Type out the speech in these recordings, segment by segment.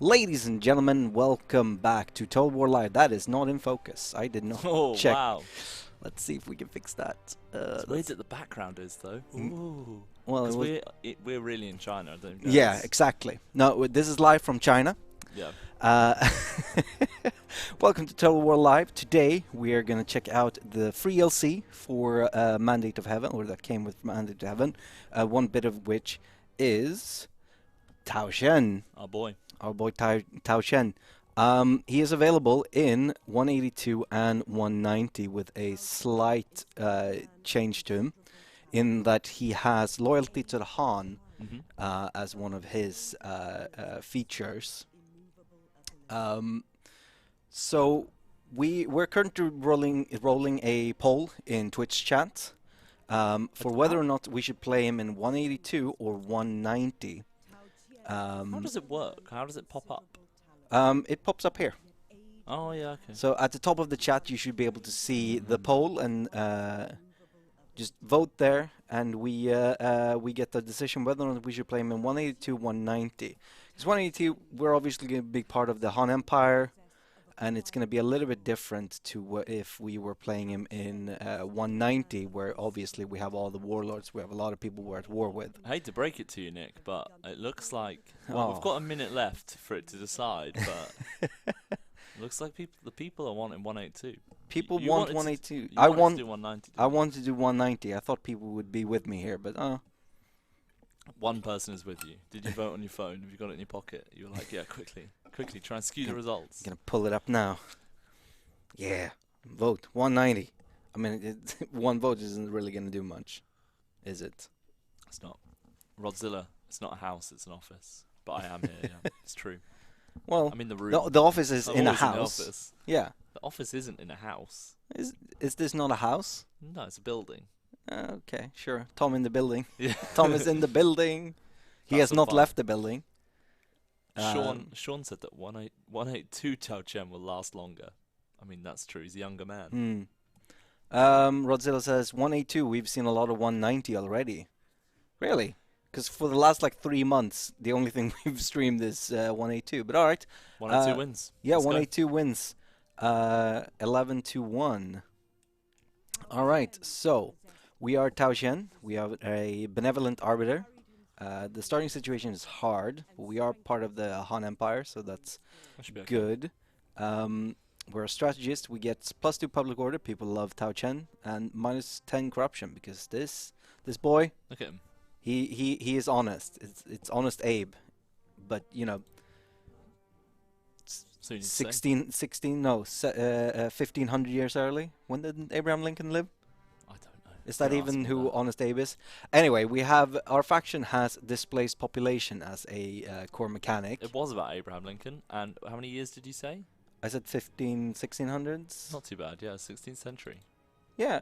Ladies and gentlemen, welcome back to Total War Live. That is not in focus. I did not Oh, check. wow. Let's see if we can fix that. It's weird that the background is, though. Mm, Ooh. Well, it Because was. we're really in China, I don't know. Yeah, exactly. No, this is live from China. Yeah. Uh, welcome to Total War Live. Today we are going to check out the free LC for Mandate of Heaven, or that came with Mandate of Heaven. One bit of which is Tao Qian. Our boy. Our boy Tao Qian. He is available in 182 and 190 with a slight change to him, in that he has loyalty to the Han as one of his features. So we're currently rolling a poll in Twitch chat for whether or not we should play him in 182 or 190. How does it work? How does it pop up? It pops up here. Oh, yeah, okay. So at the top of the chat, you should be able to see the poll and just vote there, and we get the decision whether or not we should play him in 182, 190. Because 182, we're obviously going to be part of the Han Empire, and it's going to be a little bit different to if we were playing him in 190, where obviously we have all the warlords, we have a lot of people we're at war with. I hate to break it to you, Nick, but it looks like... Well, we've got a minute left for it to decide, but... It looks like the people are wanting 182. People You want wanted to- 182. You I wanted want to do 190. I want to do 190. I thought people would be with me here, but One person is with you. Did you vote on your phone? Have you got it in your pocket? You were like, yeah, quickly, try and skew the results. gonna pull it up now. Yeah, vote 190. I mean, one vote isn't really gonna do much, is it? It's not. Rodzilla, it's not a house, it's an office. But I am here, yeah. It's true. Well, I'm in the room. the office is I'm in a always house. the office. Yeah. The office isn't in a house. Is this not a house? No, it's a building. Okay, sure. Tom in the building. Yeah. Tom is in the building. He That's has the not fun. left the building. Sean said that 182 Tao Qian will last longer. I mean, that's true. He's a younger man. Rodzilla says 182. We've seen a lot of 190 already. Really? Because for the last like 3 months, the only thing we've streamed is 182. But all right. 182 wins. Yeah, Let's go. 182 wins. 11-1. All right. So we are Tao Qian. We are a benevolent arbiter. The starting situation is hard, but we are part of the Han Empire, so that's That should be okay. good. We're a strategist. We get +2 public order. People love Tao Qian, and -10 corruption, because this boy, Look at him. he is honest. It's honest Abe, but you know, So you need to say. 1500 years early. When did Abraham Lincoln live? I don't know. Is that Don't even ask me who that. Honest Abe is? Anyway, we have our faction has displaced population as a core mechanic. It was about Abraham Lincoln. And how many years did you say? I said 1600s. Not too bad. Yeah, 16th century. Yeah.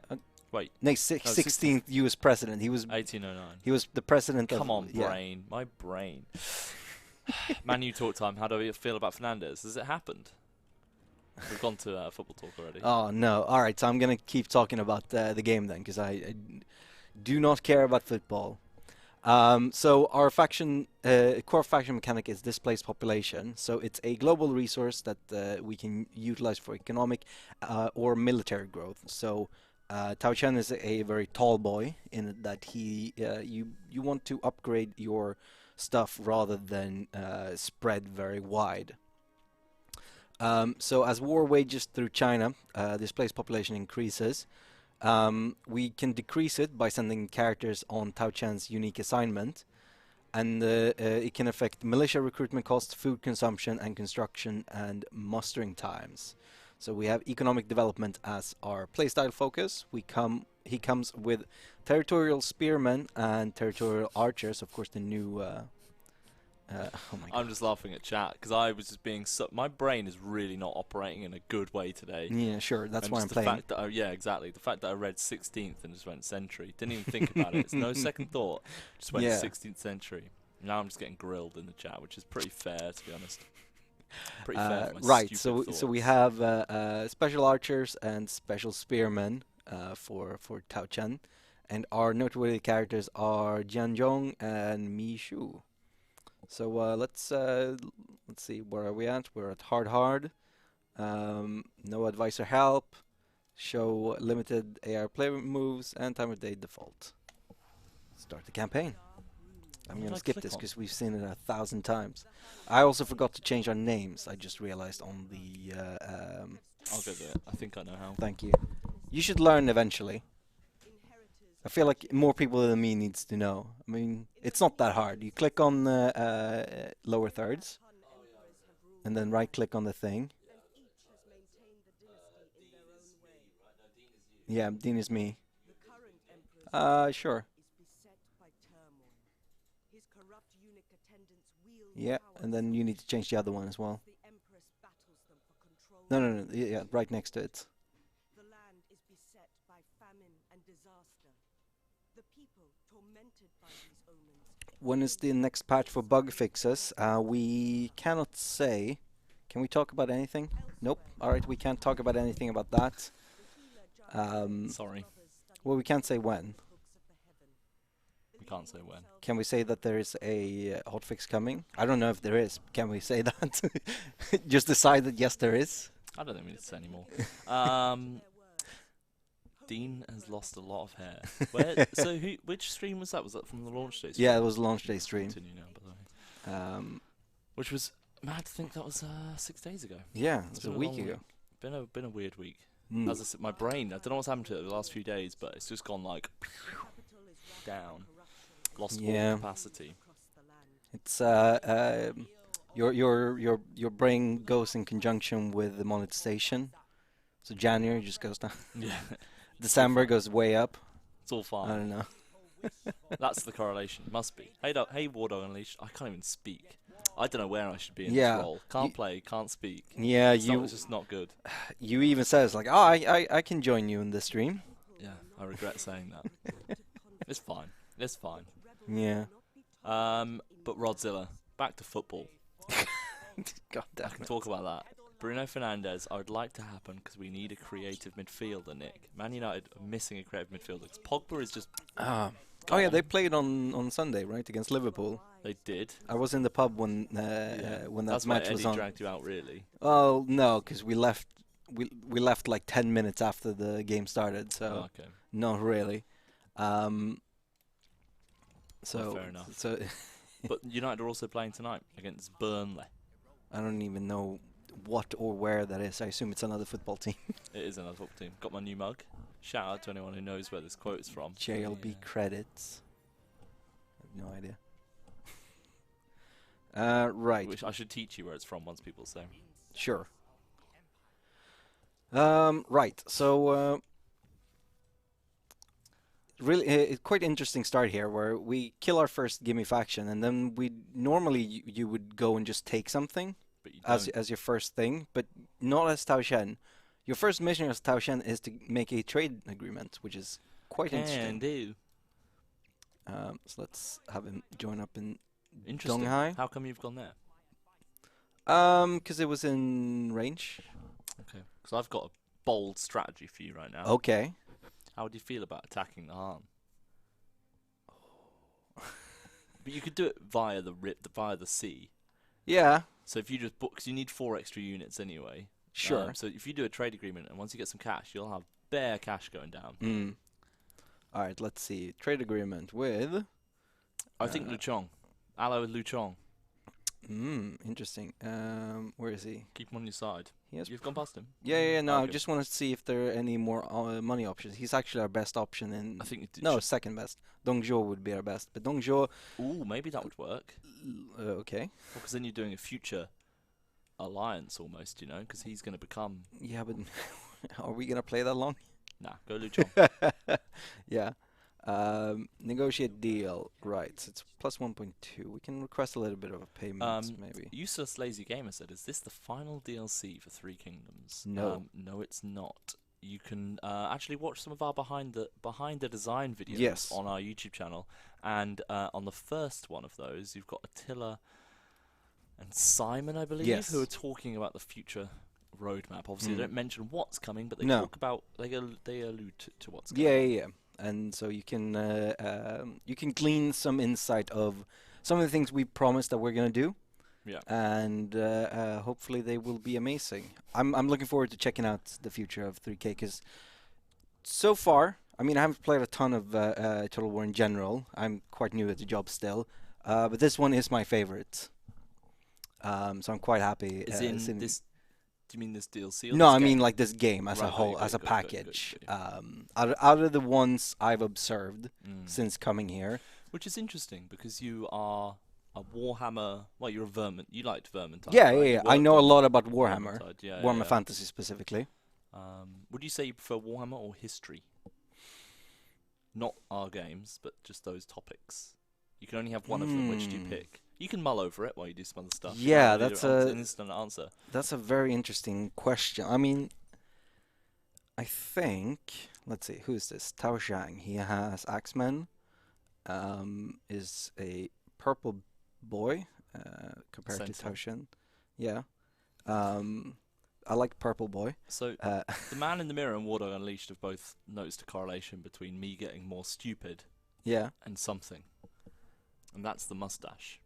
Wait. No, Oh, 16th U.S. president. He was 1809. the president of. Come on, yeah. brain. My brain. Man, you talk time. How do you feel about Fernandez? Has it happened? We've gone to football talk already. Oh no! All right, so I'm gonna keep talking about the game then, because I do not care about football. So our faction, core faction mechanic is displaced population. So it's a global resource that we can utilize for economic or military growth. So Tao Qian is a very tall boy, in that he you want to upgrade your stuff rather than spread very wide. So as war wages through China, displaced population increases. We can decrease it by sending characters on Tao Qian's unique assignment, and it can affect militia recruitment costs, food consumption, and construction and mustering times. So we have economic development as our playstyle focus. He comes with territorial spearmen and territorial archers. Of course, the new. Oh my God. I'm just laughing at chat because I was just being so. My brain is really not operating in a good way today. Yeah, sure. That's And why just I'm the playing. fact that yeah, exactly. The fact that I read 16th and just went century. Didn't even think about it. It's no second thought. Just went Yeah. 16th century. Now I'm just getting grilled in the chat, which is pretty fair, to be honest. Pretty fair. For my Right. stupid So we thoughts. have special archers and special spearmen for Tao Qian, and our noteworthy characters are Jian Zhong and Mi Shu. So let's see, where are we at? We're at hard. No advice or help. Show limited AR play moves and time of day default. Start the campaign. I'm What did gonna I skip click this on? because we've seen it 1,000 times. I also forgot to change our names. I just realized on the. I'll go do it. I think I know how. Thank you. You should learn eventually. I feel like more people than me needs to know. I mean, it's not that hard. You click on the lower thirds, and then right-click on the thing. Yeah, Dean is me. Sure. Yeah, and then you need to change the other one as well. No. Yeah, right next to it. The land is beset by famine and disaster. The people tormented by these omens. When is the next patch for bug fixes? We cannot say. Can we talk about anything? Nope. All right, we can't talk about anything about that. Sorry, Well, we can't say when. we can't say when. Can we say that there is a hotfix coming? I don't know if there is. Can we say that? Just decide that yes, there is. I don't think we need to say anymore. Dean has lost a lot of hair. So which stream was that? Was that from the launch day stream? Yeah, it was launch day stream. Continue now, by the way. Which was mad to think that was 6 days ago. Yeah, it It's was a been week long ago. Been a weird week. Mm. As I said, my brain, I don't know what's happened to it the last few days, but it's just gone like down. Lost Yeah. all capacity. It's your brain goes in conjunction with the monetization. So January just goes down. Yeah, December goes way up. it's all I fine. don't know. That's the correlation. Must be. Hey, Wardo Unleashed. I can't even speak. I don't know where I should be in Yeah, this role. Can't play, can't speak. Yeah, It's just not good. you even says like, oh, I can join you in the stream. Yeah, I regret saying that. It's fine. It's fine. Yeah. But Rodzilla, back to football. God I damn can it. talk about that. Bruno Fernandes, I would like to happen because we need a creative midfielder, Nick. Man United are missing a creative midfielder. 'Cause Pogba is just. Oh yeah, they played on Sunday, right, against Liverpool. They did. I was in the pub when that That's match why was Eddie on. dragged you out, really. Oh no, because we left like 10 minutes after the game started, so Oh, okay. not really. So fair enough. So But United are also playing tonight against Burnley. I don't even know what or where that is. I assume it's another football team. It is another football team. Got my new mug. Shout out to anyone who knows where this quote is from. JLB credits. I have no idea. Right. Which I should teach you where it's from once people say. Sure. Right. So, really, quite interesting start here, where we kill our first gimme faction, and then we normally you would go and just take something But you as don't. your first thing, but not as Tao Qian. Your first mission as Tao Qian is to make a trade agreement, which is quite Can interesting. do. So let's have him join up in Interesting. Donghai. How come you've gone there? 'Cause it was in range. Okay. Because I've got a bold strategy for you right now. Okay. How would you feel about attacking the Han? But you could do it via the sea. Yeah. So if you just book, 'cause you need 4 extra units anyway. Sure. So if you do a trade agreement and once you get some cash, you'll have bare cash going down. Mm. All right. Let's see. Trade agreement with. I think Luchong. Ally with Luchong. Interesting. Where is he? Keep him on your side. He has. You've gone past him. Yeah. No, I Okay. just want to see if there are any more money options. He's actually our best option in. I think it No, second best. Dongzhou would be our best, but Dongzhou. Ooh, maybe that would work. Okay. Because then you're doing a future alliance almost, you know, because he's going to become. Yeah, but are we gonna play that long? Nah, go Luchong. Yeah. Negotiate deal. Right. So it's plus 1.2. We can request a little bit of a payment, maybe. Useless Lazy Gamer said, "Is this the final DLC for Three Kingdoms?" No. No, it's not. You can actually watch some of our behind the design videos Yes. on our YouTube channel, and on the first one of those, you've got Attila and Simon, I believe, Yes. who are talking about the future roadmap. Obviously, they don't mention what's coming, but they No. talk about they allude to what's Yeah, coming. yeah, yeah. And so you can glean some insight of some of the things we promised that we're gonna do, Yeah. and hopefully they will be amazing. I'm looking forward to checking out the future of 3K because so far, I mean, I haven't played a ton of Total War in general. I'm quite new at the job still, but this one is my favorite. So I'm quite happy. Is in this? Do you mean this DLC? Or No, this I mean game? like this game as a Right, whole, good, as a good, good, package. good, good. Out of the ones I've observed Mm. since coming here, Which is interesting because you are a Warhammer. Well, you're a Vermin. You liked Vermintide. yeah, right? yeah, You yeah. I worked know a on lot about Warhammer, Vermintide. Yeah, Warhammer yeah. Fantasy specifically. Would you say you prefer Warhammer or history? Not our games, but just those topics. You can only have one of them. Which do you pick? You can mull over it while you do some other stuff. You Yeah, don't really that's do it a- an instant answer. That's a very interesting question. I mean, I think, let's see, who is this? Tao Qian. He has Axemen. Is a purple boy compared to Tao Sentinel. Qian. Yeah. I like purple boy. So the Man in the Mirror and Wardog Unleashed have both noticed a correlation between me getting more stupid Yeah. and something, and that's the mustache.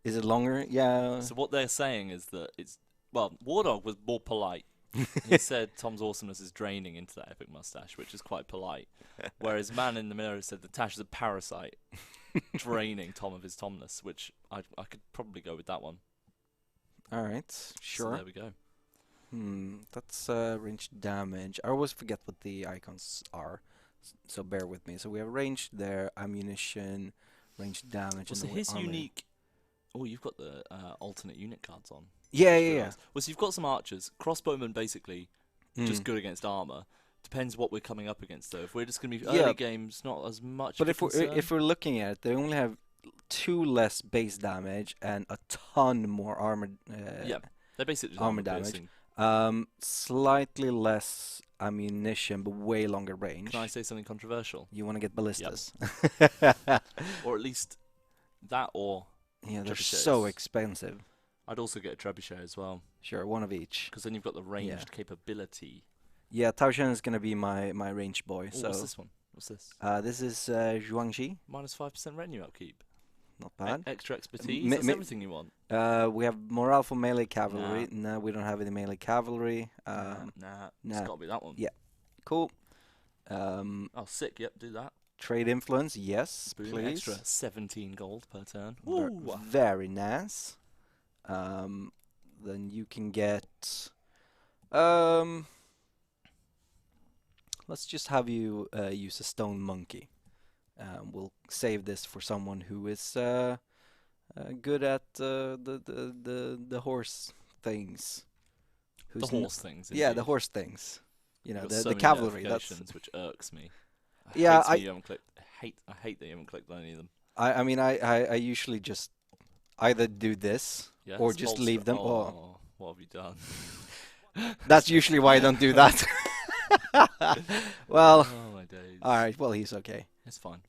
Is it longer? Yeah. So what they're saying is that Wardog was more polite. He said Tom's awesomeness is draining into that epic mustache, which is quite polite. Whereas Man in the Mirror said that Tash is a parasite, draining Tom of his Tomness, which I could probably go with that one. All right. So Sure. there we go. That's ranged damage. I always forget what the icons are, so bear with me. So we have range there, ammunition, ranged damage, Well, so and his armor. unique. Oh, you've got the alternate unit cards on. Yeah, Just yeah, yeah. realised. Well, so you've got some archers. Crossbowmen basically just Mm. good against armor. Depends what we're coming up against though. If we're just going to be Yeah. early games, not as much. But of a if we're concern. looking at it, they only have 2 less base damage and a ton more armor. Yeah, they're basically just armor armor damage. piercing. Slightly less ammunition, but way longer range. Can I say something controversial? You want to get ballistas? Or at least that, or Yeah, they're Trebuchets. so expensive. I'd also get a trebuchet as well, Sure, one of each. because then you've got the ranged capability. Yeah, Tao Qian is gonna be my range boy. Ooh, So what's this one? What's this? this is Zhuangzi. Minus 5% retinue upkeep. Not bad. Extra expertise. mi- That's mi- everything you want. We have morale for melee cavalry. No, we don't have any melee cavalry. Nah, it's nah. got to be that one. Yeah. Cool. Oh, sick. Yep, do that. Trade influence, yes, Boom, please. extra 17 gold per turn. Very nice. Then you can get. Let's just have you use a stone monkey. We'll save this for someone who is good at the horse things. The horse things. Yeah, the indeed. horse things. You know, Got the so many cavalry. That's. notifications, which irks me. Yeah, Hates me you haven't clicked. I hate that you haven't clicked on any of them. I mean, I usually just either do this Yeah, or it's just bolster. leave them. Oh, what have you done? That's usually why I don't do that. Well, Oh my days. all right. Well, he's okay. It's fine.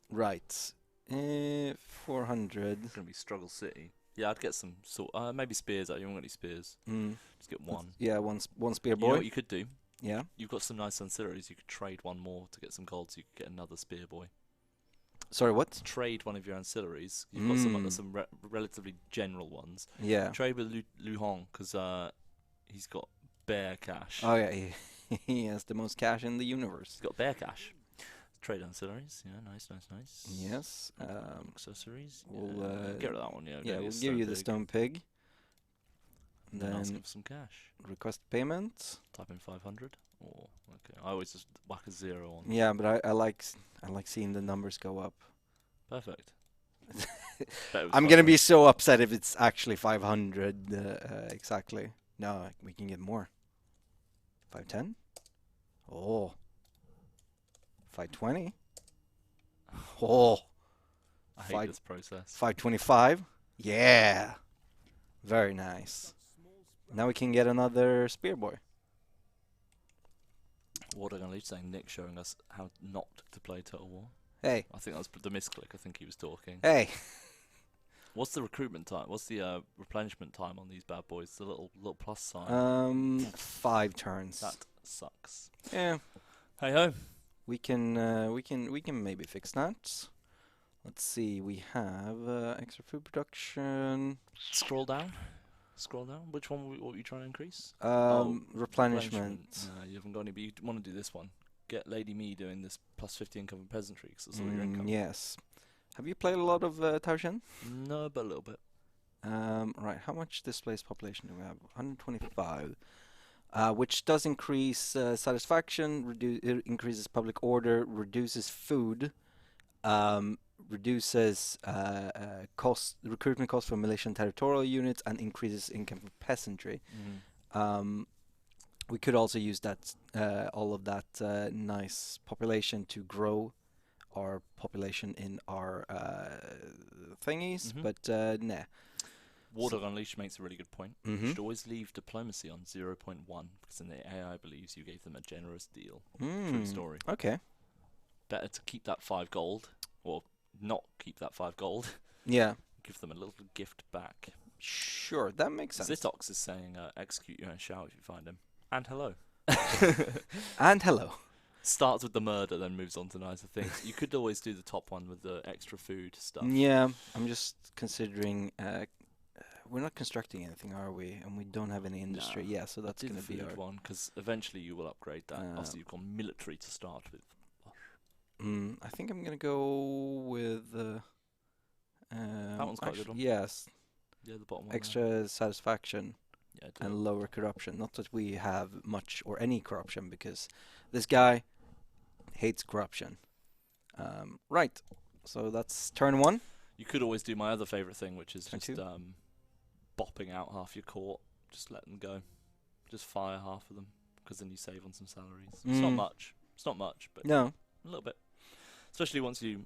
Right. 400. It's gonna be Struggle City. Yeah, I'd get some sort. Maybe spears. You haven't got any spears. Just get one. Yeah, one spear You know boy. what you could do? Yeah. You've got some nice ancillaries. You could trade one more to get some gold, so you could get another spear boy. Sorry, what? Trade one of your ancillaries. You've got some Mm. some relatively general ones. Yeah. Trade with Lu Hong because he's got bear cash. Oh yeah, he has the most cash in the universe. He's got bear cash. Trade ancillaries. Yeah, nice. Yes. Accessories. we'll, yeah. Get rid of that one. Yeah. Yeah, go we'll get give you the pig. stone pig. And then ask Then him for some cash. request payment. Type in 500. Or okay, I always just whack a 0 on. Yeah, but I like seeing the numbers go up. Perfect. Bet it was I'm gonna 500. be so upset if it's actually 500 exactly. No, we can get more. 510. Oh. 520. Oh. I hate five- this process. 525. Yeah. Very nice. Now we can get another spear boy. What am I going to saying? Nick showing us how not to play Total War. Hey. I think that was the misclick. I think he was talking. Hey. What's the recruitment time? What's the replenishment time on these bad boys? The little plus sign. 5 turns. That sucks. Yeah. Hey ho. We can maybe fix that. Let's see. We have extra food production. Scroll down. Scroll down. Which one? What were you trying to increase? Replenishment. No, you haven't got any. But you want to do this one. Get Lady Me doing this plus 50 income from peasantry, because that's all your income. Yes. Have you played a lot of Tao Qian? No, but a little bit. Right. How much displaced population do we have? 125. Which does increase satisfaction, it increases public order, reduces food, reduces recruitment costs for militia and territorial units, and increases income for peasantry. We could also use that all of that nice population to grow our population in our thingies, but nah. Warthog Unleashed makes a really good point. You Mhm. should always leave diplomacy on 0.1, because then the AI believes you gave them a generous deal. True Mm, story. Okay. Better to keep that 5 gold, or not keep that 5 gold. Yeah. Give them a little gift back. Sure, that makes sense. Zitox is saying, execute your own shout if you find him. And hello. And hello. Starts with the murder, then moves on to nicer things. You could always do the top one with the extra food stuff. Yeah, I'm just considering. We're not constructing anything, are we? And we don't have any industry. No. Yeah, so that's Do going the to be food our. one, because eventually you will upgrade that. Obviously, you've got military to start with. I think I'm going to go with. That one's quite a good one. Yes, Yeah, the bottom one. extra satisfaction Yeah, do it. and lower corruption. Not that we have much or any corruption, because this guy hates corruption. Right, so that's turn 1. You could always do my other favourite thing, which is Turn just 2. bopping out half your court. Just let them go. Just fire half of them, because then you save on some salaries. It's not much. It's not much, but No. a little bit. Especially once you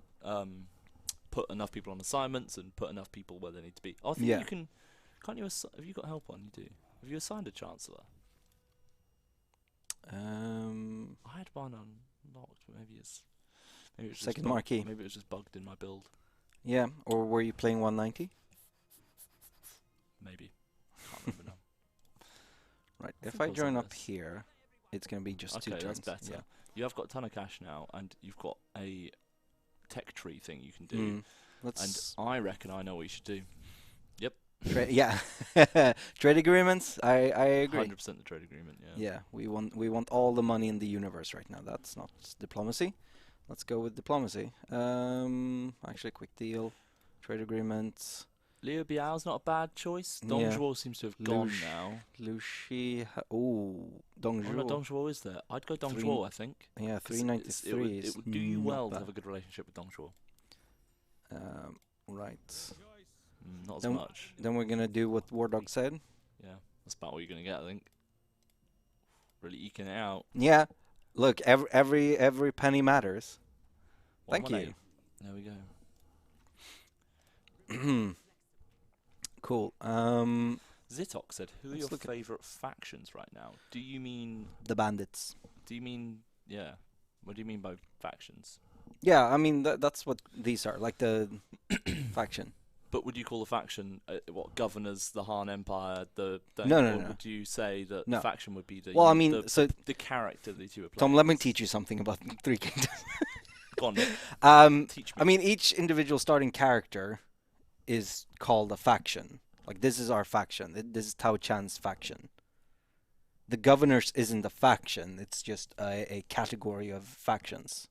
put enough people on assignments and put enough people where they need to be. Oh, I think Yeah. you can. Can't you? Have you got help on? You do. Have you assigned a chancellor? I had one unlocked, but maybe it's just Second bugged. marquee. Maybe it was just bugged in my build. Yeah, or were you playing 190? Maybe. Can't remember now. Right. I If think I it was join like up this. here, it's going to be just 2 Okay, turns. that's better. You have got a ton of cash now, and you've got a tech tree thing you can do. Yeah. And Let's I reckon I know what you should do. yeah. Trade agreements. I agree. 100% the trade agreement. Yeah. Yeah, we want all the money in the universe right now. That's not diplomacy. Let's go with diplomacy. Actually, quick deal, trade agreements. Liu Biao's not a bad choice. Yeah. Dong Zhuo seems to have gone Lush. now. Lushi. Dong Oh, no, Zhuo. Dong Zhuo is there. I'd go Dong Three- Zhuo, I think. Yeah, 'Cause 393 is it would do you not well to bad. have a good relationship with Dong Zhuo. Right. Not as Then- much. Then we're gonna do what War Dog said. Yeah, that's about what you're going to get, I think. Really eking it out. Yeah. Look, every penny matters. Thank 118. you. There we go. Cool. Zitok said, "Who are Let's your look at- favourite factions right now?" Do you mean? The bandits. Yeah? What do you mean by factions? Yeah, I mean that's what these are, like the faction. But would you call a faction what governors the Han Empire? The thing, No, no, or no. would you say that No. the faction would be the Well, I mean, the character that you were playing? Tom, let me as? teach you something about Three Kingdoms. Go on, Nick, teach me. I mean, each individual starting character is called a faction. Like, this is our faction. This is Tao Qian's faction. The governors isn't a faction. It's just a category of factions.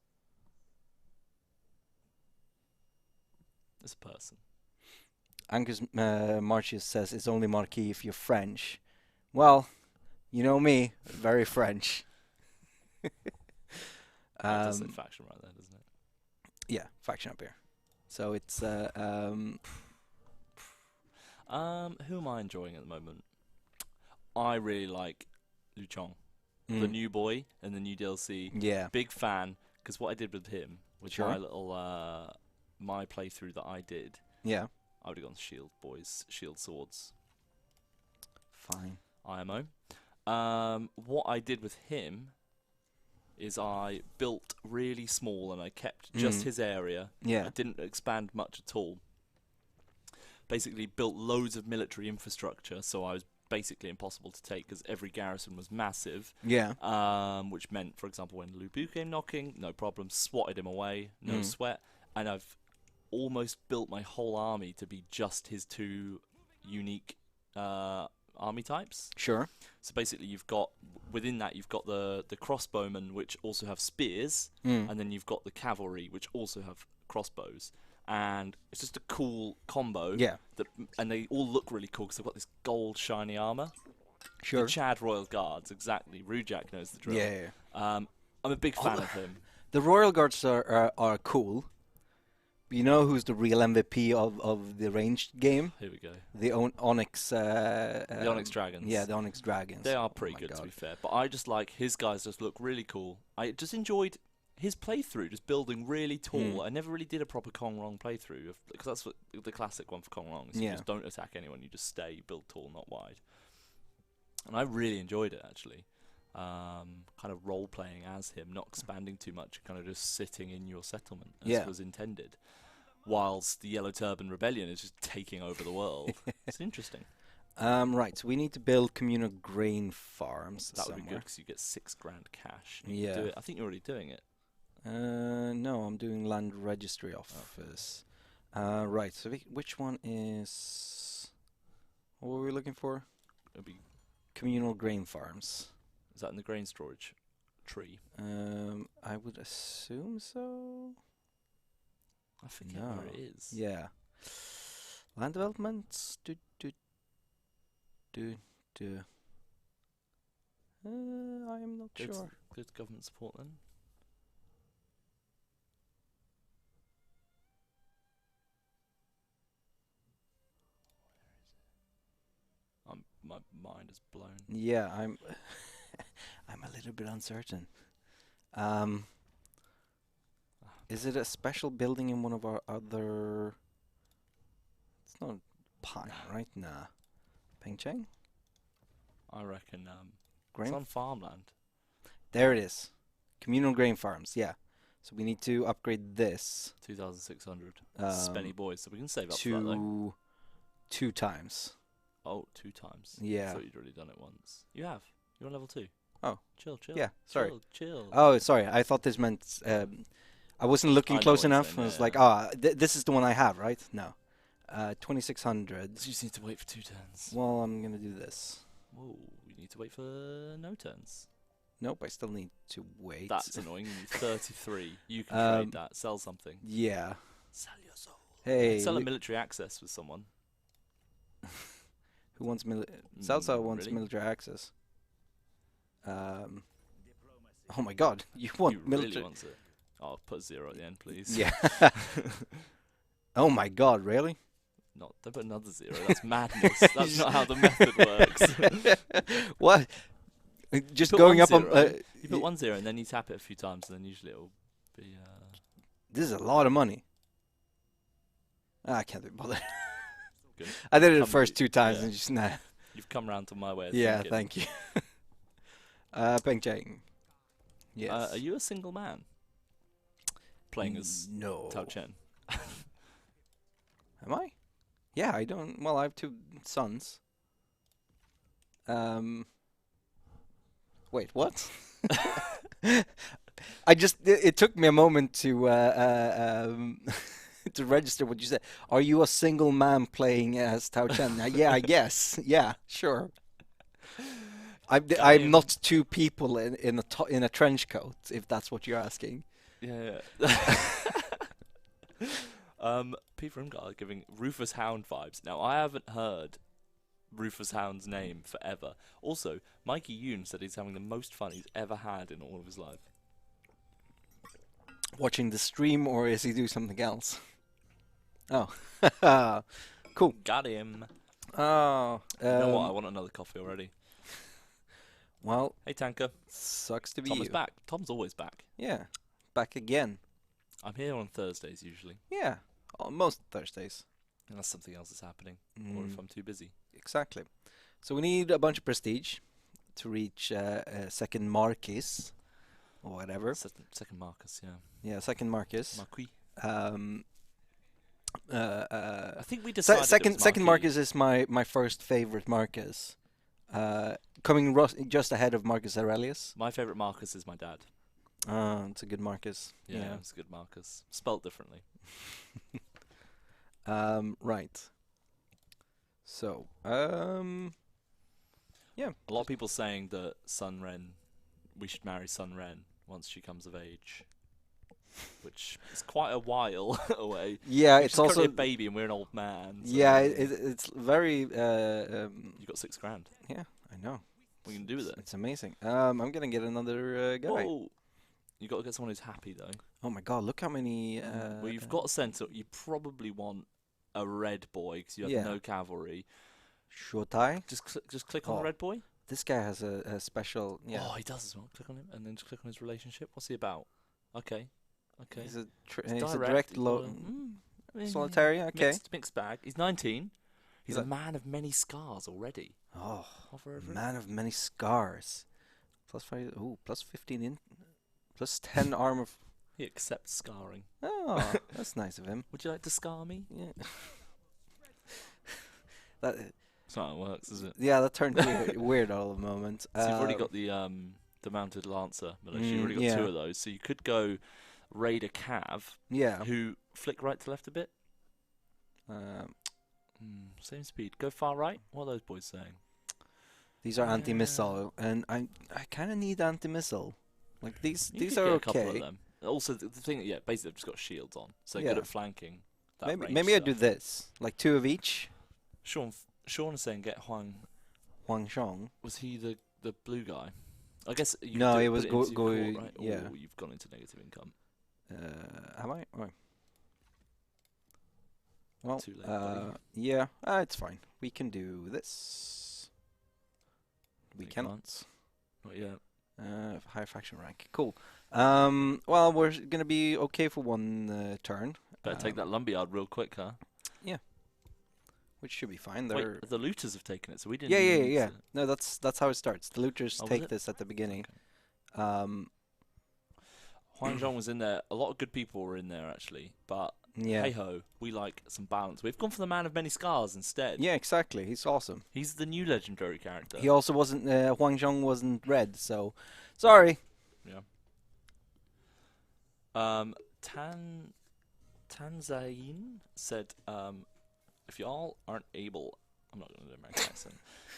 As a person. Angus Martius says it's only Marquis if you're French. Well, you know me, very French. That does say faction right there, doesn't it? Yeah, faction up here. So it's Who am I enjoying at the moment? I really like Liu Chong, the new boy and the new DLC. Yeah. Big fan, because what I did with him, with Sure. my little my playthrough that I did, Yeah. I would have gone shield boys, shield swords, Fine. IMO. What I did with him is I built really small and I kept just his area. Yeah. I didn't expand much at all. Basically built loads of military infrastructure, so I was basically impossible to take because every garrison was massive. Yeah. Which meant, for example, when Lu Bu came knocking, no problem, swatted him away, no sweat. And I've almost built my whole army to be just his 2 unique army types. Sure. So basically, within that you've got the crossbowmen, which also have spears, Mm. and then you've got the cavalry, which also have crossbows. And it's just a cool combo. Yeah. And they all look really cool because they've got this gold shiny armor. Sure. The Chad Royal Guards, exactly. Rujak knows the drill. Yeah. I'm a big fan of him. The Royal Guards are cool. You know who's the real MVP of the ranged game? Here we go. The Onyx. The Onyx Dragons. Yeah, the Onyx Dragons. They are Oh pretty my good, God. to be fair. But I just like his guys just look really cool. I just enjoyed his playthrough, just building really tall. I never really did a proper Kong Rong playthrough, because that's what the classic one for Kong Rong is. You just don't attack anyone, you just stay, build tall, not wide. And I really enjoyed it, actually. Kind of role-playing as him, not expanding too much, kind of just sitting in your settlement, as was intended. Whilst the Yellow Turban Rebellion is just taking over the world. It's interesting. Right, so we need to build communal grain farms That would somewhere. be good, because you get 6 grand cash. Yeah. Do it. I think you're already doing it. No, I'm doing land registry office. Right, so which one is... What were we looking for? It'd be, Communal grain farms. is that in the grain storage tree? I would assume so. I forget where it is. Yeah. Land development. I am not Good, sure. good government support then. My mind is blown. Yeah, I'm I'm a little bit uncertain. Is it a special building in one of our other? It's not Pine, right? Nah. Pengcheng? I reckon Grain? it's on farmland. There it is. Communal grain farms, yeah. So we need to upgrade this 2,600 Um, spenny boys, so we can save up for that though. 2 times. Oh, 2 times. Yeah. I thought you'd already done it once. You have. You're on level 2. Oh. Chill. Yeah, sorry. Chill. Oh, sorry. I thought this meant I wasn't looking I know close what you're enough. saying, I was yeah, like, yeah. this is the one I have, right? No. 2,600. So you just need to wait for 2 turns. Well, I'm going to do this. Whoa, you need to wait for no turns. Nope, I still need to wait. That's annoying. You need 33. You can trade that. Sell something. Yeah. Sell your soul. Hey. Sell a military access with someone. Who wants Salsa wants really? military access. Oh my god, you want He military... really wants it. Oh, put 0 at the end, please. Yeah. Oh my god, really? Don't put another 0. That's madness. That's not how the method works. What? Just Put going 1 up on... 0. You put 1 0 and then you tap it a few times, and then usually it'll be... This is a lot of money. I can't be bothered. Good. I did it the Come first with 2 times yeah. and just... Nah. You've come round to my way of Yeah, thinking. thank you. Pengcheng. Yes. Are you a single man? Playing as No. Tao Qian. Am I? Yeah, I don't... Well, I have 2 sons. Wait, what? I just... It took me a moment to to register what you said. Are you a single man playing as Tao Qian? Yeah, I guess. Yeah, sure. I'm not 2 people in a trench coat, if that's what you're asking. Yeah. Pete Rumgar giving Rufus Hound vibes. Now, I haven't heard Rufus Hound's name forever. Also, Mikey Yoon said he's having the most fun he's ever had in all of his life. Watching the stream, or is he do something else? Oh. Cool. Got him. Oh. You know what? I want another coffee already. Well, Hey, Tanker. sucks to be Tom you. is back. Tom's always back. Yeah. Back again. I'm here on Thursdays usually. Yeah. Most Thursdays. Unless something else is happening. Or if I'm too busy. Exactly. So we need a bunch of prestige to reach second Marquis or whatever. Second Marcus, yeah. Yeah, second Marquis. Marquis. I think we decided second Marcus is my first favorite Marcus. Coming just ahead of Marcus Aurelius. My favourite Marcus is my dad. It's a good Marcus. Yeah, it's a good Marcus. Spelt differently. Right. So, yeah. A lot of people saying that we should marry Sun Ren once she comes of age, which is quite a while away. Yeah, She's it's currently also a baby and we're an old man. So yeah, it's very you got $6,000. yeah, I know. What you can do with it? It's amazing. I'm gonna get another guy. Whoa! You got to get someone who's happy though. Oh my God, look how many. Well, you've got a sense that you probably want a red boy because you have Yeah. no cavalry. Shotai. Just click on the Oh. red boy. This guy has a special. Yeah. Oh, he does as well. Click on him and then just click on his relationship. What's he about? Okay. He's a It's he's a direct, direct he's low got a- solitary. Okay. Mixed bag. He's 19. He's a That- man of many scars already. Oh, Hover over him. man of many scars. +5. Ooh, +15 in. +10 armor. He accepts scarring. Oh, that's nice of him. Would you like to scar me? Yeah. That That's not how it works, is it? yeah, that turned weird all of the moment. So you've already got the mounted lancer militia. You've already got yeah. 2 of those. So you could go raid a cav yeah. who flick right to left a bit. Um, Same speed. Go far right. What are those boys saying? these are anti-missile, and I kind of need anti-missile. Like these You could are get a couple of okay. them. Also, the thing, yeah, basically they've just got shields on, so they're Yeah. good at flanking. That Maybe range I stuff. do this, like 2 of each. Sean is saying get Huang. Huang Shong. Was he the blue guy? I guess you No, could it put was it go- into your go- court, right? yeah. Ooh, you've gone into negative income. Have I? Oh. Well, Too late, buddy. yeah, it's fine. We can do this. We You cannot. can't. Not yet. High faction rank. Cool. Well, we're gonna be okay for 1 turn. Better take that lumberyard real quick, huh? Which should be fine. Wait, They're the looters have taken it, so we didn't. yeah. even need to- No, that's how it starts. The looters Oh, was take it? this at the beginning. Huang Zhong was in there. A lot of good people were in there actually, but Yeah. hey ho, we like some balance. We've gone for the man of many scars instead. Yeah, exactly. He's awesome. He's the new legendary character. He also wasn't Huang Zhong wasn't red, so sorry. Yeah. Tanzain said, if y'all aren't able, I'm not going to do American accent.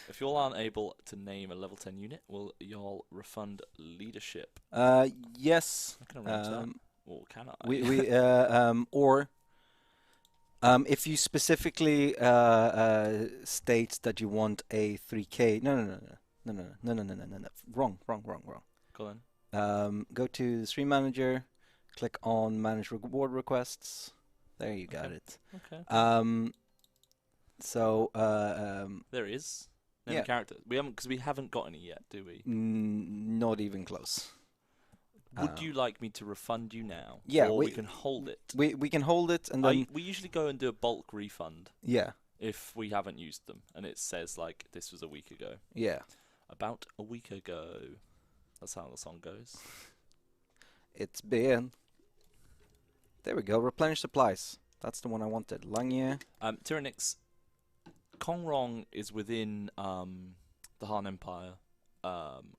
If y'all aren't able to name a level 10 unit, will y'all refund leadership? Yes. I can arrange that. Or can I? Or if you specifically state that you want a 3K. No. Wrong. Go on. Go to the stream manager, click on manage reward requests. There you got Okay. it. Okay. So There is. Name yeah. a character. Because we haven't got any yet, do we? not even close. Would you like me to refund you now? Yeah, Or we- we can hold it. We can hold it and then We usually go and do a bulk refund yeah. if we haven't used them, and it says like this was a week ago. Yeah. About a week ago. That's how the song goes. It's been. There we go. Replenish supplies. That's the one I wanted. Langye. Tyrannix, Kongrong is within the Han Empire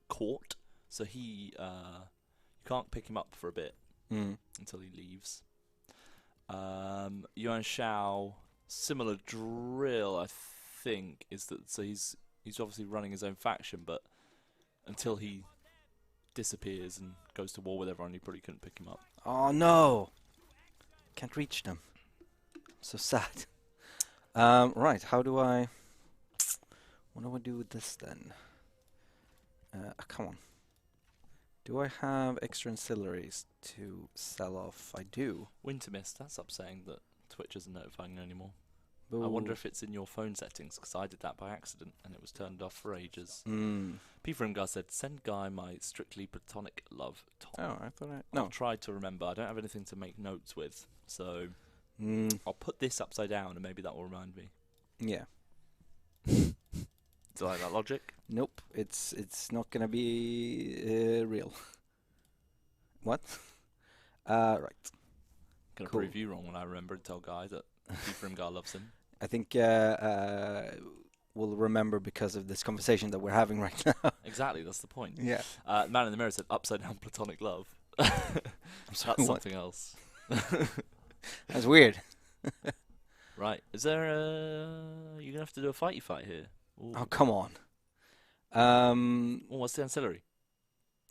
court, so he you can't pick him up for a bit until he leaves. Yuan Shao, similar drill, I think, is that so he's obviously running his own faction, but until he disappears and goes to war with everyone, you probably couldn't pick him up. Oh no! Can't reach them. So sad. Right. How do I? What do I do with this then? Come on. Do I have extra ancillaries to sell off? I do. Winter Mist, that's upsetting that Twitch isn't notifying you anymore. Boo. I wonder if it's in your phone settings, because I did that by accident and it was turned off for ages. P. Frimgar said, send Guy my strictly platonic love, Tom. Oh, I thought I. I'll No. try to remember. I don't have anything to make notes with, so I'll put this upside down and maybe that will remind me. Yeah. Do you like that logic? Nope. It's not gonna be real. What? Right. Gonna Cool. prove you wrong when I remember and tell Guy that P. Frimgar loves him. I think we'll remember because of this conversation that we're having right now. Exactly, that's the point. Yeah. Man in the Mirror said upside down platonic love. I'm sorry, That's what? something else. That's weird. Right. Is there a... You're gonna have to do a fighty fight here. Ooh. Oh, come on. Oh, what's the ancillary?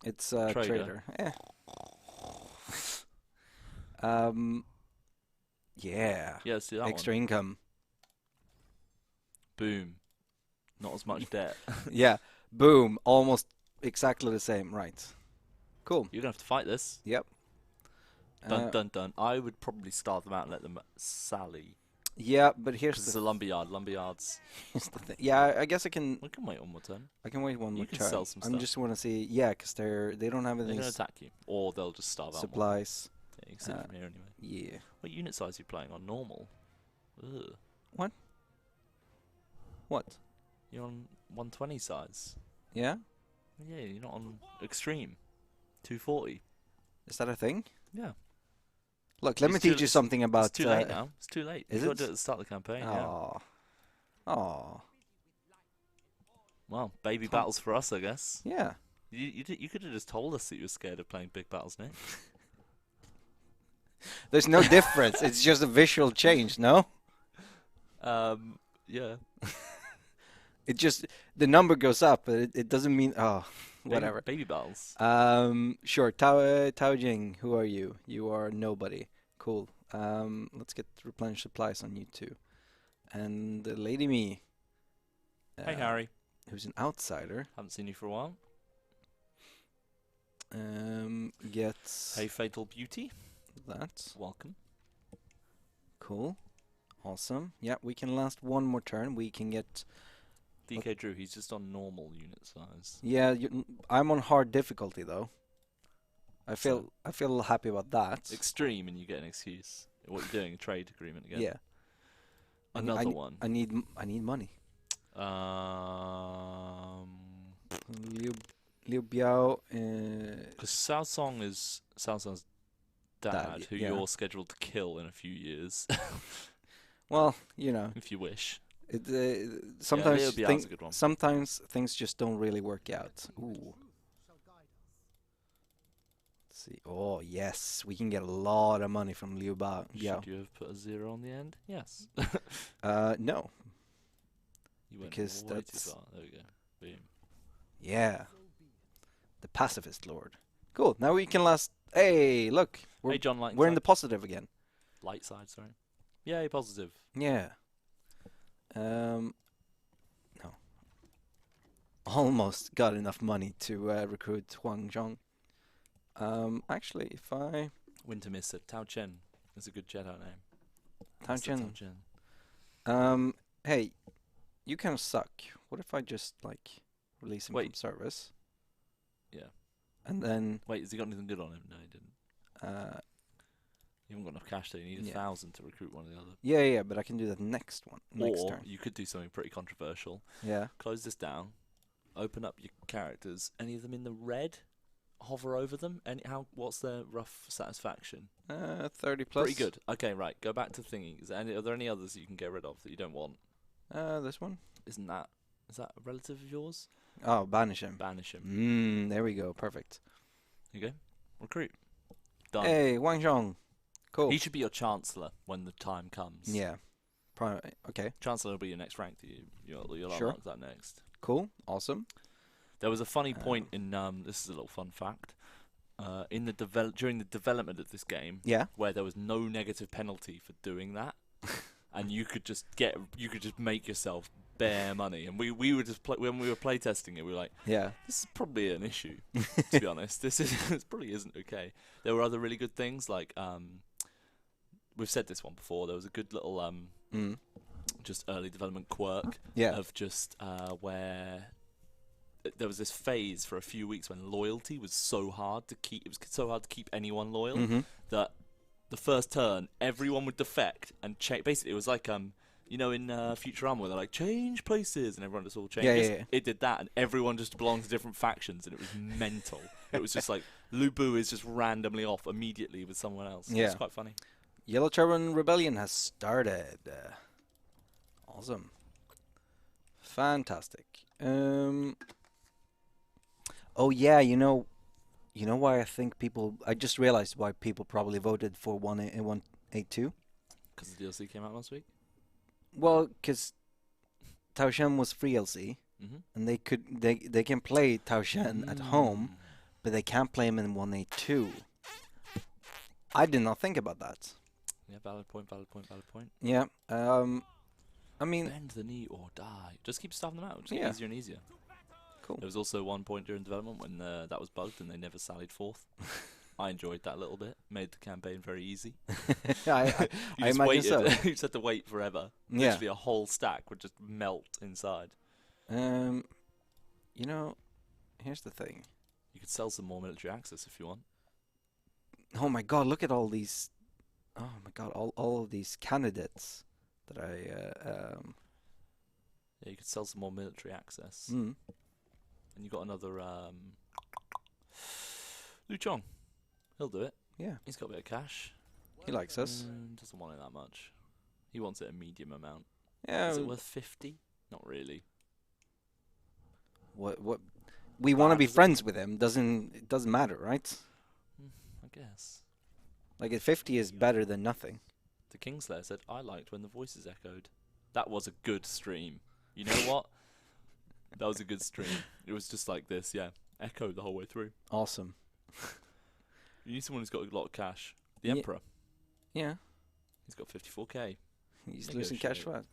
It's Trader. trader. Yeah. Yeah, let's do that Extra one. income. Boom. Not as much debt. Yeah. Boom. Almost exactly the same. Right. Cool. You're gonna have to fight this. Yep. Dun dun dun. I would probably starve them out and let them sally. Yeah, but here's Because it's the a lumberyard. Lumberyards. here's the thing. Yeah, I guess I can wait one more turn. wait one more You can turn. sell some I'm stuff. just want to see. Yeah, because they don't have They're anything gonna attack you, or they'll just starve out. More. supplies. Yeah, you can sit from here anyway. Yeah. What unit size are you playing on? Normal. Ugh. What? You're on 120 size. Yeah. Yeah, you're not on extreme. 240. Is that a thing? Yeah. Look, let me teach you something about. It's too late now. It's too late. Is You got it? to do it at the start of the campaign. Yeah. Oh. Oh. Well, baby battles for us, I guess. Yeah. You could have just told us that you were scared of playing big battles, Nick. There's no difference. It's just a visual change, no? Yeah. It just the number goes up, but it doesn't mean whatever. Baby battles. Sure. Tao Jing, who are you? You are nobody. Cool. Let's get replenish supplies on you too. And Lady Me. Hey, Harry. Who's an outsider. Haven't seen you for a while. Gets Hey, Fatal Beauty. that. Welcome. Cool. Awesome. Yeah, we can last one more turn. We can get. DK Drew, he's just on normal unit size. Yeah, I'm on hard difficulty though. I So- feel happy about that. Extreme, and you get an excuse. What you're doing, a trade agreement again. Yeah. Another one. I need money. Liu Biao. Because Sao Song is Sao Song's dad, Dad, who yeah. you're scheduled to kill in a few years, Well, you know, if you wish. sometimes Liu Biao's a good one. sometimes things just don't really work out. Ooh. Let's see. Oh yes, we can get a lot of money from Liu Biao. Should you have put a 0 on the end? Yes. No. You went Because way too that's- far. There we go. Boom. Yeah. The pacifist lord. Cool. Now we can last. Hey, look. Hey, John Light. We're in the positive again. light side, sorry. Yay, positive. Yeah. No. Almost got enough money to recruit Huang Zhong. Actually, if I Winter Mist said Tao Qian is a good Jedi name. Tao Master Qian. Tao Qian. Hey, you kind of suck. What if I just like release him from Wait. service? Yeah. And then Wait, has he got anything good on him? No, he didn't. You haven't got enough cash there. You need Yeah. 1,000 to recruit one of the other. yeah, but I can do that next Or turn. you could do something pretty controversial. Yeah. Close this down. Open up your characters. Any of them in the red? Hover over them. What's their rough satisfaction? 30 plus. Pretty good. Okay, right. Go back to thingy. Are there any others you can get rid of that you don't want? This one. Is that a relative of yours? Oh, banish him. Banish him. There we go. Perfect. There you go. Recruit. Done. Hey, Wang Zhong. Cool. He should be your chancellor when the time comes. Yeah. Okay. Chancellor will be your next rank. You'll Sure. unlock that next. Cool. Awesome. There was a funny point in this is a little fun fact. In the during the development of this game, Yeah. where there was no negative penalty for doing that, and you could just make yourself bare money. And we were just when we were playtesting it, we were like, Yeah. this is probably an issue. To be honest, this probably isn't okay. There were other really good things like we've said this one before. There was a good little just early development quirk Yeah. of just where there was this phase for a few weeks when loyalty was so hard to keep. It was so hard to keep anyone loyal that the first turn everyone would defect and change. Basically, it was like you know, in Futurama where they're like change places and everyone just all changes. Yeah. It did that, and everyone just belonged to different factions, and it was mental. It was just like Lu Bu is just randomly off immediately with someone else. Yeah. It's quite funny. Yellow Turban Rebellion has started. Awesome. Fantastic. Oh yeah, you know why I think people. I just realized why people probably voted for 182. Because the DLC came out last week. Well, because Tao Qian was free LC, Mm-hmm. and they can play Tao Qian at home, but they can't play him in 1A2. I did not think about that. Yeah, valid point, valid point, valid point. Yeah. I mean, Bend the knee or die. Just keep starving them out. Just get Yeah. easier and easier. cool. There was also one point during development when that was bugged and they never sallied forth. I enjoyed that a little bit. Made the campaign very easy. I You I just imagine waited. so. You just had to wait forever. Yeah. Literally a whole stack would just melt inside. You know, here's the thing. You could sell some more military access if you want. Oh my God! Look at all these. Oh my God! All of these candidates that I. Yeah, you could sell some more military access. Mm. And you got another Lu Chong. He'll do it. Yeah, He's got a bit of cash. he likes us. Doesn't want it that much. He wants it a medium amount. Yeah. Is it worth 50? Not really. What? We want to Bad, be is it? friends with him. It doesn't matter, right? I guess. Like at 50 is better than nothing. The Kingslayer said, I liked when the voices echoed. That was a good stream. You know what? That was a good stream. It was just like this, yeah. Echoed the whole way through. Awesome. You need someone who's got a lot of cash. The Ye- Emperor. Yeah. He's got 54k. He's losing cash Negotiate. fast.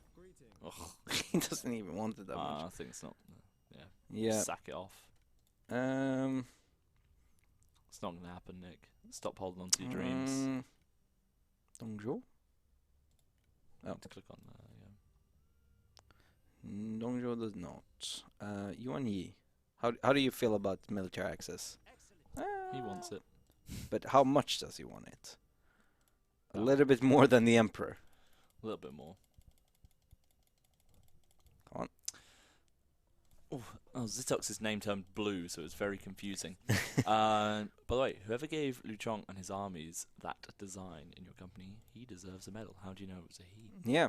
Ugh. He doesn't even want it that I much. think it's not. Yeah. Sack it off. Um. It's not going to happen, Nick. Stop holding on to your dreams. Dongzhou? Oh. To click on Dongzhou does not. Yuan Yi. How do you feel about military access? He wants it. But how much does he want it? A Oh. little bit more than the Emperor. A little bit more. Come on. Oh, Zitox's name turned blue, so it was very confusing. By the way, whoever gave Lu Chong and his armies that design in your company, he deserves a medal. How do you know it was a he? Yeah,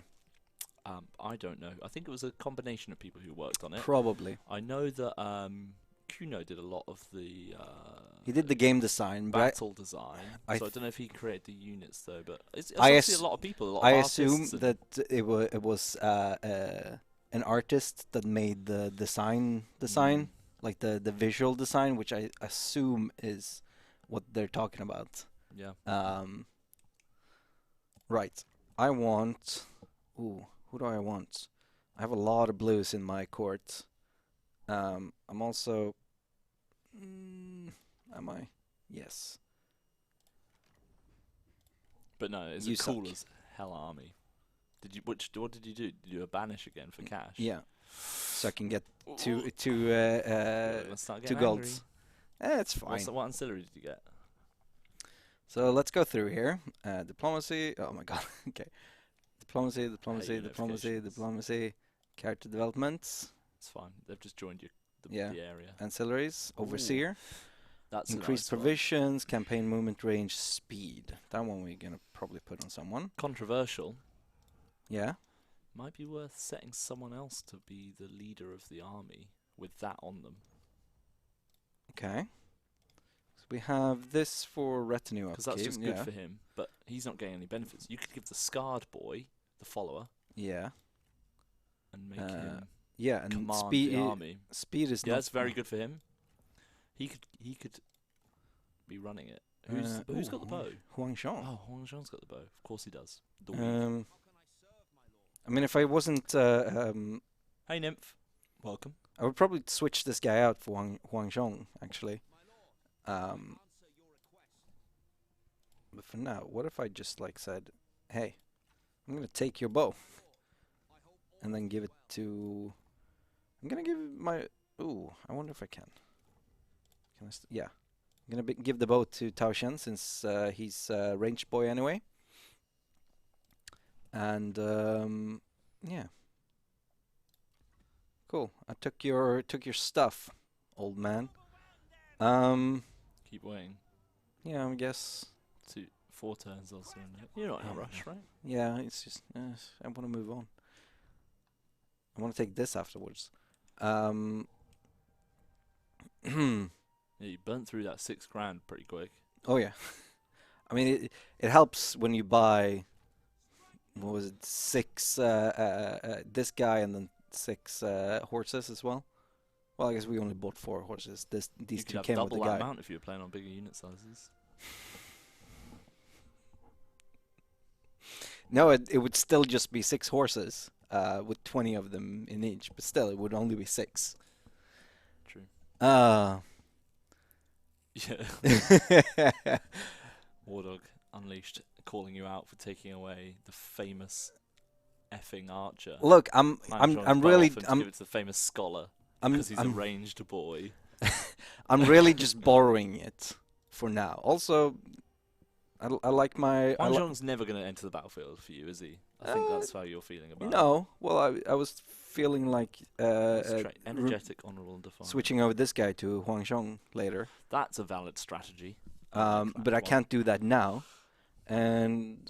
I don't know. I think it was a combination of people who worked on it. probably. I know that Kuno did a lot of the He did the game design, but battle design. I So I don't know if he created the units though, but it's I obviously ass- a lot of people, a lot I of assume artists and- that it was an artist that made the design, like the visual design, which I assume is what they're talking about. Yeah. Right. I want. Ooh, who do I want? I have a lot of blues in my court. I'm also. Am I? Yes. But no, it's You a cool suck. as hell army. What did you do? Did you do a banish again for cash? Yeah. So I can get two Let's start getting golds. It's angry. fine. What ancillary did you get? So let's go through here. Diplomacy. Oh my god. Okay. Diplomacy. unifications. Diplomacy. Character developments. It's fine. They've just joined you. Yeah. The area. Ancillaries. Overseer. That's a Increased nice one. provisions. Campaign movement range. Speed. That one we're gonna probably put on someone. Controversial. Yeah. Might be worth setting someone else to be the leader of the army with that on them. Okay. So we have this for retinue Because upkeep. that's just good yeah. for him, but he's not getting any benefits. You could give the scarred boy, the follower, Yeah. and make him Yeah, and command speed. the army. Speed is Yeah, not. that's very good for him. He could be running it. Who's got the bow? Huang Shang. Oh, Huang Zhang's got the bow. Of course he does. The weed. I mean, if I wasn't, Hey, nymph. Welcome. I would probably switch this guy out for Huang Shang, actually. But for now, what if I just like said, "Hey, I'm gonna take your bow," and then give it to. I'm gonna give my. Ooh, I wonder if I can. Can I? Yeah, I'm gonna give the bow to Tao Qian since he's ranged boy anyway. And yeah. Cool. I took your stuff, old man. Keep waiting. Yeah, I guess. 4 turns also. You're not in a Oh, rush, right? Yeah, it's just I want to move on. I want to take this afterwards. Yeah, you burnt through that 6 grand pretty quick. Oh yeah. I mean, it helps when you buy what was it, six this guy and then six horses as well. Well, I guess we only bought 4 horses. These You could two have came with the double that guy. amount if you were playing on bigger unit sizes. No, it would still just be 6 horses, with 20 of them in each. But still, it would only be 6. True. Uh, Yeah. Wardog Unleashed calling you out for taking away the famous effing archer. Look, Man trying to I'm bow really, off him to give it to the famous scholar because he's a I'm, ranged boy. I'm really just borrowing it for now. Also, I like my. Huang Zhong's never going to enter the battlefield for you, is he? I think that's how you're feeling about it. No, well, I was feeling like Energetic, honourable, and defiant. switching over this guy to Huangzhong later. That's a valid strategy. But I can't do that now. And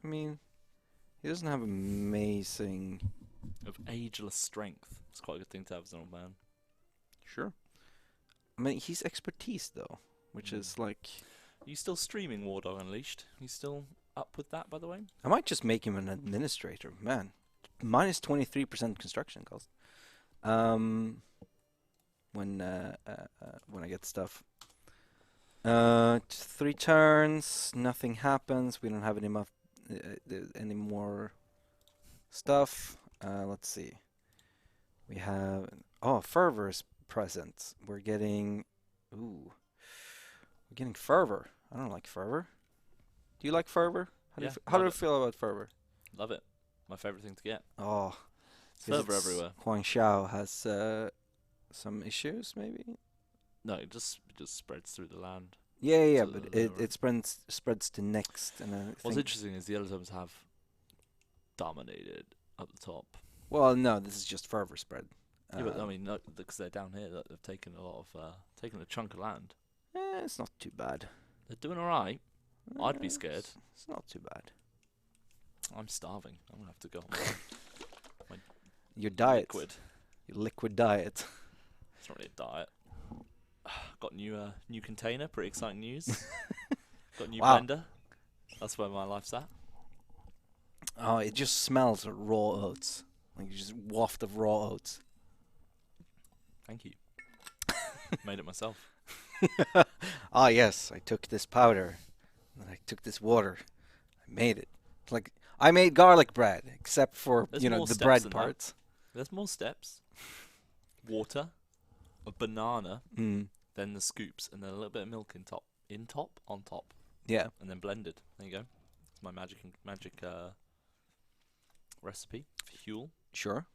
I mean, he doesn't have amazing. Of ageless strength. It's quite a good thing to have as an old man. Sure. I mean, he's expertise though, which is like. Are you still streaming Wardog Unleashed? Are you still up with that, by the way? I might just make him an administrator. Man, minus 23% construction cost. When I get stuff. 3 turns, nothing happens. We don't have any more stuff. Let's see. We have fervor's present. We're getting fervor. I don't like fervor. Do you like fervor? How do you feel about fervor? Love it. My favourite thing to get. Oh, Fervor everywhere. Huang Xiao has some issues, maybe. No, it just spreads through the land. Yeah, to but the it lower. spreads to next, and I What's think. interesting is the other tomes have dominated up the top. Well, no, this is just fervor spread. Yeah, but I mean, no, because they're down here, they've taken a lot of, taken a chunk of land. It's not too bad. They're doing all right. I'd be scared. It's not too bad. I'm starving. I'm gonna have to go on Your diet, liquid. your liquid diet. It's not really a diet. Got new container. Pretty exciting news. Got a new Wow. blender. That's where my life's at. Oh, it just smells of raw oats. Like just waft of raw oats. Thank you. Made it myself. Ah, yes, I took this powder, and I took this water, I made it. It's like I made garlic bread, except for There's the more steps bread than that. parts. There's more steps. Water, a banana, Mm. then the scoops, and then a little bit of milk on top, Yeah, and then blended. There you go. It's my magic recipe for Huel. sure.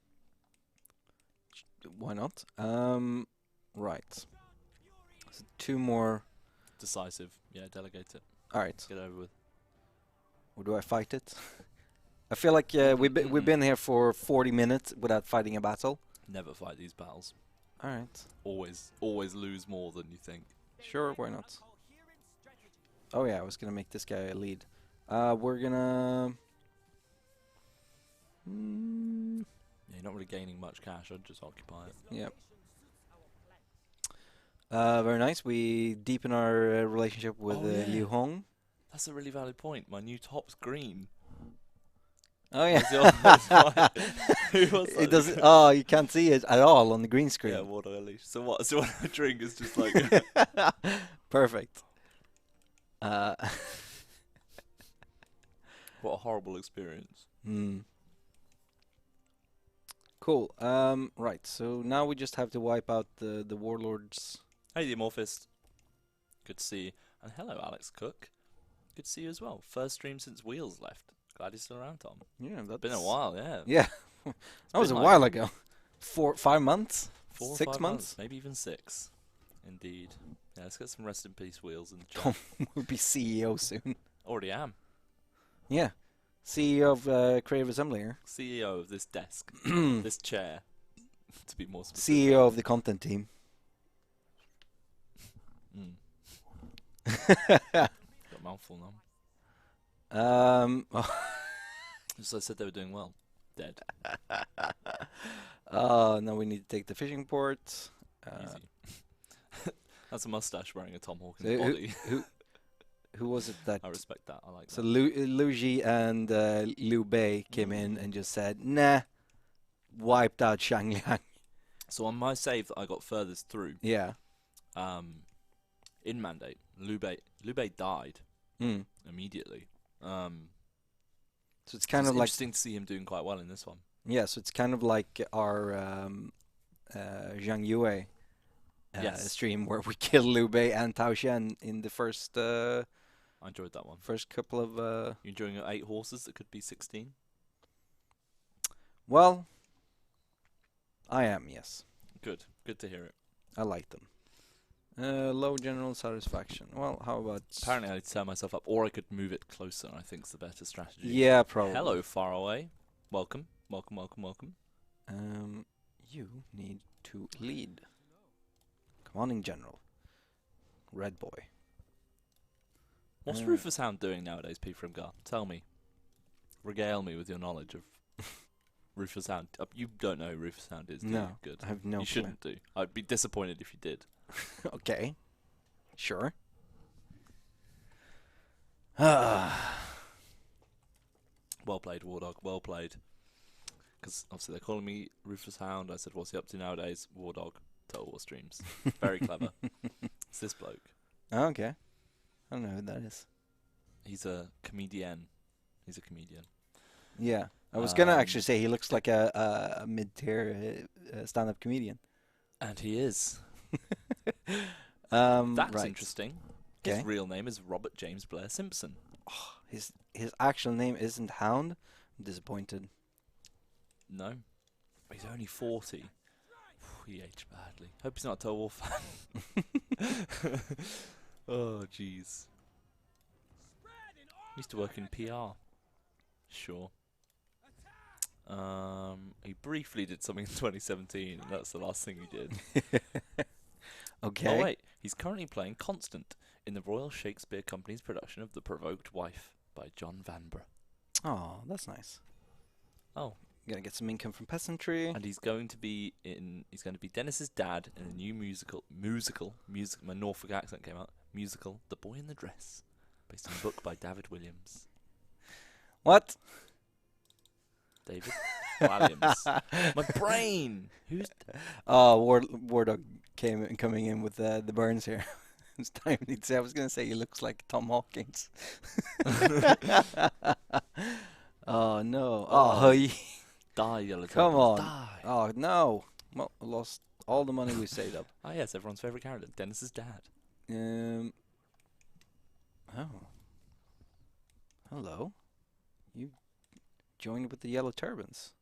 Why not? Right. So 2 more. Decisive. Yeah, delegate it. All right. Get over with. Or do I fight it? I feel like we've been here for 40 minutes without fighting a battle. Never fight these battles. All right. Always lose more than you think. Sure, why not? Oh yeah, I was gonna make this guy a lead. We're gonna. Yeah, you're not really gaining much cash. I'd just occupy it. Yeah. Very nice. We deepen our relationship with Oh, yeah. Liu Hong. That's a really valid point. My new top's green. Oh yeah. Who was It that? doesn't. Oh, you can't see it at all on the green screen. Yeah, water unleashed. So what? So what I drink is just like Perfect. what a horrible experience. Cool. Right. So now we just have to wipe out the warlords. Hey, the Amorphist. Good to see you. And hello, Alex Cook. Good to see you as well. First stream since Wheels left. Glad you're still around, Tom. Yeah, that's Been a while, yeah. Yeah, that was a been while like ago. 5 months. 4 or 6 5 months. maybe even 6. Indeed. Yeah, let's get some rest in peace Wheels in the chat. Tom will be CEO soon. Already am. Yeah, CEO of Creative Assembly here. CEO of this desk, this chair, to be more specific. CEO of the content team. Got a mouthful now. Just I said they were doing well. Dead. Now we need to take the fishing port. Easy. That's a mustache wearing a Tom Hawkins So body. who was it that? I respect that. I like So that. Lu Ji and Liu Bei came in and just said, "Nah," wiped out Shangliang. So on my save that I got furthest through, Yeah. in Mandate, Liu Bei died Mm. immediately. So it's So kind it's of like, interesting to see him doing quite well in this one. yeah. So it's kind of like our Zhang Yue Yes. stream where we kill Liu Bei and Tao Qian in the first I enjoyed that one. first couple of. You enjoying your 8 horses that could be 16? Well, I am, yes. Good. Good to hear it. I like them. Low general satisfaction. Well, how about? Apparently I need to turn myself up, or I could move it closer, I think is the better strategy. Yeah, probably. Hello, far away. Welcome. Welcome, welcome, welcome. You need to lead. Commanding General. Red Boy. What's Rufus Hound doing nowadays, P. Frimgar? Tell me. Regale me with your knowledge of Rufus Hound. You don't know who Rufus Hound is, do you? No, Good. I have no You shouldn't do. I'd be disappointed if you did. Okay. Sure. Ah. Well played, Wardog. Well played. Because obviously they're calling me Rufus Hound. I said, what's he up to nowadays? Wardog. Total War streams. Very clever. It's this bloke. Okay. I don't know who that is. He's a comedian. He's a comedian. Yeah. I was gonna actually say he looks like a mid-tier stand-up comedian. And he is. That's That's interesting. His Okay. real name is Robert James Blair Simpson. His actual name isn't Hound. I'm disappointed. No. He's only 40. He aged badly. Hope he's not a Total War fan. Oh, jeez. Used to work in PR. Sure. He briefly did something in 2017, and that's the last thing he did. Okay. Oh, wait. He's currently playing Constant in the Royal Shakespeare Company's production of The Provoked Wife by John Vanbrugh. Oh, that's nice. Oh. Gonna get some income from peasantry. And he's going to be Dennis's dad in a new musical, my Norfolk accent came out, musical, The Boy in the Dress, based on a book by David Williams. What? David Williams. My brain! Who's... Oh, Wardog coming in with the burns here. It's time to say. I was gonna say he looks like Tom Hawkins. Oh no! Oh, Die, Yellow come Turtles, on! die! Oh no! Well, I lost all the money we saved up. Ah, yes, everyone's favourite character, Dennis's dad. Oh. Hello. You joined with the yellow turbans.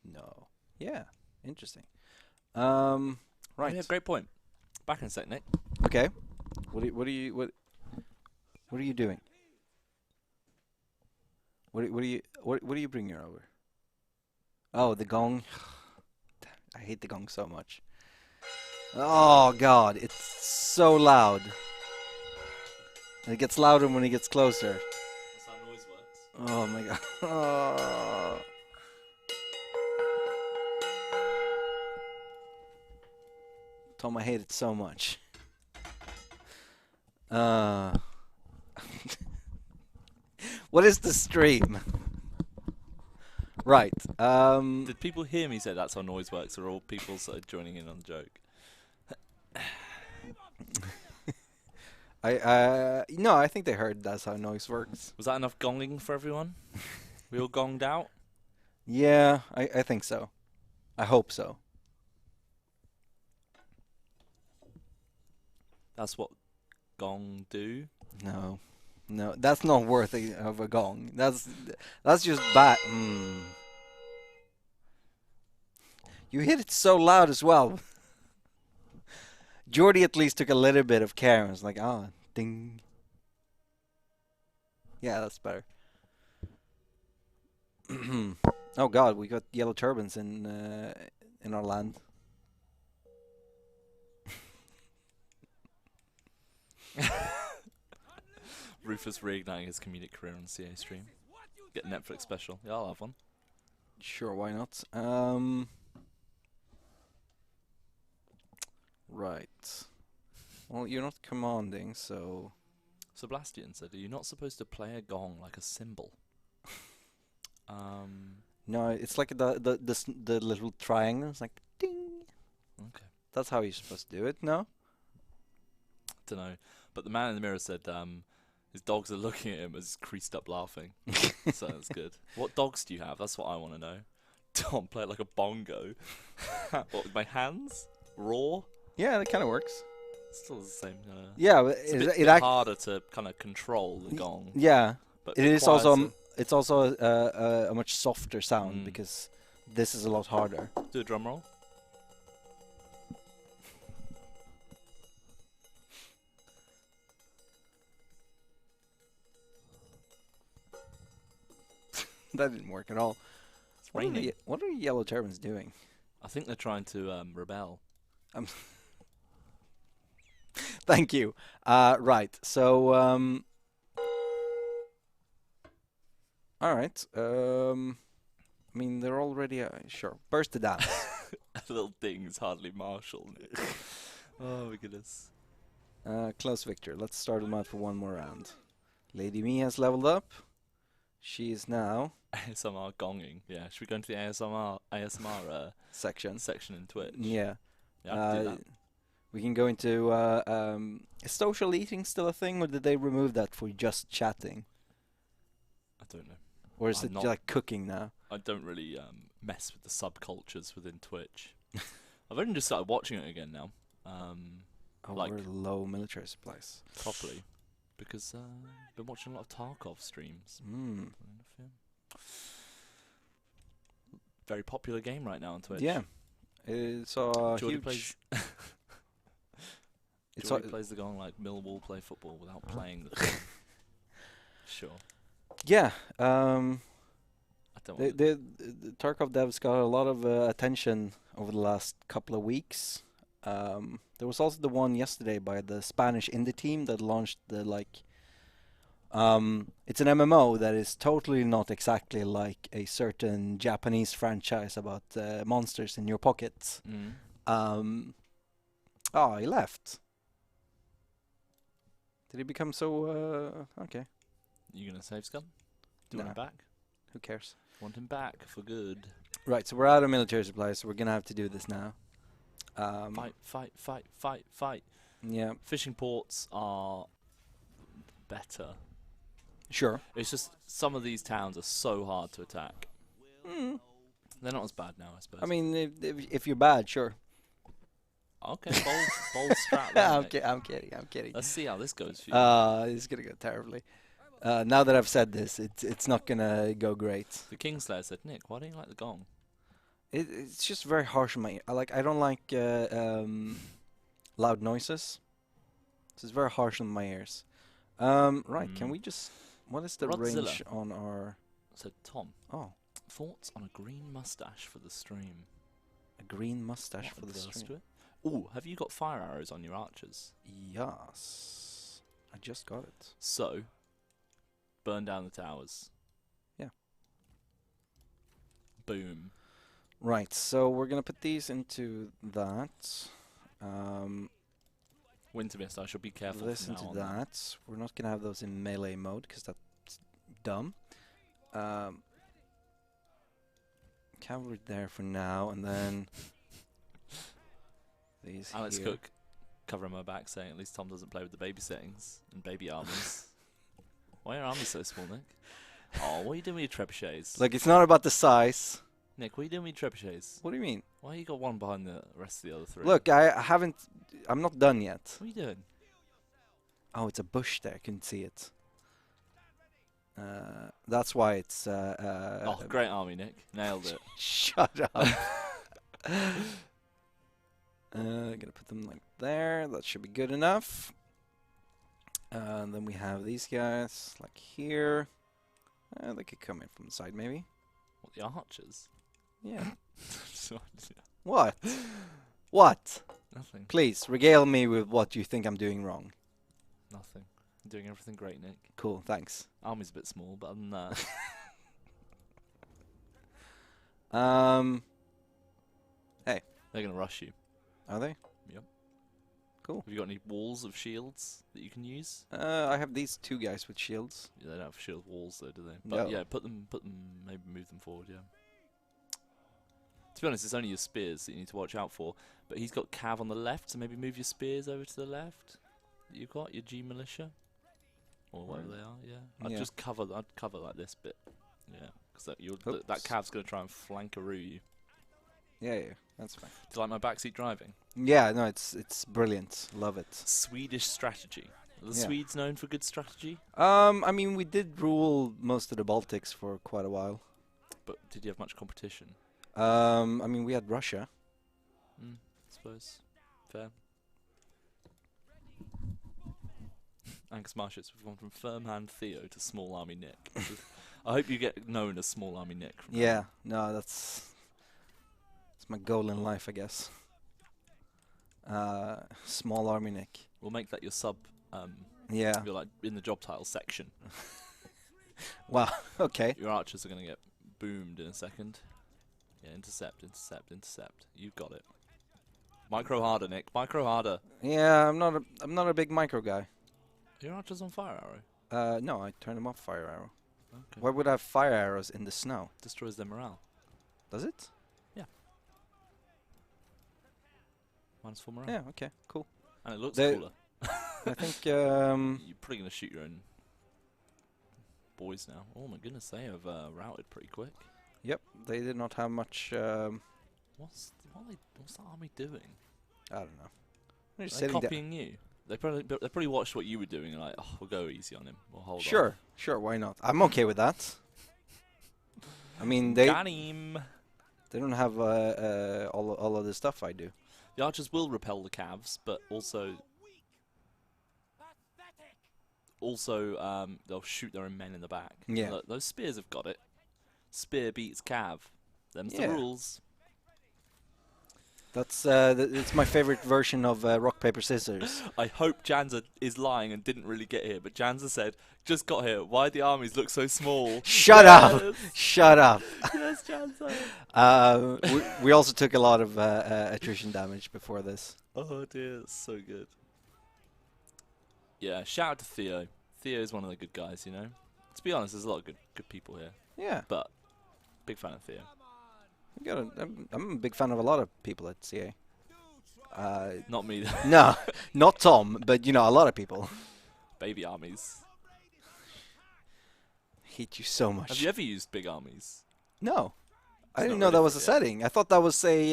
No. Yeah. Interesting. Right. Yeah, great point. Back in a sec, Nick. Okay. What are you doing? What are you bringing over? Oh, the gong. I hate the gong so much. Oh God, it's so loud. And it gets louder when it gets closer. That's how noise works. Oh my God. Oh. Tom, I hate it so much. What is the stream? Right. Did people hear me say that's how noise works, or are all people sort of joining in on the joke? No, I think they heard that's how noise works. Was that enough gonging for everyone? We all gonged out? Yeah, I think so. I hope so. That's what gong do? No, that's not worthy of a gong. That's just bad. You hit it so loud as well. Jordy at least took a little bit of care and was like, ding. Yeah, that's better. Oh God, we got yellow turbans in our land. Rufus reigniting his comedic career on the CA stream. Get a Netflix special. Yeah, I'll have one. Sure, why not? Right. Well, you're not commanding, so Sebastian said, "Are you not supposed to play a gong like a cymbal?" No, it's like the little triangle. It's like ding. Okay. That's how you're supposed to do it. No. Don't know. But the man in the mirror said his dogs are looking at him as he's creased up laughing. So that's good. What dogs do you have? That's what I want to know. Tom, play it like a bongo. What, with my hands? Raw? Yeah, that kind of works. Still the same. Yeah, but It's a bit, harder to kind of control the gong. Yeah, But it is also it's also a much softer sound Mm. because this is a lot harder. Do a drum roll. That didn't work at all. It's raining. What are Yellow Turbans doing? I think they're trying to rebel. Thank you. Right. So, all right. I mean, they're already sure. Burst it down. A little thing is hardly martial. Oh my goodness. Close victor. Let's start them out for one more round. Lady Me has leveled up. She is now ASMR gonging. Yeah. Should we go into the ASMR section. in Twitch? Yeah. Yeah, I can do that. We can go into is social eating still a thing, or did they remove that for just chatting? I don't know. Or is I'm it not- like cooking now? I don't really mess with the subcultures within Twitch. I've only just started watching it again now. Oh, like- we're low military supplies. Properly. Because I've been watching a lot of Tarkov streams. Mm. Very popular game right now on Twitch. Yeah. It's a Jordy huge... plays, It's Jordy plays the gong like Millwall play football without playing the gong. Sure. Yeah. I don't want The Tarkov devs got a lot of attention over the last couple of weeks. There was also the one yesterday by the Spanish indie team that launched the it's an MMO that is totally not exactly like a certain Japanese franchise about monsters in your pockets. Oh, he left. Did he become so okay? You gonna save Scum? Do you want Nah. him back? Who cares? Want him back for good. Right, so we're out of military supplies, so we're gonna have to do this now. Fight. Yeah, Fishing ports are better. sure. It's just some of these towns are so hard to attack. Mm. They're not as bad now, I suppose. I mean, if you're bad, sure. Okay, bold strat there, I'm, mate. I'm kidding. Let's see how this goes for you. It's gonna go terribly. Now that I've said this, it's not gonna go great. The Kingslayer said, "Nick, why don't you like the gong?" It's just very harsh on my ear. I don't like loud noises. So it's very harsh on my ears. Right, can Mm. we just... What is the Rodzilla. range on our... Said Tom, Oh, thoughts on a green mustache for the stream? a green mustache What for the does to stream. it? Ooh, have you got fire arrows on your archers? Yes. I just got it. So, burn down the towers. Yeah. Boom. Right, so we're gonna put these into that. Winter mist. I shall be careful. This from now into on. that. We're not gonna have those in melee mode because that's dumb. Cavalry there for now, and then these Alex here. Cook covering my back, saying at least Tom doesn't play with the baby settings and baby armies. Why are your armies so small, Nick? Oh, what are you doing with your trebuchets? Look, it's not about the size. Nick, what are you doing with your trebuchets? What do you mean? Why you got one behind the rest of the other three? Look, I haven't. I'm not done yet. What are you doing? Oh, it's a bush there. I couldn't see it. That's why it's. Oh, great army, Nick. Nailed it. Shut up. Gonna put them like there. That should be good enough. And then we have these guys like here. They could come in from the side, maybe. What, the archers? Yeah. So- What? What? Nothing. Please regale me with what you think I'm doing wrong. Nothing. I'm doing everything great, Nick. Cool, thanks. Army's a bit small, but other than that, Hey, they're gonna rush you. are they? Yep. Cool. Have you got any walls of shields that you can use? I have these 2 guys with shields. Yeah, they don't have shield walls though, do they? But No. yeah, put them, maybe move them forward. Yeah. To be honest, it's only your spears that you need to watch out for. But he's got Cav on the left, so maybe move your spears over to the left. That you've got your G militia, or whatever they are. Yeah. I'd Yeah. just cover. I'd cover like this bit. Yeah, because that Oops. Cav's gonna try and flankaroo you. Yeah, that's fine. Do you like my backseat driving? Yeah, no, it's brilliant. Love it. Swedish strategy. Are the Yeah. Swedes known for good strategy? I mean, we did rule most of the Baltics for quite a while. But did you have much competition? I mean, we had Russia. I suppose. Fair. Angus Marshes, we've gone from Firm Hand Theo to Small Army Nick. I hope you get known as Small Army Nick. From now Yeah, on. no, that's my goal in life, I guess. Small Army Nick. We'll make that your sub. Yeah. You're like in the job title section. Wow. Okay. Your archers are going to get boomed in a second. Yeah, intercept, intercept, intercept. You've got it. Micro harder, Nick. Micro harder. Yeah, I'm not a big micro guy. Your archer's on fire arrow. No, I turned him off fire arrow. Okay. Why would I have fire arrows in the snow? Destroys their morale. Does it? -4 morale. Yeah. Okay. Cool. And it looks They- cooler. I think. You're probably going to shoot your own boys now. Oh my goodness, they have routed pretty quick. Yep. They did not have much. What's the army doing? I don't know. They're Are just they sitting there. copying you? They probably watched what you were doing and like, oh, we'll go easy on him. We'll hold Sure. Sure. Why not? I'm okay with that. I mean, they Got him. don't have all of the stuff I do. The archers will repel the Cavs, but also they'll shoot their own men in the back. Yeah. Look, those spears have got it. Spear beats Cav. Them's Yeah. the rules. That's it's my favorite version of rock paper scissors. I hope Janza is lying and didn't really get here, but Janza said, just got here. Why the armies look so small? Shut up! Yes. Shut up! Yes, Janza. We also took a lot of attrition damage before this. Oh dear, it's so good. Yeah, shout out to Theo. Theo's one of the good guys, you know. To be honest, there's a lot of good people here, Yeah, but big fan of Theo. I'm a big fan of a lot of people at CA. Not me. No, not Tom, but you know, a lot of people. Baby armies. Hate you so much. Have you ever used big armies? No, I It's didn't not know that really was a for- yeah. setting. I thought that was a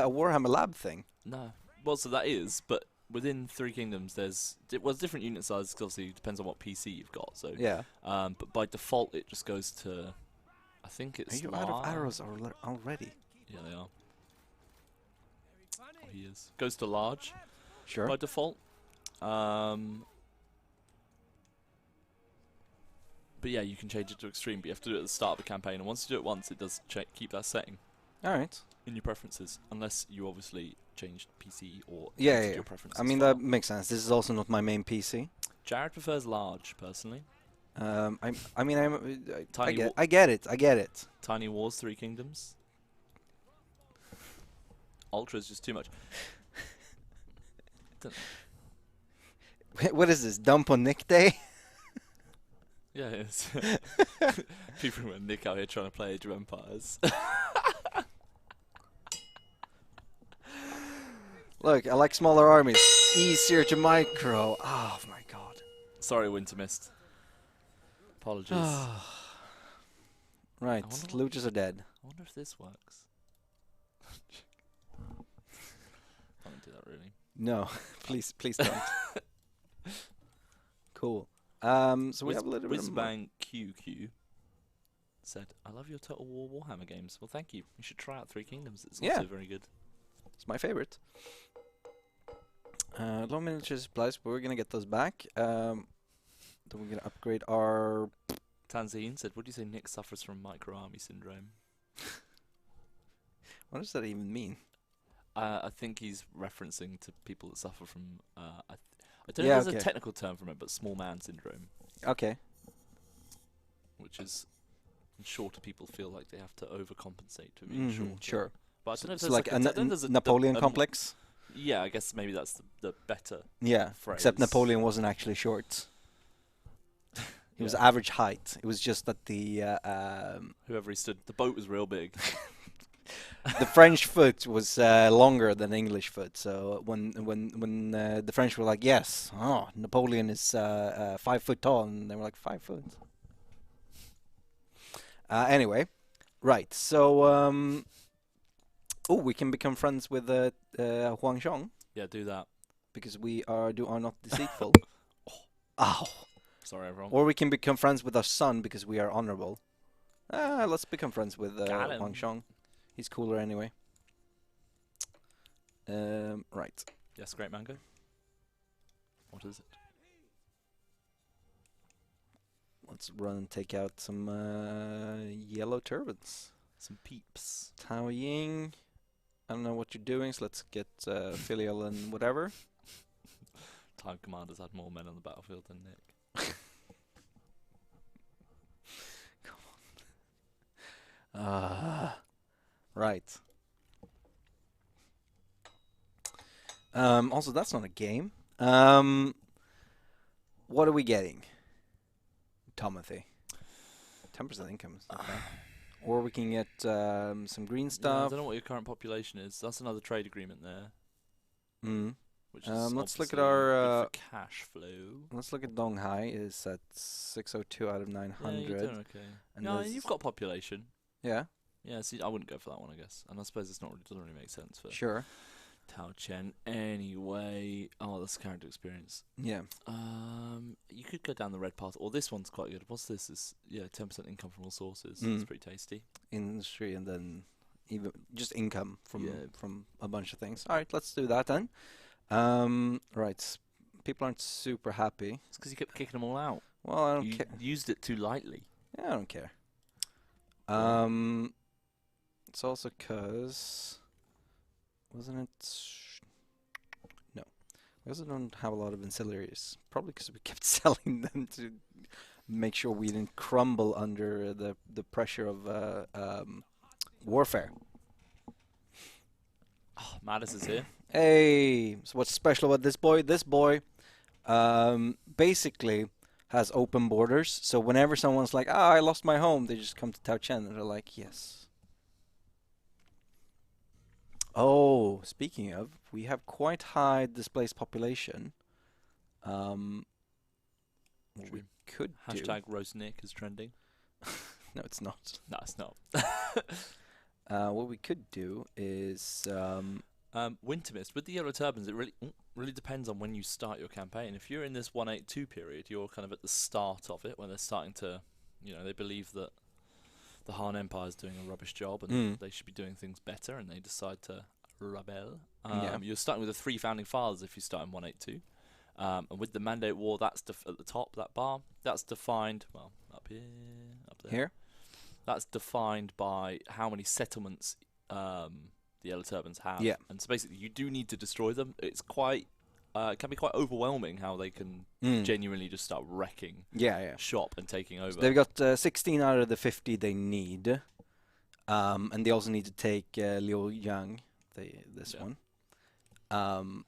Warhammer Lab thing. No. Well, so that is, but within Three Kingdoms, there's different unit sizes. 'Cause obviously, it depends on what PC you've got. So, Yeah. but by default, it just goes to. I think Are it's. you out of large. arrows already? Yeah, they are. Oh, he is. Goes to large Sure. by default. But yeah, you can change it to extreme, but you have to do it at the start of the campaign. And once you do it once, it does keep that setting All right. in your preferences, unless you obviously changed PC or Yeah, edited yeah. your preferences. I mean file. that makes sense. This is also not my main PC. Jared prefers large, personally. I mean, Tiny I get it. Tiny Wars, Three Kingdoms. Ultra is just too much. What is this? Dump on Nick Day? Yeah, it's people who are Nick out here trying to play Age of Empires. Look, I like smaller armies. Easier to micro. Oh my god. Sorry, Winter Mist. Apologies. I Right, wonder what- looters are dead. wonder if this works. I don't do that really. No, please don't. Cool. So we have a little bit of Whizbang QQ said, "I love your Total War Warhammer games." Well, thank you. You should try out Three Kingdoms. It's Yeah. also very good. It's my favorite. Low miniature supplies, but we're gonna get those back. Then we're gonna upgrade our. Tanzine said, "What do you say Nick suffers from micro army syndrome?" What does that even mean? I think he's referencing to people that suffer from. I don't know Yeah, if there's okay. a technical term for it, but small man syndrome, Okay. which is shorter people feel like they have to overcompensate to being short. Sure. But I don't know if It's there's like a, a I don't know if there's a Napoleon a- complex. Yeah, I guess maybe that's the better Yeah, phrase. except Napoleon wasn't actually short. He was Yeah. average height. It was just that Whoever he stood, the boat was real big. the French foot was longer than the English foot. So when the French were like, yes, oh, Napoleon is 5 foot tall, and they were like 5 foot. Anyway, right. So we can become friends with Huang Zhong Yeah, do that. because we are not deceitful. Ow. Sorry, everyone. Or we can become friends with our son because we are honorable. Let's become friends with Got him. Huang Zhong. He's cooler anyway. Right. Yes, great mango. What is it? Let's run and take out some yellow turbans. Some peeps. Tao Ying. I don't know what you're doing, so let's get filial and whatever. Time Commander's had more men on the battlefield than Nick. Right. Also, that's not a game. What are we getting? Timothy. 10% income. Okay. Or we can get some green Yeah, I stuff. don't know what your current population is. That's another trade agreement there. Mm. Which is Let's look at obviously our. good for cash flow. Let's look at Donghai. Is at 602 out of Yeah, 900. you're doing okay. And No, there's- you've got population. Yeah, Yeah, see, I wouldn't go for that one, I guess. And I suppose it doesn't really make sense for sure. Tao Qian. Anyway, that's character experience. Yeah. You could go down the red path, or this one's quite good. What's this? Is 10% income from all sources. Mm. It's pretty tasty. Industry and then even just income from Yeah. from a bunch of things. All right, let's do that then. Right. People aren't super happy. It's because you kept kicking them all out. Well, I don't You care. used it too lightly. Yeah, I don't care. It's also 'cause wasn't it? No, we also don't have a lot of ancillaries. Probably because we kept selling them to make sure we didn't crumble under the pressure of warfare. Oh, Mattis is here. Hey, so what's special about this boy? This boy, basically has open borders. So whenever someone's like, I lost my home, they just come to Tao Qian and they're like, yes. Oh, speaking of, we have quite high displaced population. What we True. could do. Hashtag roast Nick is trending. No, it's not. No, it's not. What we could do is Winter Mist with the yellow turbans. It really depends on when you start your campaign. If you're in this 182 period, you're kind of at the start of it when they're starting to, they believe that the Han Empire is doing a rubbish job and they should be doing things better, and they decide to rebel. Yeah. You're starting with the 3 founding fathers if you start in 182. And with the Mandate War, that's at the top, that bar, that's defined, well, up here, up there. here. That's defined by how many settlements the Yellow Turbans have. Yeah. And so basically, you do need to destroy them. It's quite, it can be quite overwhelming how they can genuinely just start wrecking Yeah. shop and taking over. So they've got 16 out of the 50 they need. And they also need to take Liu Yang, this Yeah. one.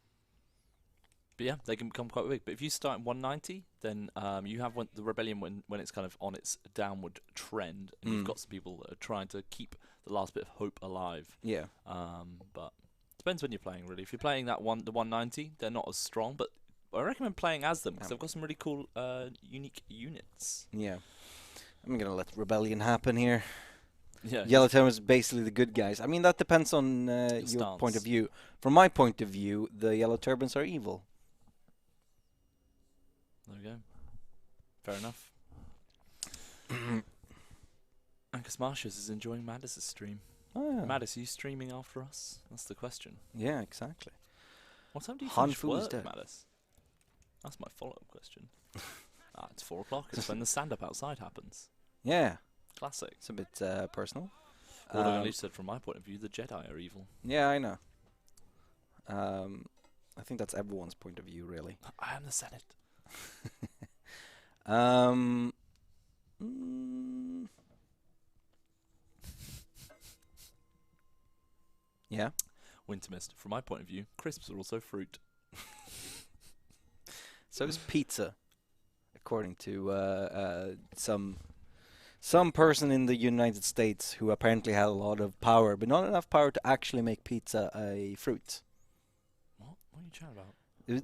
But yeah, they can become quite big. But if you start in 190, then you have the rebellion when it's kind of on its downward trend, and you've got some people that are trying to keep the last bit of hope alive. Yeah. But it depends when you're playing, really. If you're playing the 190, they're not as strong, but I recommend playing as them because they've got some really cool, unique units. Yeah. I'm going to let rebellion happen here. Yeah. Yellow Town is basically the good guys. I mean, that depends on your point of stance. view. From my point of view, the Yellow Turbans are evil. There we go. Fair enough. Angus Marcius is enjoying Madis' stream. Oh, yeah. Madis, are you streaming after us? That's the question. Yeah, exactly. What time do you Han finish Fu is work, dead. Madis? That's my follow-up question. It's 4 o'clock. It's when the stand-up outside happens. Yeah, Classic. it's a bit personal. Although at least said from my point of view, the Jedi are evil. Yeah, I know. I think that's everyone's point of view, really. I am the Senate. Yeah. Winter Mist. From my point of view, crisps are also fruit. So is pizza, according to some person in the United States who apparently had a lot of power, but not enough power to actually make pizza a fruit. What? What are you chatting about?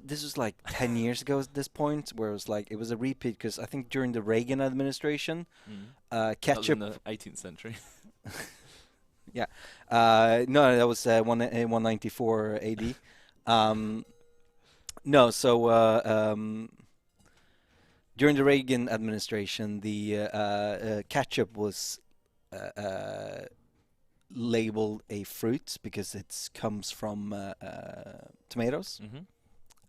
This was like 10 years ago at this point, where it was like it was a repeat because I think during the Reagan administration, That was ketchup. in the 18th century. No, that was 194 AD. No, so during the Reagan administration, the ketchup was labeled a fruit because it comes from tomatoes, Mm-hmm.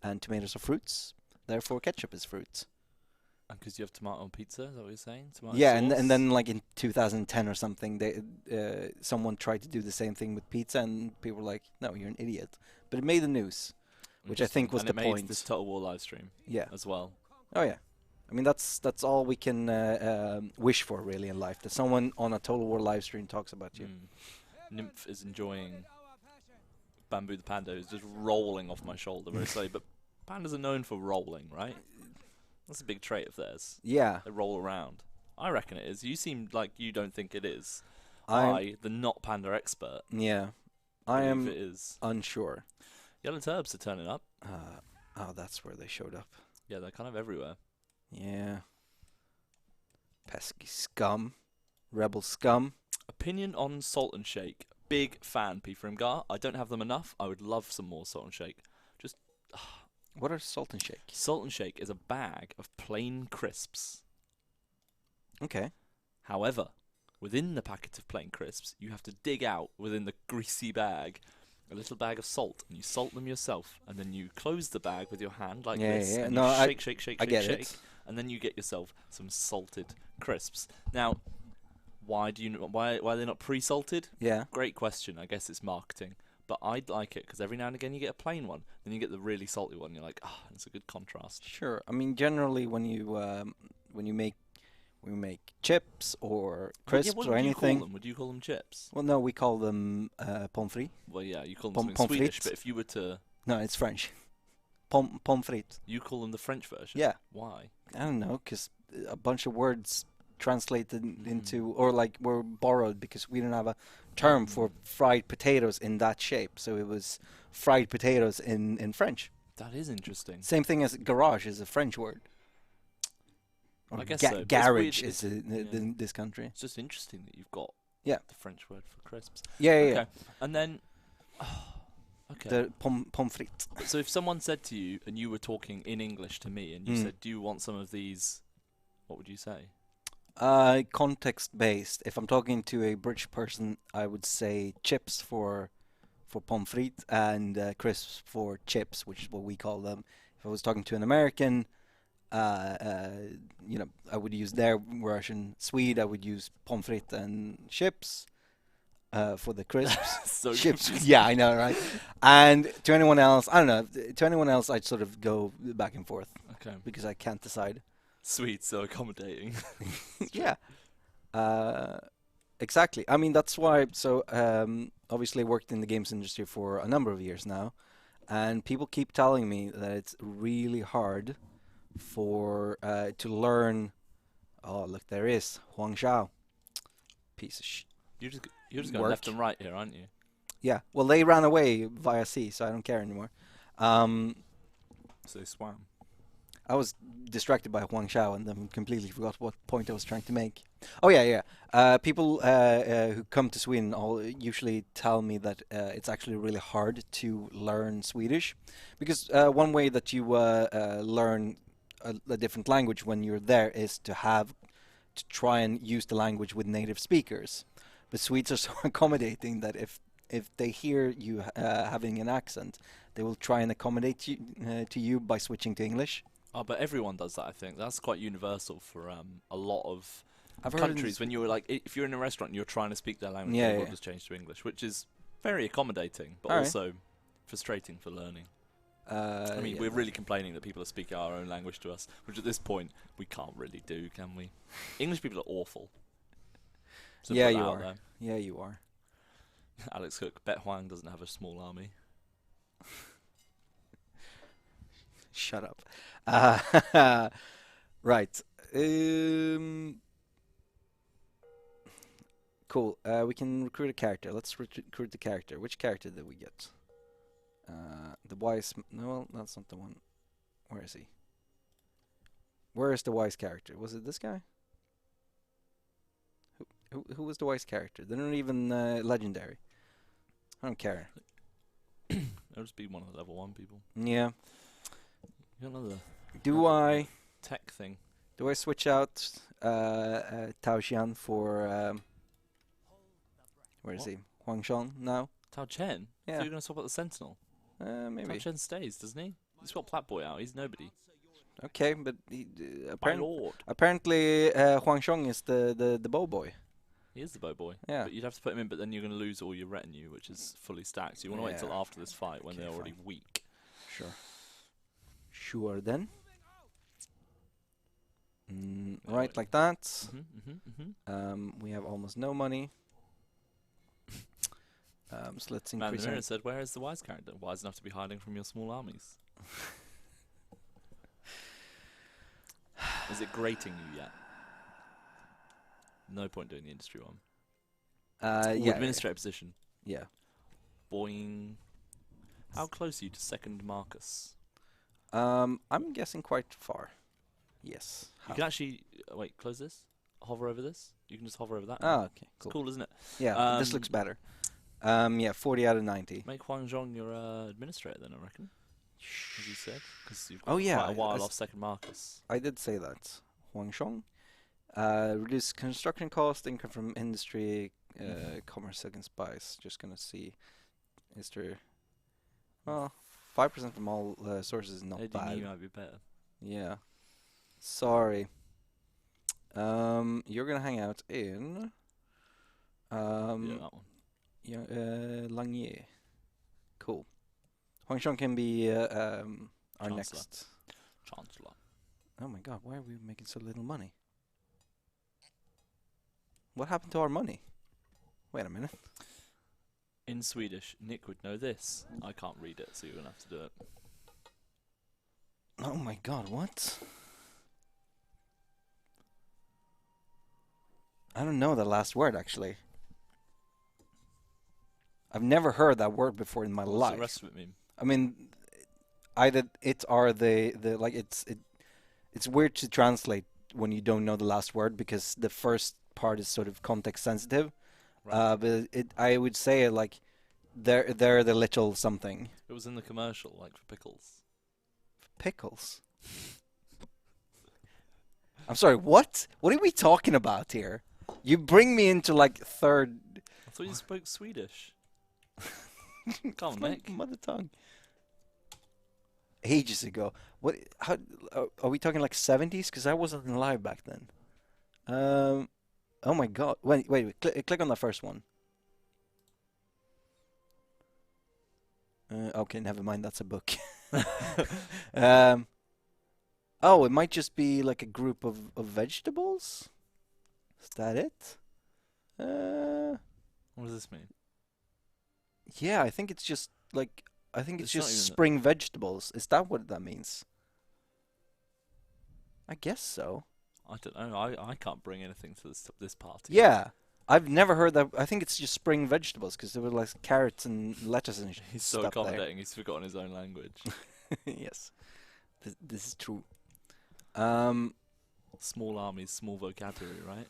and tomatoes are fruits. Therefore, ketchup is fruit. And because you have tomato on pizza, is that what you're saying? Tomato Yeah, sauce? and then like in 2010 or something, they someone tried to do the same thing with pizza, and people were like, "No, you're an idiot." But it made the news, which I think was and the it made point. this Total War live stream Yeah. as well. Oh yeah. I mean that's all we can wish for really in life. That someone on a Total War live stream talks about you. Nymph is enjoying Bamboo the Panda, who's just rolling off my shoulder very slowly. But pandas are known for rolling, right? That's a big trait of theirs. Yeah. They roll around. I reckon it is. You seem like you don't think it is. I'm the not panda expert, yeah. I believe am it is. unsure. Yellow turbs are turning up. Oh, that's where they showed up. Yeah, they're kind of everywhere. Yeah. Pesky scum. Rebel scum. Opinion on Salt and Shake. Big fan, P. Frimgar. I don't have them enough. I would love some more Salt and Shake. What are Salt and Shake? Salt and Shake is a bag of plain crisps. Okay. However, within the packet of plain crisps, you have to dig out within the greasy bag a little bag of salt, and you salt them yourself, and then you close the bag with your hand like Yeah, this, yeah, and no, you I- shake, shake, shake, I shake, get shake, it. and then you get yourself some salted crisps. Now, why are they not pre-salted? Yeah. Great question. I guess it's marketing. But I'd like it because every now and again you get a plain one, then you get the really salty one. You're like, it's a good contrast. Sure. I mean, generally, when you make chips or crisps what or would you anything. call them? Would you call them chips? Well, no, we call them pommes frites. Well, yeah, you call them something Pommes Swedish. frites. But if you were to, No, it's French. Pommes frites. you call them the French version. Yeah. Why? I don't know, because a bunch of words translated into, or like were borrowed because we didn't have a term for fried potatoes in that shape. So it was fried potatoes in French. That is interesting. Same thing as garage is a French word. Or I guess so, but it's garage weird, is yeah. in this country. It's just interesting that you've got Yeah. the French word for crisps. Yeah, yeah, Okay. yeah. And then, okay. The pommes frites. So if someone said to you, and you were talking in English to me, and you said, "Do you want some of these?" What would you say? Context based. If I'm talking to a British person, I would say chips for pommes frites and crisps for chips, which is what we call them. If I was talking to an American, I would use their version. Swede, I would use pommes frites and chips for the crisps. So Chips. confusing. Yeah, I know, right? And to anyone else, I don't know. To anyone else, I'd sort of go back and forth Okay. because I can't decide. Sweet, so accommodating. Yeah. Exactly. I mean, that's why. So, obviously, worked in the games industry for a number of years now, and people keep telling me that it's really hard for to learn. Oh, look, there is Huang Xiao. Piece of You're just going left Work. and right here, aren't you? Yeah. Well, they ran away via sea, so I don't care anymore. So they swam. I was distracted by Huang Xiao and then completely forgot what point I was trying to make. Oh yeah. People who come to Sweden all usually tell me that it's actually really hard to learn Swedish, because one way that you learn a different language when you're there is to try and use the language with native speakers. But Swedes are so accommodating that if they hear you having an accent, they will try and accommodate you to you by switching to English. Oh, but everyone does that, I think. That's quite universal for a lot of I've heard countries. When you're like, if you're in a restaurant and you're trying to speak their language, Yeah, they will yeah. just change to English, which is very accommodating, but All right. also frustrating for learning. I mean, yeah. we're really complaining that people are speaking our own language to us, which at this point we can't really do, can we? English people are awful. So Yeah, put that you out are. there. Yeah, you are. Alex Cook, bet Huang doesn't have a small army. Shut up. Right. Cool. We can recruit a character. Let's recruit the character. Which character did we get? The wise. No, that's not the one. Where is he? Where is the wise character? Was it this guy? Who was the wise character? They're not even legendary. I don't care. It'll just be one of the level 1 people. Yeah. You got another Do I tech thing. switch out Tao Qian for where is What? he? Huang Shang now? Tao Qian? So Yeah. you're going to swap out the Sentinel? Tao Maybe. Qian stays, doesn't he? He's got Platboy out. He's nobody. Okay, but he, My lord. apparently Huang Shang is the bow boy. He is the bow boy. Yeah. But you'd have to put him in, but then you're going to lose all your retinue, which is fully stacked. So you want to wait till Yeah. after this fight when Okay, they're already fine. weak. Sure. Sure then. Right, wait. like that. We have almost no money. So let's Man, the increase mirror our... said, where is the wise character? Wise enough to be hiding from your small armies. Is it grating you yet? No point doing the industry one. yeah. Administrator position. Yeah. Boing. How close are you to second Marcus? I'm guessing quite far. Yes. You can actually wait. Close this. Hover over this. You can just hover over that. Ah, okay. It's Cool. cool, isn't it? Yeah, this looks better. Yeah, 40 out of 90. Make Huang Zhong your administrator then, I reckon. As you said, because you've got Oh, yeah, quite a I while s- off second Marcus. I did say that. Huang Shang. Reduce construction cost, income from industry, commerce against spies. Just gonna see. Is there... Well, 5% from all sources is not ADD bad. might be better. Yeah. Sorry. You're gonna hang out in... Yeah, that one. Yeah, Langye. Cool. Huang Shang can be our Chancellor. next... Chancellor. Oh my god, why are we making so little money? What happened to our money? Wait a minute. In Swedish, Nick would know this. I can't read it, so you're gonna have to do it. Oh my god, what? I don't know the last word actually. I've never heard that word before in my What does life. the rest of it mean? I mean, either it or the like it's weird to translate when you don't know the last word because the first part is sort of context sensitive. Right. But I would say it like they're the little something. It was in the commercial, like for pickles. Pickles. I'm sorry, what? What are we talking about here? You bring me into like third I thought you spoke Swedish. Come on, my Nick. mother tongue. Ages ago. What? How? Are we talking like 70s? Because I wasn't alive back then. Oh my god. Wait. Click on the first one. Okay, never mind. That's a book. Oh, it might just be like a group of vegetables. Is that it? What does this mean? Yeah, I think it's just like I think it's It's not just even spring vegetables. Is that what that means? I guess so. I don't know. I can't bring anything to this party. Yeah, I've never heard that. I think it's just spring vegetables because there were like carrots and lettuce and He's so stuff there. accommodating. He's forgotten his own language. Yes, this is true. Small armies, small vocabulary, right?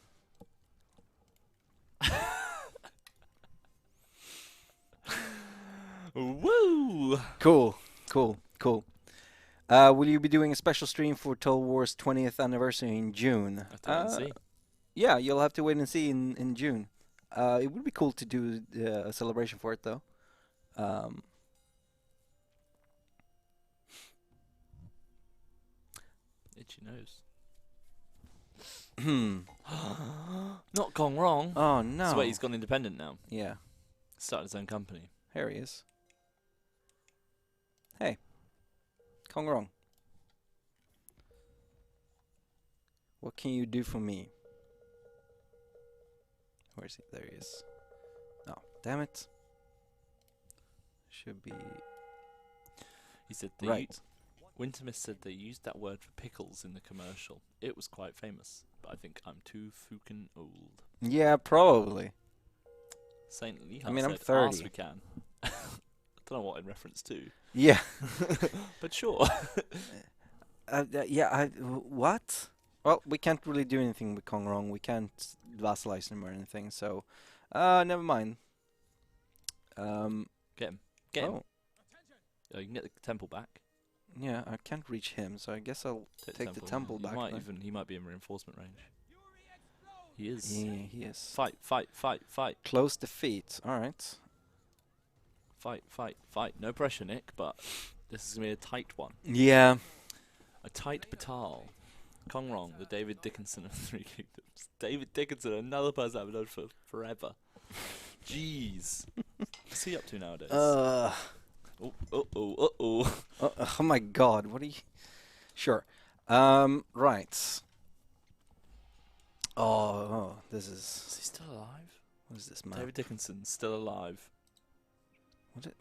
Woo! Cool. Will you be doing a special stream for Total War's 20th anniversary in June? I have to wait and see. Yeah, you'll have to wait and see in June. It would be cool to do a celebration for it, though. Itchy nose. Hmm. Not gone wrong. Oh no. So wait, he's gone independent now. Yeah, Started his own company. here he is. Hey, Kong Rong. What can you do for me? Where is he? There he is. Oh, damn it. should be He said they right. Wintermist said they used that word for pickles in the commercial. It was quite famous, but I think I'm too fucking old. Yeah, probably. Saint I Leha mean, I'm said, 30. "Arse we can." I don't know what in reference to, Yeah. but sure. Yeah. What? Well, we can't really do anything with Kong Rong. We can't vassalize him or anything. So, never mind. Get him. Get him. Oh, Oh, you can get the temple back. yeah. I can't reach him, so I guess I'll take the temple back. then. He might be in reinforcement range. He is. Yeah, he is. Fight, fight, fight, fight, Close defeat. All right. fight, fight, fight. No pressure, Nick, but this is gonna be a tight one. Yeah. A tight batal. Kong Rong, the David Dickinson of Three Kingdoms. David Dickinson, another person I've known for forever. Jeez. What's he up to nowadays? Uh. Oh. Oh my God. What are you? Sure. Right. Oh, this is. Is he still alive? What is this map? David Dickinson, still alive.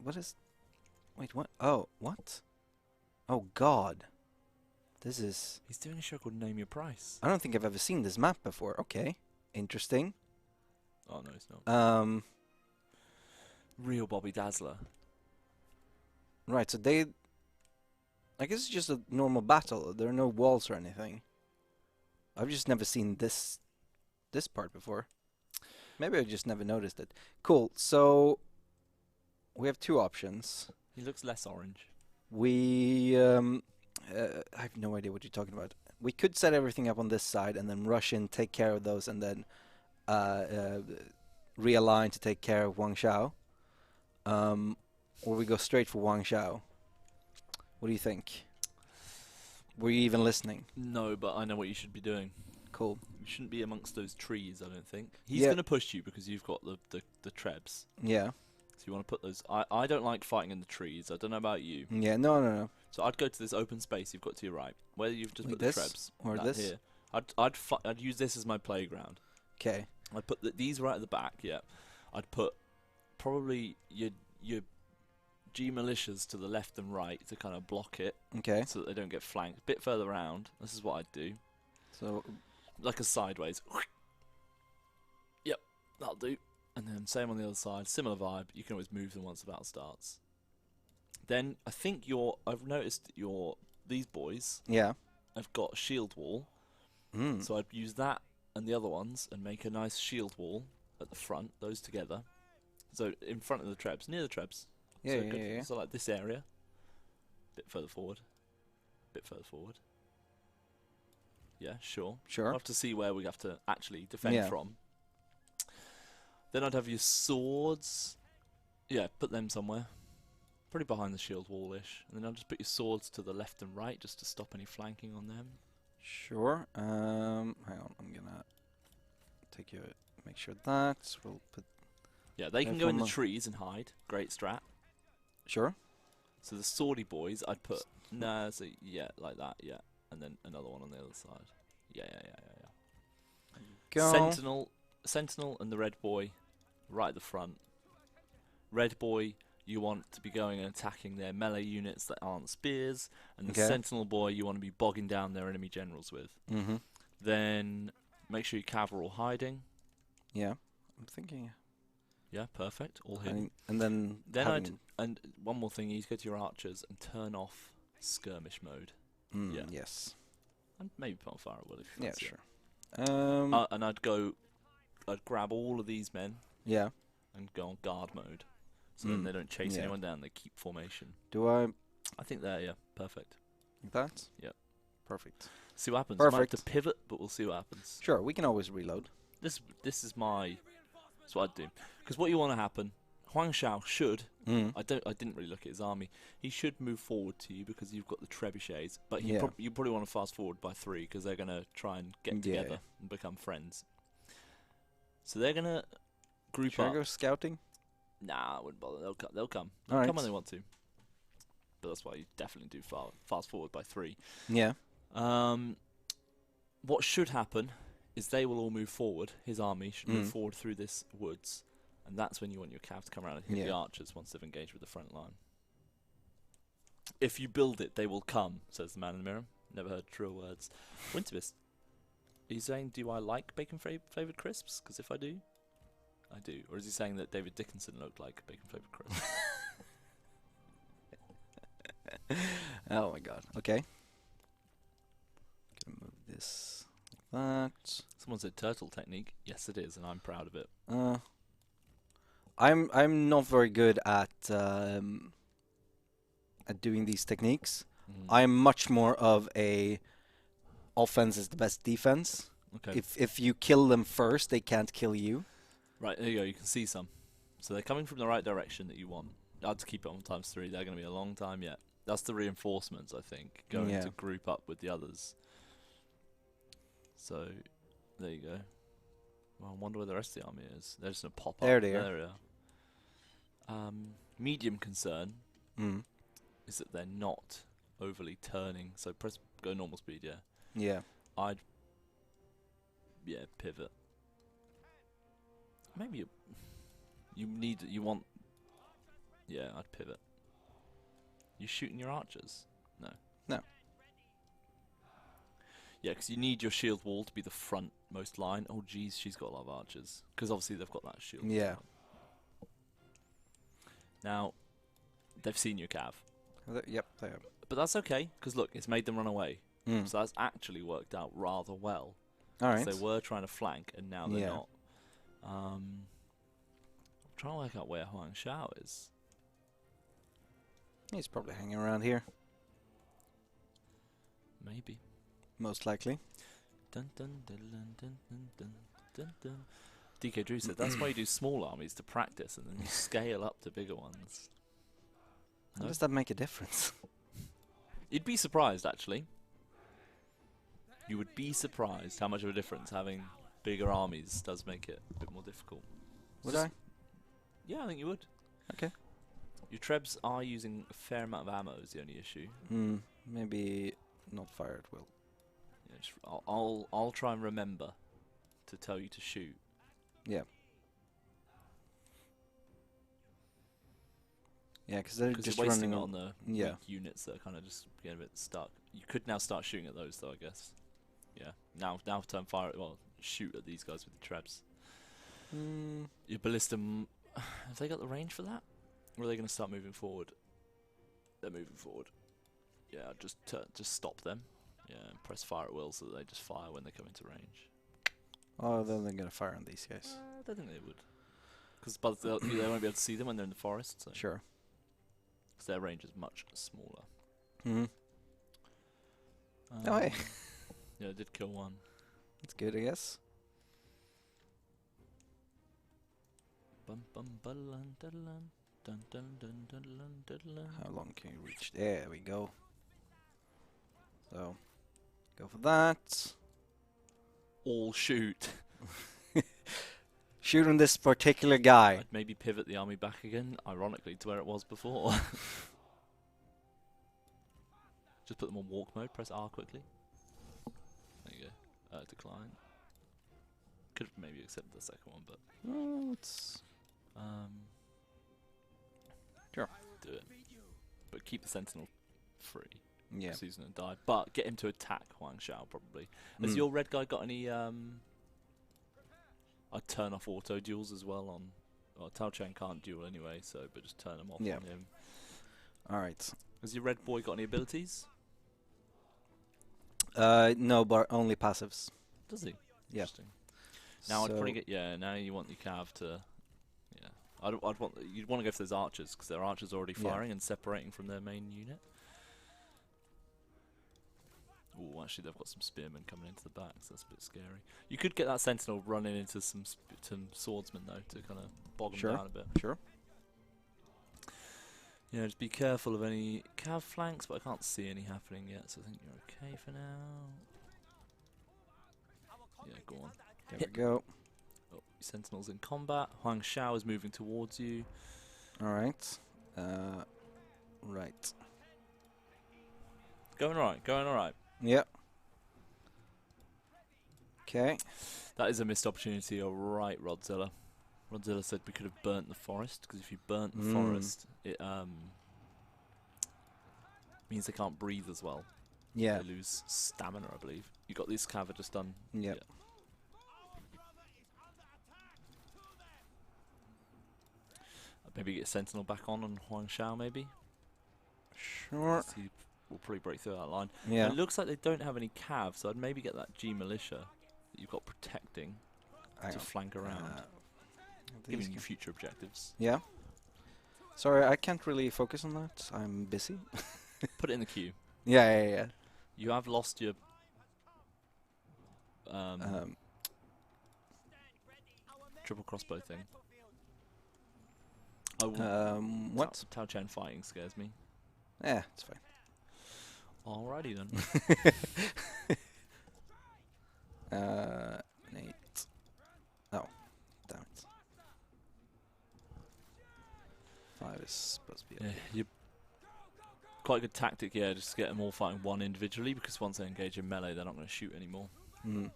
What is? Wait, what? Oh, what? Oh God. This is. He's doing a show called Name Your Price. I don't think I've ever seen this map before. Okay, interesting. Oh, no, it's not. Real Bobby Dazzler. Right. So they. I guess it's just a normal battle. There are no walls or anything. I've just never seen this part before. Maybe I just never noticed it. Cool. So we have two options. He looks less orange. We I have no idea what you're talking about. We could set everything up on this side and then rush in, take care of those, and then realign to take care of Wang Shao. Or we go straight for Wang Shao. What do you think? Were you even listening? No, but I know what you should be doing. Cool. You shouldn't be amongst those trees, I don't think. He's Yeah. going to push you because you've got the trebs. Yeah. So you want to put those... I don't like fighting in the trees. I don't know about you. Yeah. No. So I'd go to this open space you've got to your right. Where you've just Like put the this? trebs. Or that this? Here. I'd use this as my playground. Okay. I'd put these right at the back, yeah. I'd put probably your G militias to the left and right to kind of block it Okay. so that they don't get flanked. A bit further around. This is what I'd do. So Like a sideways. Yep, that'll do. And then same on the other side. Similar vibe. You can always move them once the battle starts. Then I think I've noticed these boys yeah. have got a shield wall. Mm. So I'd use that and the other ones and make a nice shield wall at the front. Those together. So in front of the trebs, near the trebs. Yeah, So, yeah. so like this area. Bit further forward. Bit further forward. Yeah, sure. Sure. We'll have to see where we have to actually defend Yeah. from. Then I'd have your swords. Yeah, put them somewhere. Probably behind the shield wall-ish. And then I'll just put your swords to the left and right just to stop any flanking on them. Sure. Hang on. I'm gonna make sure that we'll put. Yeah, they can Yeah, go in the from trees and hide. Great strat. Sure. So the swordy boys, I'd put... Nah, so yeah, like that, yeah. And then another one on the other side. Yeah. Go. Sentinel and the red boy right at the front. Red boy, you want to be going and attacking their melee units that aren't spears. And the Okay. Sentinel boy, you want to be bogging down their enemy generals with. Mm-hmm. Then make sure your cav are all hiding. Yeah. I'm thinking. Yeah, perfect. All hidden. And then. Then having- and one more thing, you need to go to your archers and turn off skirmish mode. Mm, yeah. Yes. And maybe put on firewood if you Yeah. fancy it. Sure. And I'd grab all of these men Yeah. and go on guard mode. So then they don't chase yeah. anyone down, they keep formation. Do I I think yeah, perfect. like that? Yeah. Perfect. See what happens. Might have to Perfect. pivot, but we'll see what happens. Sure. We can always reload. This is that's what I'd do. Because what you want to happen, Huang Shao should, Mm. I didn't really look at his army, he should move forward to you because you've got the trebuchets, but Yeah. you probably want to fast forward by 3 because they're going to try and get Yeah. together and become friends. So they're going to group Should I up. go scouting? Nah, I wouldn't bother. They'll come. They'll come Alright. when they want to. But that's why you definitely do fast forward by 3. Yeah. What should happen is they will all move forward. His army should move Mm. forward through this woods, And that's when you want your cav to come around and hit the Yeah. archers once they've engaged with the front line. If you build it, they will come, says the man in the mirror. Never heard truer words. Winterbist, are you saying, do I like bacon-flavoured crisps? Because if I do, I do. Or is he saying that David Dickinson looked like bacon-flavoured crisps? Oh my god. Okay. Gonna move this like that. Someone said turtle technique. Yes, it is, and I'm proud of it. I'm not very good at doing these techniques. I'm much more of a offense is the best defense. Okay. If you kill them first, they can't kill you. Right, there you go. You can see some. So they're coming from the right direction that you want. I had to keep it on ×3. They're going to be a long time yet. That's the reinforcements, I think, going Yeah. to group up with the others. So, there you go. Well, I wonder where the rest of the army is. They're just going to pop There up. they are. There they are. Medium concern Mm. is that they're not overly turning. So go normal speed, yeah. Yeah. I'd pivot. Maybe you want. Yeah, I'd pivot. You shooting your archers? No. No. Yeah, because you need your shield wall to be the frontmost line. Oh, geez, she's got a lot of archers. Because obviously they've got that shield. as Yeah. well. Now, they've seen your cav. Yep. They are. But that's okay, because look, it's made them run away. Mm. So that's actually worked out rather well. All 'Cause right. they were trying to flank, and now they're Yeah. not. I'm trying to work out where Huang Shao is. He's probably hanging around here, Maybe. most likely. Dun dun dun dun dun dun dun dun dun. DK Drew said that's why you do small armies to practice, and then you scale up to bigger ones. How No? does that make a difference? You'd be surprised, actually. You would be surprised how much of a difference having bigger armies does make it a bit more difficult. Would Just- I? Yeah, I think you would. Okay. Your Trebs are using a fair amount of ammo is the only issue. Maybe not fire at will. Yeah, I'll try and remember to tell you to shoot. Yeah. Yeah, because they're Because just you're wasting running it on the yeah. weak units that are kind of just getting a bit stuck. You could now start shooting at those, though, I guess. Yeah. Now turn fire. Well, shoot at these guys with the Trebs. Your ballista. Have they got the range for that? Or are they going to start moving forward? They're moving forward. Yeah, just stop them. Yeah, and press fire at will so that they just fire when they come into range. Oh, then they're gonna fire on these guys. I don't think they would. Because they won't be able to see them when they're in the forest. So. Sure. Because their range is much smaller. Oh, hey. Yeah, it did kill one. That's good, I guess. Bum bum ba-dun, dun, dun, dun, dun, dun, dun, dun. How long can you reach? There we go. So, go for that. All shoot. Shoot on this particular guy. I'd maybe pivot the army back again, ironically, to where it was before. Just put them on walk mode, press R quickly. There you go. Decline. Could have maybe accepted the second one, but Oh, it's Sure. do it. But keep the sentinel free. yeah. 'Cause he's gonna die. But get him to attack Huang Shao probably. Has Mm. your red guy got any I'd turn off auto duels as well on Tao Qian can't duel anyway, so but just turn them off Yeah. on him. All right. Has your red boy got any abilities? No, but only passives. Does he? Yeah. Interesting. Now I'd probably So- get now you want your cav to I'd want you'd want to go for those archers because their archers are already Yeah. firing and separating from their main unit. Oh, actually they've got some spearmen coming into the back, so that's a bit scary. You could get that sentinel running into some swordsmen though to kind of bog them Sure. down a bit. Sure. Yeah, just be careful of any cav flanks, but I can't see any happening yet, so I think you're okay for now. Yeah, go on. There we go. Oh, sentinel's in combat. Huang Shao is moving towards you. All right. Right. Going alright, going alright. Yep. Okay. That is a missed opportunity, alright, Rodzilla. Rodzilla said we could have burnt the forest, because if you burnt the Mm. forest, it means they can't breathe as well. Yeah. They lose stamina, I believe. You got this cover just done. Yep. Maybe get Sentinel back on Huang Shao, maybe. Sure. See, we'll probably break through that line. Yeah. It looks like they don't have any cav, so I'd maybe get that G militia that you've got protecting Hang to on. flank around, These giving you can- future objectives. Yeah. Sorry, I can't really focus on that. I'm busy. Put it in the queue. Yeah. You have lost your triple crossbow thing. What? Tao Qian fighting scares me. Yeah, it's fine. Alrighty then. Nate. Oh, damn it. 5 is supposed to be. Yeah, Okay. you quite a good tactic, yeah, just to get them all fighting one individually, because once they engage in melee, they're not going to shoot anymore. Mm.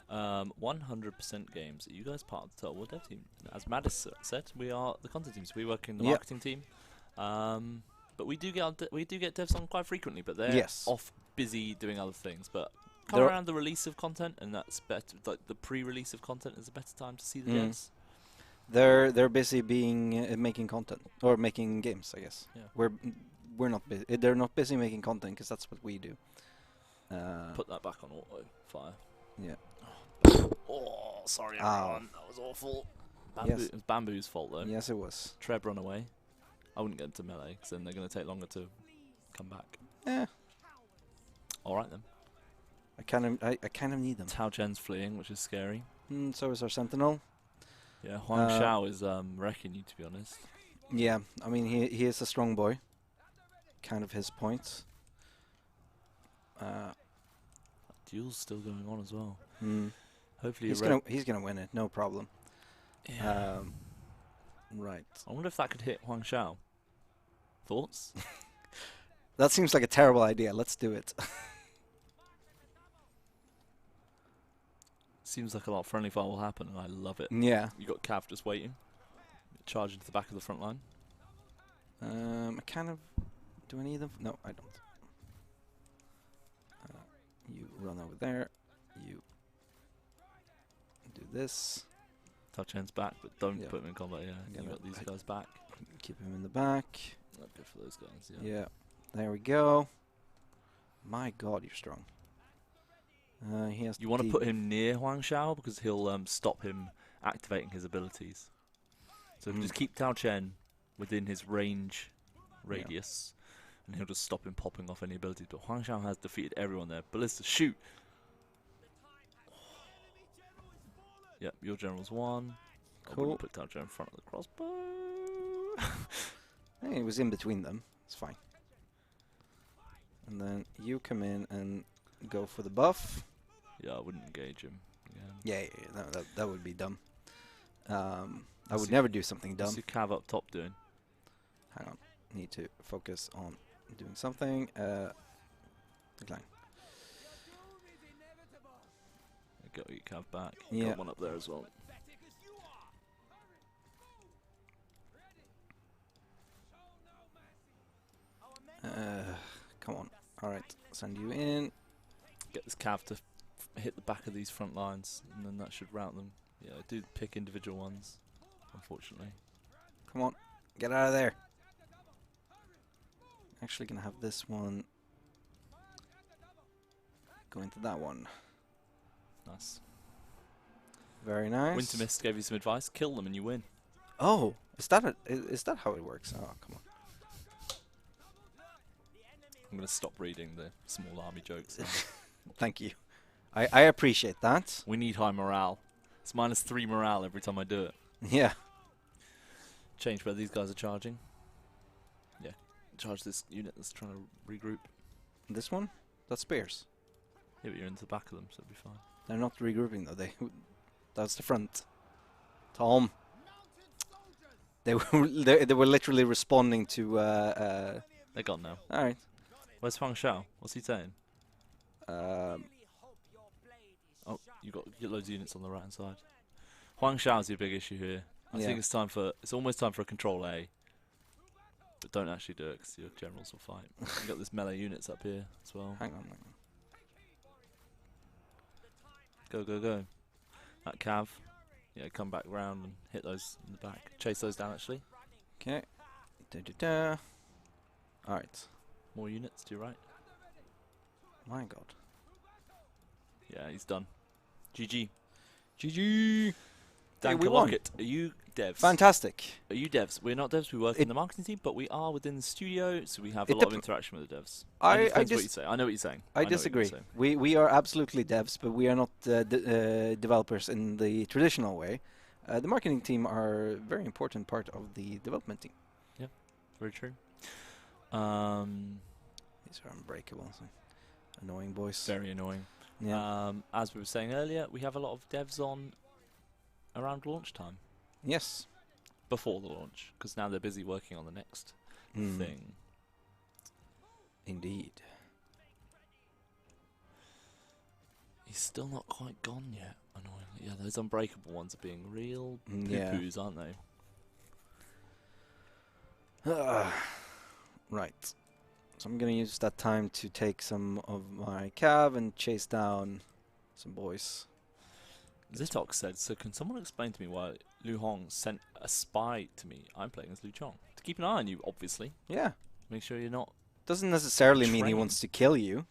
100% games. Are you guys part of the Total War dev team? As Madis said, we are the content teams. We work in the Yep. marketing team, but we do get devs on quite frequently. But they're Yes. off busy doing other things. But come They're- around the release of content, and that's better. Like the pre-release of content is a better time to see the Mm. devs. They're busy being making content or making games, I guess. Yeah. We're not busy. They're not busy making content because that's what we do. Put that back on auto fire. Yeah. Oh, sorry Ow. everyone, that was awful. Bamboo, Yes. It was Bamboo's fault though. Yes, it was. Treb run away. I wouldn't get into melee, because then they're going to take longer to come back. Yeah. Alright then. I kind of need them. Tao Qian's fleeing, which is scary. So is our Sentinel. Yeah, Huang Shao is wrecking you, to be honest. Yeah, I mean he is a strong boy. Kind of his point. Duel's still going on as well. Mm. Hopefully He's gonna win it, no problem. Yeah. Right. I wonder if that could hit Huang Shao. Thoughts? That seems like a terrible idea. Let's do it. Seems like a lot of friendly fire will happen, and I love it. Yeah. You got Cav just waiting. Charge into the back of the front line. I kind of. Do I need them? No, I don't. You run over there. You do this. Tao Qian's back, but don't Yeah. put him in combat, yeah. Yeah, You no, got these I- guys back. Keep him in the back. Not good for those guys, yeah. Yeah. There we go. My God, you're strong. He has. You want to deep- put him near Huang Shao, because he'll stop him activating his abilities. So if you Mm. just keep Tao Qian within his radius, and he'll just stop him popping off any abilities. But Huang Shao has defeated everyone there. Ballista, shoot! Yep, your general's won. I Cool. wouldn't put Tao Qian in front of the crossbow. Hey, it was in between them. It's fine. And then you come in and go for the buff. Yeah, I wouldn't engage him again. Yeah. No, that would be dumb. I would See- never do something What's dumb. your Cav up top doing? Hang on. Need to focus on doing something. Decline. Got your Cav back. Yeah. Got one up there as well. Come on. All right. Send you in. Get this Cav to hit the back of these front lines, and then that should route them. Yeah, I do pick individual ones, unfortunately. Come on. Get out of there. Actually gonna have this one go into that one. Nice. Very nice. Winter Mist gave you some advice. Kill them and you win. Oh, is that how it works? Oh, come on. I'm going to stop reading the small army jokes now. Thank you. I appreciate that. We need high morale. It's -3 morale every time I do it. Yeah. Change where these guys are charging. Yeah. Charge this unit that's trying to regroup. This one? That's spears. Yeah, but you're into the back of them, so it'll be fine. They're not regrouping though. That's the front. Tom. They were literally responding to. They're gone now. All right. Where's Huang Shao? What's he saying? Um, Oh, you got loads of units on the right hand side. Huang Shao's your big issue here. I Yeah. think it's almost time for a control A. But don't actually do it because your generals will fight. You got this melee units up here as well. Hang on. Go, go, go. That cav. Yeah, come back round and hit those in the back. Chase those down actually. Okay. Da-da-da. Alright. More units to your right. My god. Yeah, he's done. GG. GG! Dan we won. Lockett, are you devs? Fantastic. Are you devs? We're not devs, we work in the marketing team, but we are within the studio, so we have a It lot of dep- interaction with the devs. I Depends what dis- you say. I know what you're saying. I know what you're disagree. saying. We are absolutely devs, but we are not developers in the traditional way. The marketing team are a very important part of the development team. Very true. These are unbreakable. So annoying boys. Very annoying. Yeah. As we were saying earlier, we have a lot of devs on around launch time. Yes. Before the launch, because now they're busy working on the next thing. Indeed. He's still not quite gone yet, annoyingly. Yeah, those unbreakable ones are being real Yeah. poo-poos, aren't they? Right. So I'm gonna use that time to take some of my cav and chase down some boys. Zitok said, so can someone explain to me why Lu Hong sent a spy to me? I'm playing as Lu Chong. To keep an eye on you, obviously. Yeah. Make sure you're not... Doesn't necessarily mean he Trained. wants to kill you.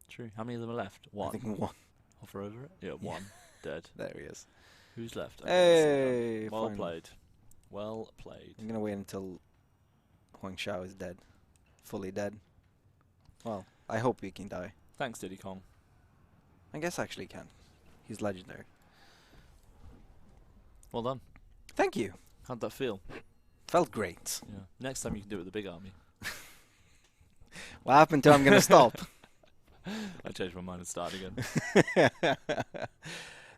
True. How many of them are left? I One. think one. Hover over it? Yeah, Yeah. one. Dead. There he is. Who's left? Hey, well finally. played. Well played. I'm gonna wait until Huang Xiao is dead. Fully dead. Well, I hope he can die. Thanks, Diddy Kong. I guess actually he can. He's legendary. Well done. Thank you. How'd that feel? Felt great. Yeah. Next time you can do it with the big army. What happened to I'm gonna stop? I changed my mind and started again.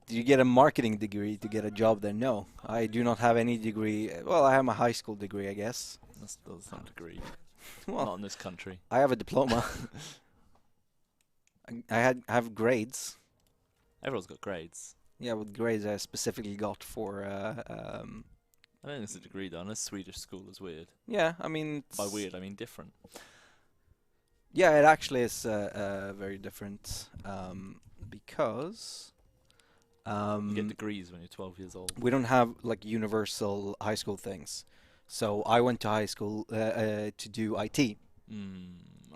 Do you get a marketing degree to get a job there? No. I do not have any degree. Well, I have a high school degree, I guess. That's not a degree. Well, Not in this country. I have a diploma. I have grades. Everyone's got grades. Yeah, with grades I specifically got for. I don't think it's a degree though, unless Swedish school is weird. Yeah, I mean. By weird, I mean different. Yeah, it actually is very different because You get degrees when you're 12 years old. we don't have like universal high school things. So I went to high school to do IT,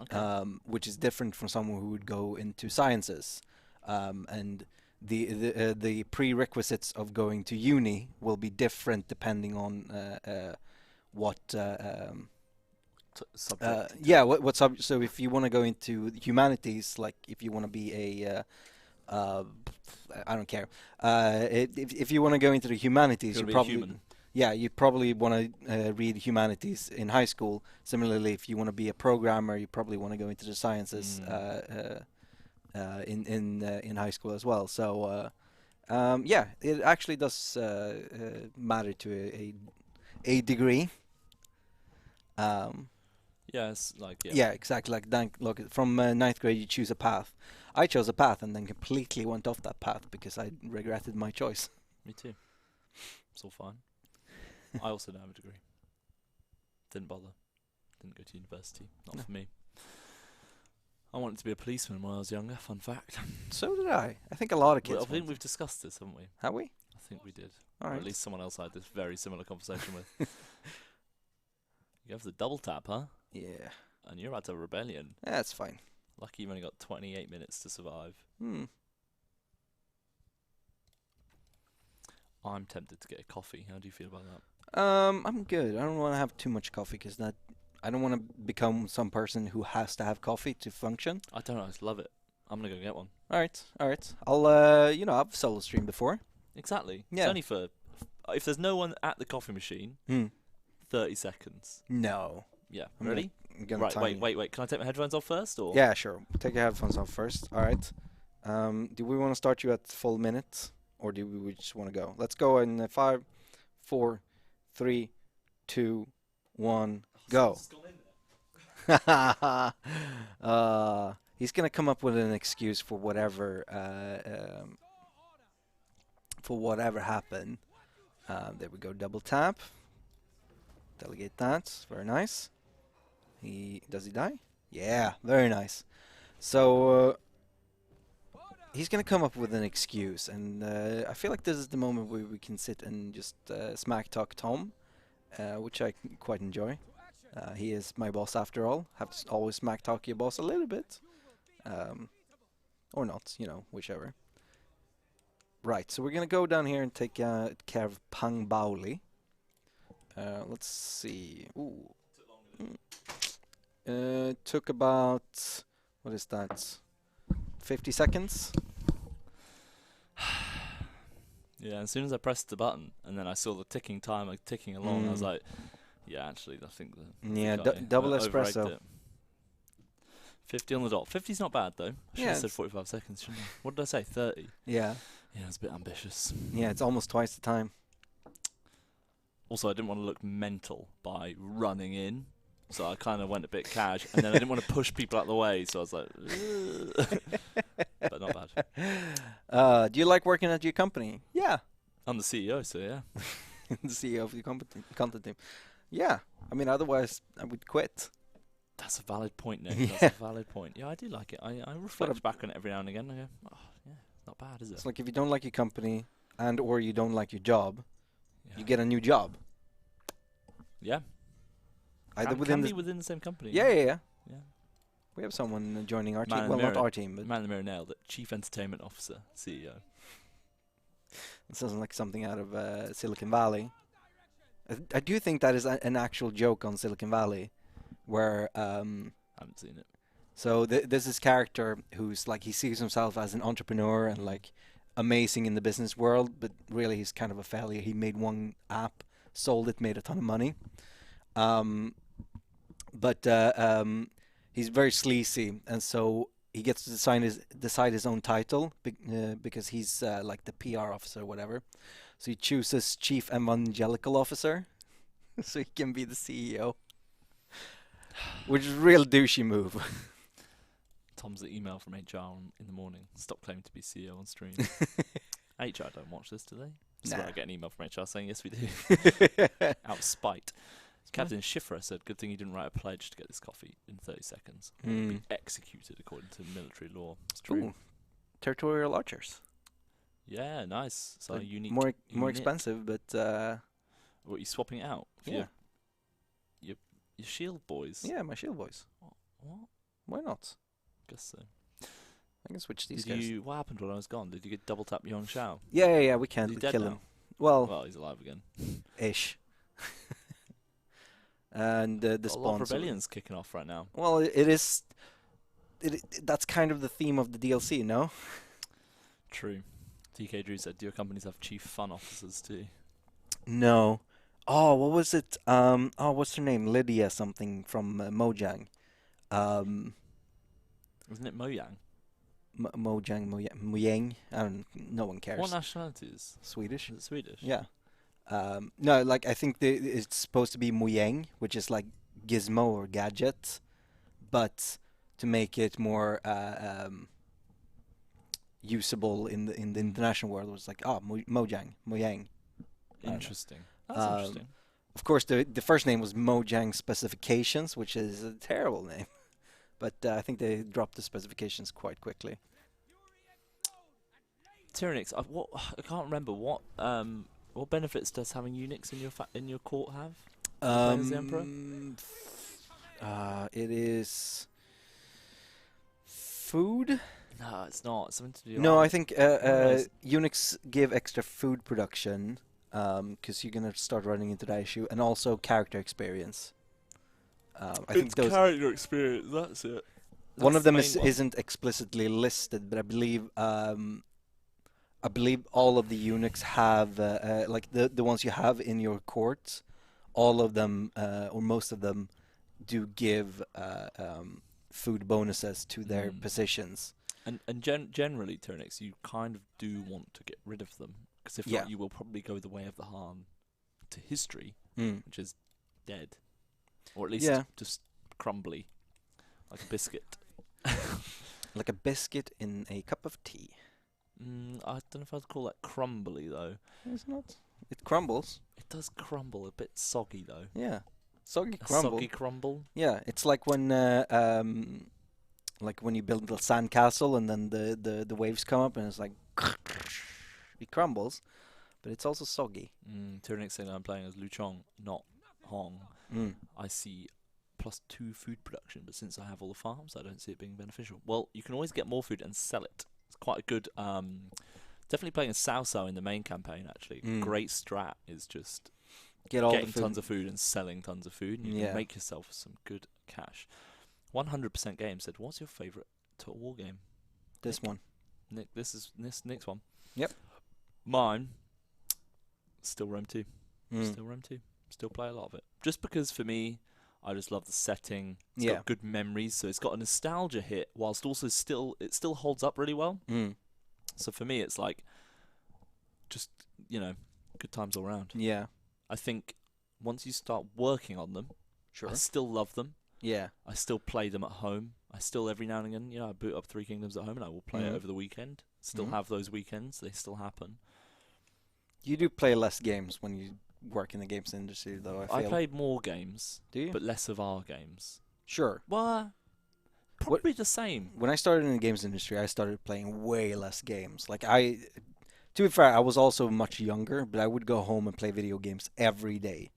Okay. which is different from someone who would go into sciences, and the prerequisites of going to uni will be different depending on what. Subject. Yeah, what subject? So if you want to go into humanities, like if you want to be a, I don't care. If you want to go into the humanities, You're you be a probably human. yeah, you probably want to read humanities in high school. Similarly, if you want to be a programmer, you probably want to go into the sciences in high school as well. So yeah, it actually does matter to a degree. Yeah, it's like Yeah, exactly. Like look, from ninth grade, you choose a path. I chose a path and then completely went off that path because I regretted my choice. Me too. It's all fine. I also don't have a degree. Didn't bother. Didn't go to university. Not No. for me. I wanted to be a policeman when I was younger. Fun fact. So did I. I think a lot of kids. I think wanted. we've discussed this, haven't we? Have we? I think we did. All Or right. at least someone else I had this very similar conversation with. You have the double tap, huh? Yeah, And you're about to have a rebellion. that's fine. Lucky you've only got 28 minutes to survive. I'm tempted to get a coffee. How do you feel about that? I'm good. I don't want to have too much coffee because I don't want to become some person who has to have coffee to function. I don't know. I just love it. I'm going to go get one. All right. I'll I've solo streamed before. Exactly. Yeah. It's only for... If there's no one at the coffee machine, 30 seconds. No. Yeah. I'm Ready? Gonna Right, time you. wait. Can I take my headphones off first? Or Yeah, sure. Take your headphones off first. All right. Do we want to start you at full minute, or do we just want to go? Let's go in 5, 4, 3, 2, 1, go. He's gonna come up with an excuse for whatever. for whatever happened. There we go, double tap. Delegate that, very nice. Does he die? Yeah, very nice. So he's gonna come up with an excuse, and I feel like this is the moment where we can sit and just smack talk Tom, which I quite enjoy. He is my boss after all. Have to always smack talk your boss a little bit, or not, whichever. Right, so we're gonna go down here and take care of Pang Baoli. Let's see. Ooh. Took about, what is that? 50 seconds? Yeah, as soon as I pressed the button and then I saw the ticking timer ticking along, I was like, yeah, actually, I think double I overrated espresso. it. 50 on the dot. 50's not bad, though. I should have said 45 seconds, shouldn't I? What did I say? 30? Yeah. Yeah, it's a bit ambitious. Yeah, it's almost twice the time. Also, I didn't want to look mental by running in, so I kind of went a bit cash, and then I didn't want to push people out of the way, so I was like, but not bad. Do you like working at your company? Yeah. I'm the CEO, so yeah. The CEO of the content team. Yeah. I mean, otherwise I would quit. That's a valid point, Nick. Yeah. That's a valid point. Yeah, I do like it. I reflect back on it every now and again. I go, oh, yeah, not bad, is it? It's like if you don't like your company and or you don't like your job, Yeah. you get a new job. Yeah. Either Can be within the same company. Yeah. Yeah. We have someone joining our Man team. in Well, the not mirror. our team, but Man in the Mirror nailed it. Chief Entertainment Officer, CEO. it sounds like something out of Silicon Valley. I do think that is an actual joke on Silicon Valley, where I haven't seen it. so there's this character who's like, he sees himself as an entrepreneur and like amazing in the business world, but really he's kind of a failure. He made one app, sold it, made a ton of money, but he's very sleazy, and so he gets to decide his own title because he's like the PR officer or whatever. So he chooses Chief Evangelical Officer, so he can be the CEO, which is a real douchey move. Tom's the email from HR in the morning. Stop claiming to be CEO on stream. HR don't watch this, do they? This is where Nah. I get an email from HR saying, yes, we do. Out of spite. Captain Schiffer said, good thing you didn't write a pledge to get this coffee in 30 seconds. Or you'll be executed according to military law. It's true. Ooh, territorial archers. Yeah, nice. So But unique. more unique. expensive, but What, are you swapping it out for yeah, your shield boys? yeah, my shield boys. What? Why not? Guess so. I can switch these Did guys. you? What happened when I was gone? Did you get double tap Yong Shao? Yeah. We can't Is he dead kill now? him. Well, Well, he's alive again. ish. And the A lot of sponsor. rebellions kicking off right now. Well, it is. That's kind of the theme of the DLC, no? True. TK Drew said, do your companies have chief fun officers too? No. Oh, what was it? What's her name? Lydia something from Mojang. Isn't it Mojang? Mojang. I don't. No one cares. What nationality is? Swedish. Is it Swedish? Yeah. No, like I think it's supposed to be Mojang, which is like gizmo or gadget, but to make it more usable in the international world, it was like Mojang. Interesting. That's interesting. Of course, the first name was Mojang Specifications, which is a terrible name, but I think they dropped the specifications quite quickly. Tyrannix, I can't remember what benefits does having Unix in your court have? Playing as the Emperor? It is food. No, it's not. Something to do. No, I think is? Unix give extra food production because you're gonna start running into that issue, and also character experience. I think those. character experience. That's it. One of them That's the main one. isn't explicitly listed, but I believe all of the Unix have like the ones you have in your court, all of them or most of them do give food bonuses to their positions. And generally, Tyrannix, you kind of do want to get rid of them, because if Yeah. not, you will probably go the way of the Han to history, Mm. which is dead, or at least Yeah. just crumbly, like a biscuit. Like a biscuit in a cup of tea. I don't know if I'd call that crumbly though. It's not. It crumbles. It does crumble, a bit soggy though. Yeah. Soggy A crumble. soggy crumble. Yeah, it's like when you build a little sandcastle and then the waves come up and it's like it crumbles, but it's also soggy. Tyranic saying I'm playing as Lu Chong, not Hong. Mm. I see +2 food production, but since I have all the farms, I don't see it being beneficial. Well, you can always get more food and sell it. It's quite a good. Definitely playing as Cao Cao in the main campaign. Actually, great strat is just Get all getting the food. tons of food and selling tons of food, and you Yeah. can make yourself some good cash. 100% game said, "What's your favorite Total War game?" This one. Nick, this is Nick's one. Yep. Mine. Still Rome 2. Mm. Still Rome 2. Still play a lot of it. Just because for me, I just love the setting. It's Yeah. got good memories, so it's got a nostalgia hit, whilst also it still holds up really well. Mm. So for me, it's like, just, good times all round. Yeah. I think once you start working on them, Sure. I still love them. Yeah. I still play them at home. I still, every now and again, I boot up Three Kingdoms at home and I will play it Mhm. over the weekend. Still Mhm. have those weekends. They still happen. You do play less games when you work in the games industry, though. I I feel. played more games, Do you? but less of our games. Sure. Well, probably the same. When I started in the games industry, I started playing way less games. To be fair, I was also much younger, but I would go home and play video games every day.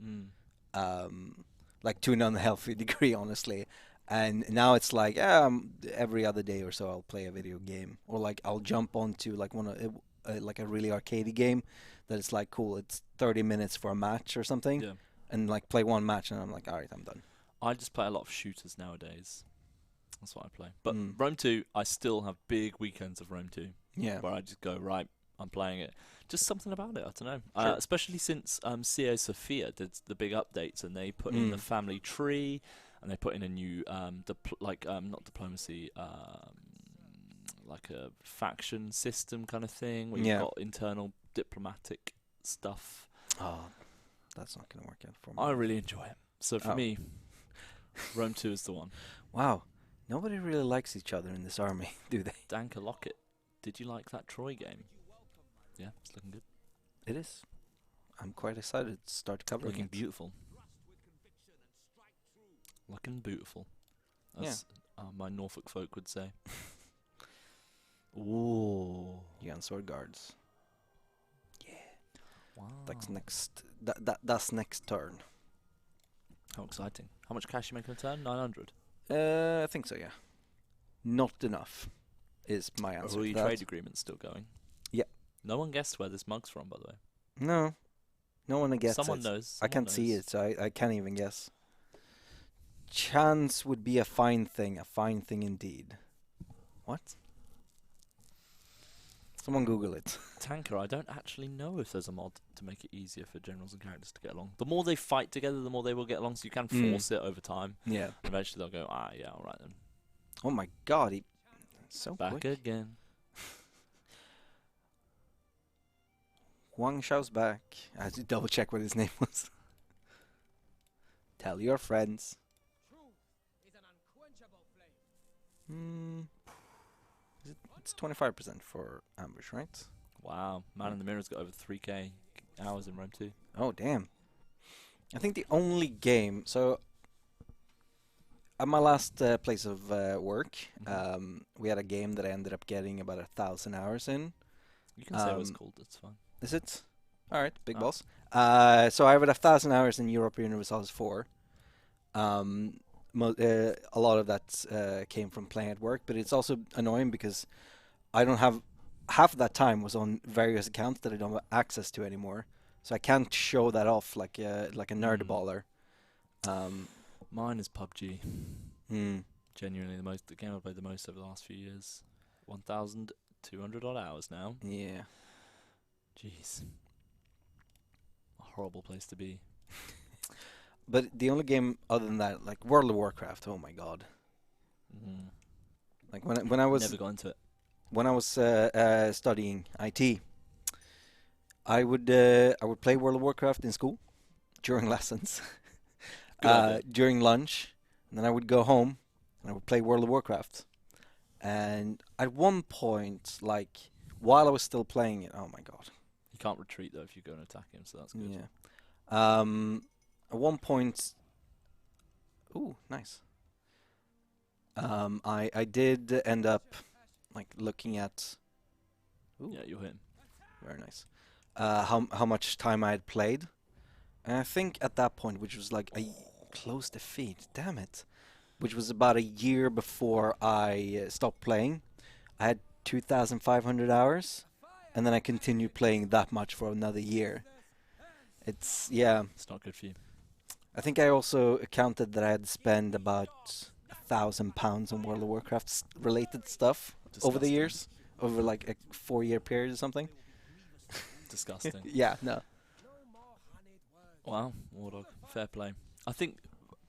Like to an unhealthy degree, honestly. And now it's like every other day or so I'll play a video game, or like I'll jump onto like like a really arcadey game that is like cool. It's 30 minutes for a match or something, Yeah. and like play one match, and I'm like, all right, I'm done. I just play a lot of shooters nowadays. That's what I play. But Mm. Rome 2, I still have big weekends of Rome 2 Yeah. where I just go, right, I'm playing it. Just something about it, I don't know. Sure. Especially since CA Sophia did the big updates and they put in the family tree and they put in a new, not diplomacy, like a faction system kind of thing where Yeah. you've got internal diplomatic stuff. Oh, that's not gonna work out for me. I really enjoy it. So for Oh. me, Rome 2 is the one. Wow, nobody really likes each other in this army, do they? Danka Lockett, did you like that Troy game? Yeah, it's looking good. It is. I'm quite excited to start covering Looking it. beautiful. Looking beautiful. As my Norfolk folk would say. Ooh. Jan Sword Guards. Wow. That's next. That's next turn. How exciting. How much cash you making a turn? 900. I think so. Yeah. Not enough, is my answer. Are to your that. trade agreements still going? Yep. No one guessed where this mug's from, by the way. No. No one gets Someone it. knows. I can't see it, so I can't even guess. Chance would be a fine thing indeed. What? Someone Google it. Tanker, I don't actually know if there's a mod to make it easier for generals and characters to get along. The more they fight together, the more they will get along, so you can force it over time. Yeah. Eventually they'll go, yeah, alright then. Oh my god, he so Back quick. again. Huang Shao's back. I had to double check what his name was. Tell your friends. It's 25% for ambush, right? Wow. Man in the Mirror's got over 3k hours in Rome 2. Oh, damn. I think the only game... So, at my last place of work, we had a game that I ended up getting about 1,000 hours in. You can say what it's called, it's fine. Is it? Alright, big Oh. boss. So I have 1,000 hours in European Universalis 4. A lot of that came from playing at work, but it's also annoying because I don't have... Half of that time was on various accounts that I don't have access to anymore. So I can't show that off like a nerd baller. Mine is PUBG. Mm. Genuinely the game I've played the most over the last few years. 1,200 odd hours now. Yeah. Jeez. A horrible place to be. But the only game other than that, like World of Warcraft, oh my god. Like when I was Never got into it. when I was studying IT, I would play World of Warcraft in school during lessons, Good idea. during lunch, and then I would go home and I would play World of Warcraft. And at one point, like while I was still playing it. Oh my god. You can't retreat though if you go and attack him, so that's good. Yeah. At one point, ooh, nice. I did end up like looking at. Ooh, Yeah, you're him. very nice. How much time I had played, and I think at that point, which was like a close defeat. Damn it. Which was about a year before I stopped playing. I had 2,500 hours, and then I continued playing that much for another year. It's, yeah. It's not good for you. I think I also counted that I had spent about £1,000 on World of Warcraft related stuff over the Disgusting. years, over like a 4-year period or something. Disgusting. Yeah, no. Wow, Wardog, fair play. I think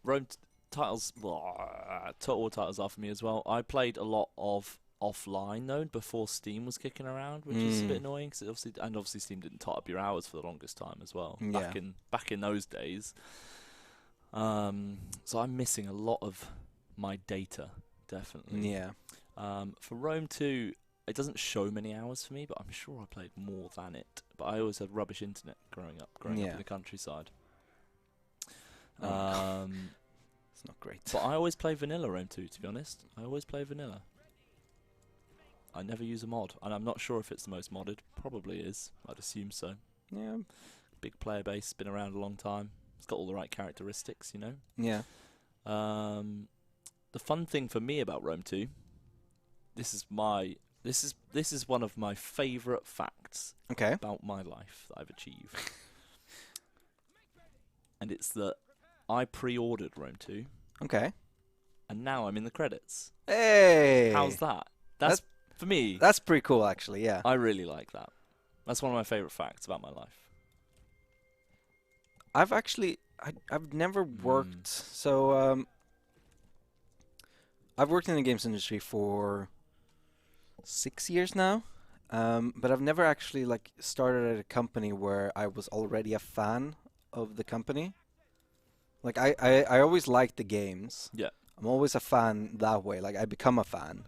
Rome titles, Total War titles are for me as well. I played a lot of offline though before Steam was kicking around, which is a bit annoying because obviously Steam didn't tot up your hours for the longest time as well. Yeah. Back in those days. So I'm missing a lot of my data, definitely. Yeah. For Rome 2, it doesn't show many hours for me, but I'm sure I played more than it. But I always had rubbish internet growing up Yeah. in the countryside. Oh, it's not great. But I always play vanilla Rome 2, to be honest. I always play vanilla. I never use a mod, and I'm not sure if it's the most modded. Probably is. I'd assume so. Yeah. Big player base, been around a long time. It's got all the right characteristics, you know. Yeah. The fun thing for me about Rome 2, this is one of my favourite facts Okay. about my life that I've achieved. And it's that I pre-ordered Rome 2, Okay. and now I'm in the credits. Hey. How's that? That's for me. That's pretty cool, actually. Yeah. I really like that. That's one of my favourite facts about my life. I've never worked. So I've worked in the games industry for 6 years now. But I've never actually like started at a company where I was already a fan of the company. Like I always liked the games. Yeah. I'm always a fan that way. Like I become a fan.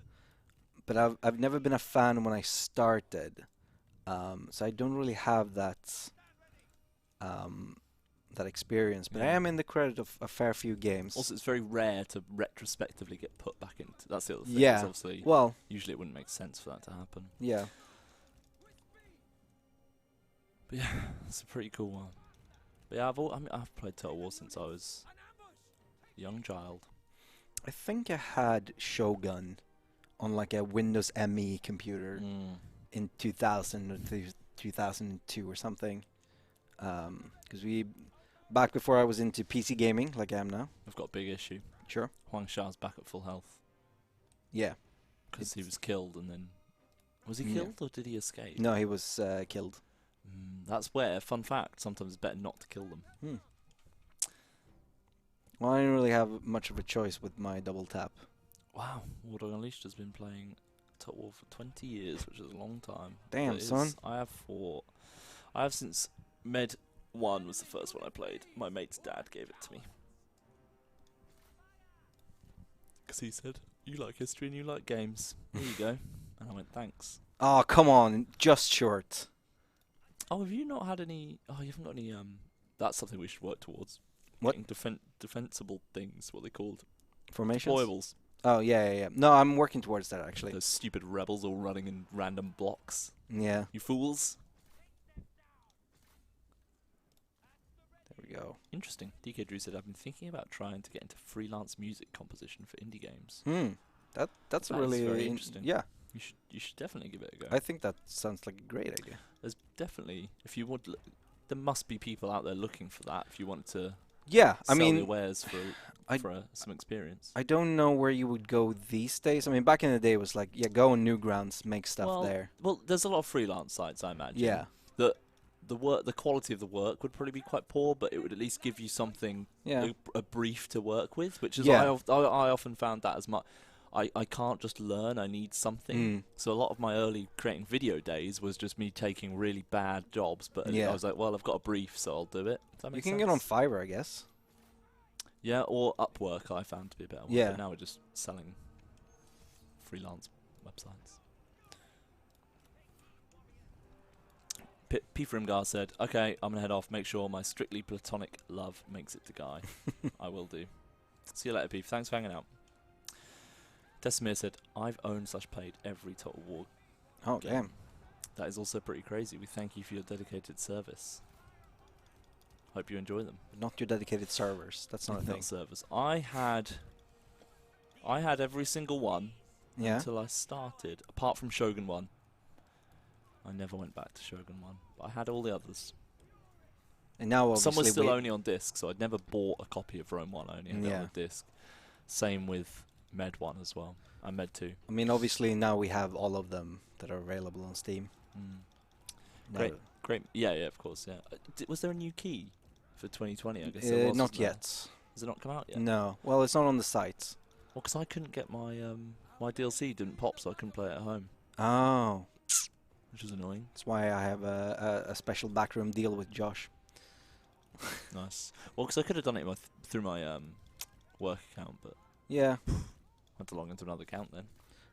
But I've never been a fan when I started. So I don't really have that that experience. But I Yeah. am in the credit of a fair few games. Also, it's very rare to retrospectively get put back into. That's the other thing. Yeah. Is obviously, Well, usually it wouldn't make sense for that to happen. yeah. But yeah, it's a pretty cool one. But yeah, I've played Total War since I was a young child. I think I had Shogun on like a Windows ME computer in 2000 or 2002 or something. Because back before I was into PC gaming, like I am now. I've got a big issue. Sure. Huang Sha's back at full health Yeah. because he was killed, and then was he Yeah. killed or did he escape? No, he was killed. That's where, fun fact, sometimes it's better not to kill them. Well, I didn't really have much of a choice with my double tap. Wow, War Unleashed has been playing Total War for 20 years, which is a long time. Damn, But it son. is- I have since Med 1 was the first one I played. My mate's dad gave it to me. Because he said, you like history and you like games. There you go. And I went, thanks. Oh, come on. Just short. Oh, have you not had any... Oh, you haven't got any... That's something we should work towards. What? Getting defensible things, what they called. Formations? Deployables. Oh, yeah. No, I'm working towards that, actually. Those stupid rebels all running in random blocks. Yeah. You fools. There we go. Interesting. DK Drew said, I've been thinking about trying to get into freelance music composition for indie games. That's That is really very interesting. Yeah. You should definitely give it a go. I think that sounds like a great idea. There's definitely, if you want, there must be people out there looking for that if you want to Yeah, I sell your mean, wares I- for some experience. I don't know where you would go these days. I mean, back in the day, it was like, yeah, go on Newgrounds, make stuff there. Well, there's a lot of freelance sites, I imagine. Yeah. The quality of the work would probably be quite poor, but it would at least give you something, Yeah. a brief to work with, which is Yeah. I often found that as much. I can't just learn, I need something. So a lot of my early creating video days was just me taking really bad jobs, but Yeah. I was like, well, I've got a brief, so I'll do it. Does that You make can sense? get on Fiverr, I guess. Yeah, or Upwork I found to be a better one. Yeah. But now we're just selling freelance websites. P. Frimgar said, "Okay, I'm gonna head off. Make sure my strictly platonic love makes it to Guy. I will do. See you later, P. Thanks for hanging out." Desimir said, "I've owned/played every Total War Oh, game. damn. That is also pretty crazy. We thank you for your dedicated service. Hope you enjoy them." Not your dedicated servers. That's not a thing. Not servers. I had every single one Yeah. until I started, apart from Shogun 1. I never went back to Shogun 1, but I had all the others. And now obviously Some were still only on disc, so I'd never bought a copy of Rome 1. I only had it on a disc. Same with Med 1 as well, and Med 2. I mean, obviously now we have all of them that are available on Steam. Great. Yeah, of course, yeah. Was there a new key for 2020? I guess there was. Not wasn't there? yet. Has it not come out yet? No. Well, it's not on the site. Well, because I couldn't get my my DLC didn't pop, so I couldn't play it at home, Oh. which was annoying. That's why I have a special backroom deal with Josh. Nice. Well, because I could have done it through my work account, but Yeah. I had to log into another account then.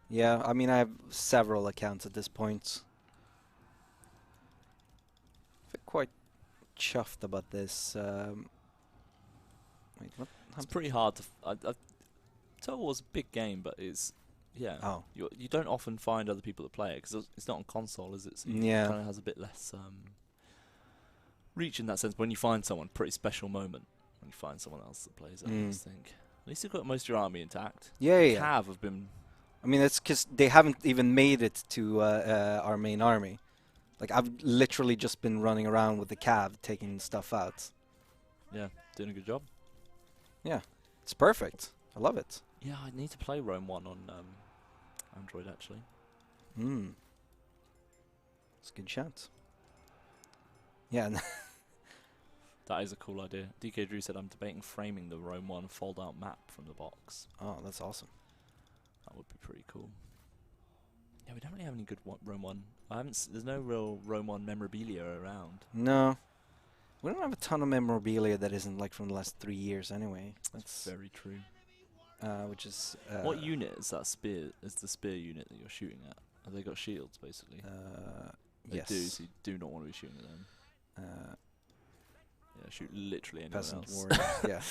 Yeah, I mean, I have several accounts at this point. I feel quite chuffed about this. Wait, what? It's pretty hard to. Total War's a big game, but it's Oh. you don't often find other people that play it because it's not on console, is it? So Yeah. It kind of has a bit less reach in that sense. But when you find someone, pretty special moment when you find someone else that plays it. I just think at least you've got most of your army intact. Yeah. Cav have been. I mean, it's because they haven't even made it to our main army. Like, I've literally just been running around with the cav, taking stuff out. Yeah, doing a good job. Yeah, it's perfect. I love it. Yeah, I need to play Rome 1 on Android actually. It's a good shot. Yeah. That is a cool idea. DK Drew said, "I'm debating framing the Rome 1 fold-out map from the box." Oh, that's awesome. That would be pretty cool. Yeah, we don't really have any good Rome 1. There's no real Rome 1 memorabilia around. No. We don't have a ton of memorabilia that isn't like from the last 3 years anyway. That's very true. which is What unit is that spear? Is the spear unit that you're shooting at? Have they got shields basically? They yes. do, so you do not want to be shooting at them. Yeah, shoot literally anyone Peasant else. warriors. Yeah.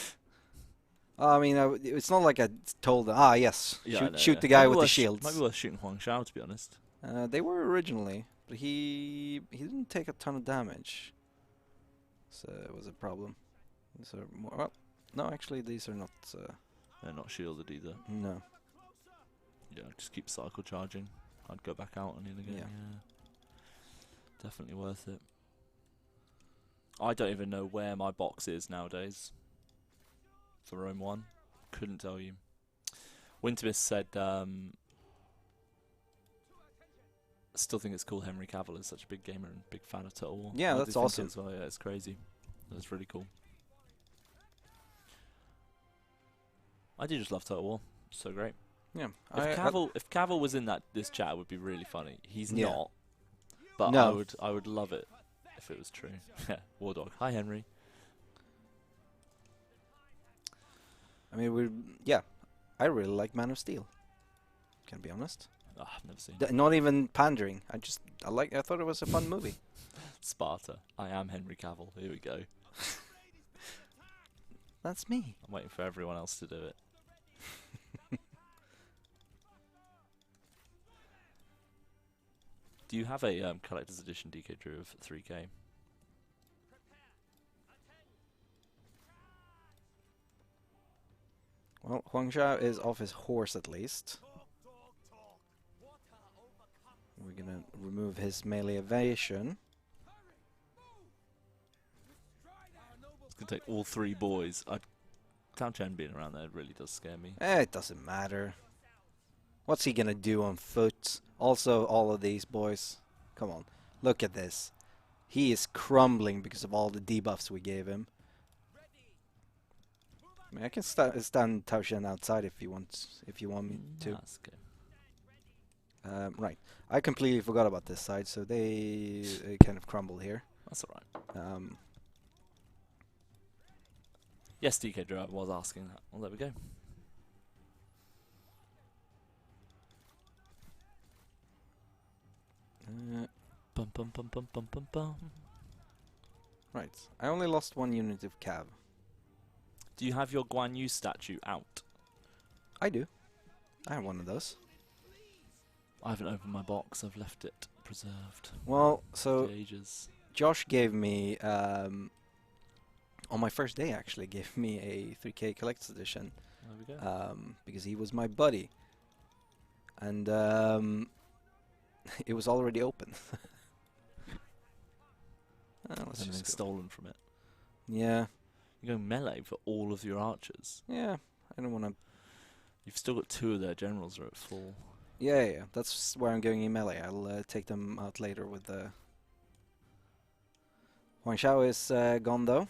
I mean, it's not like I told them. Ah, yes. Yeah, shoot the guy Might be with the worth shields. Might be worth shooting Huang Shao, to be honest. They were originally, but he didn't take a ton of damage, so it was a problem. These are more. Well, no, actually, these are not. They're not shielded either. No. Yeah, just keep cycle charging. I'd go back out and in again. Yeah. Definitely worth it. I don't even know where my box is nowadays. For Rome 1. Couldn't tell you. Wintermist said, still think it's cool Henry Cavill is such a big gamer and big fan of Total War. Yeah, I that's do think awesome. it as well. Yeah, it's crazy. That's really cool. I do just love Total War. So great. Yeah. If Cavill was in this chat, it would be really funny. He's Yeah. not. But No. I would love it if it was true. Yeah, War Dog. Hi, Henry. I mean, I really like Man of Steel. Can I be honest? Oh, I've never seen it. Not even pandering. I thought it was a fun movie. Sparta. I am Henry Cavill. Here we go. That's me. I'm waiting for everyone else to do it. Do you have a collector's edition DK Drew of 3K? Well, Huang Shao is off his horse at least. We're gonna remove his melee evasion. It's gonna take all 3 boys. Tao Qian being around there really does scare me. It doesn't matter. What's he gonna do on foot? Also, all of these boys. Come on, look at this. He is crumbling because of all the debuffs we gave him. I mean, I can stand Tao Qian outside if you want me to. That's okay. Right. I completely forgot about this side, so they kind of crumble here. That's alright. Yes, DK Drew, I was asking that. Well, there we go. Bum bum bum bum bum bum bum. Right. I only lost 1 unit of cav. Do you have your Guan Yu statue out? I do. I have one of those. I haven't opened my box. I've left it preserved Well, for so ages. Josh gave me, on my first day actually, gave me a 3K Collector's Edition. There we go. Because he was my buddy. And it was already open. Let's Everything just go. stolen from it. Yeah, You're going melee for all of your archers. yeah. I don't want to. You've still got 2 of their generals are at full. Yeah, yeah, yeah. That's where I'm going in melee. I'll take them out later with the. Huang Xiao is gone though.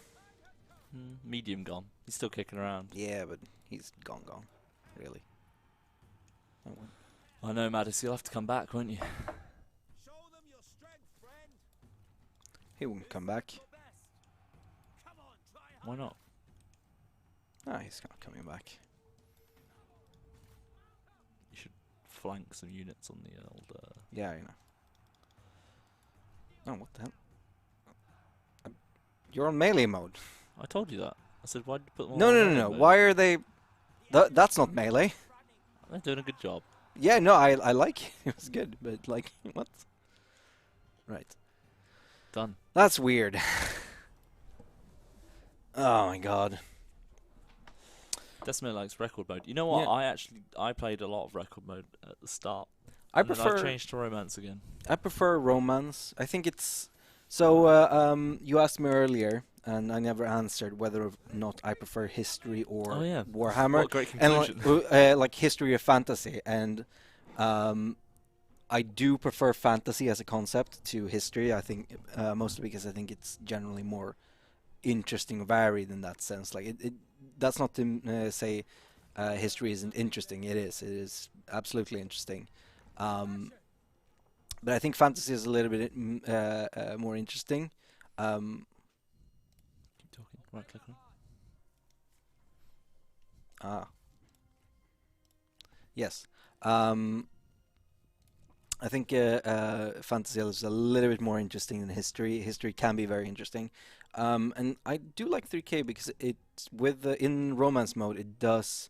Medium gone. He's still kicking around. Yeah, but he's gone, really. Oh, well. I know, Maddis. You'll have to come back, won't you? Show them your strength, friend. He won't come back. Your best. Come on, try Why not? Ah, he's not coming back. You should flank some units on the old. Yeah, you know. Oh, what the hell? You're on melee mode. I told you that. I said, why did you put them No, on no, no, melee no. mode? Why are they? That's not melee. They're doing a good job. Yeah, no, I like it. It was good, but like, what? Right. Done. That's weird. Oh my god. Decimate likes record mode. You know what? Yeah. I played a lot of record mode at the start. I and then I've prefer changed to romance again. I prefer romance. I think it's so. You asked me earlier, and I never answered whether or not I prefer history or Oh, yeah. Warhammer, What a great and conclusion. like history or fantasy. And I do prefer fantasy as a concept to history. I think mostly because I think it's generally more interesting, varied in that sense. Like that's not to say history isn't interesting. It is. It is absolutely interesting. But I think fantasy is a little bit more interesting. Keep talking. Right click on it. Yes. I think fantasy is a little bit more interesting than history. History can be very interesting. And I do like 3K because it's with in romance mode it does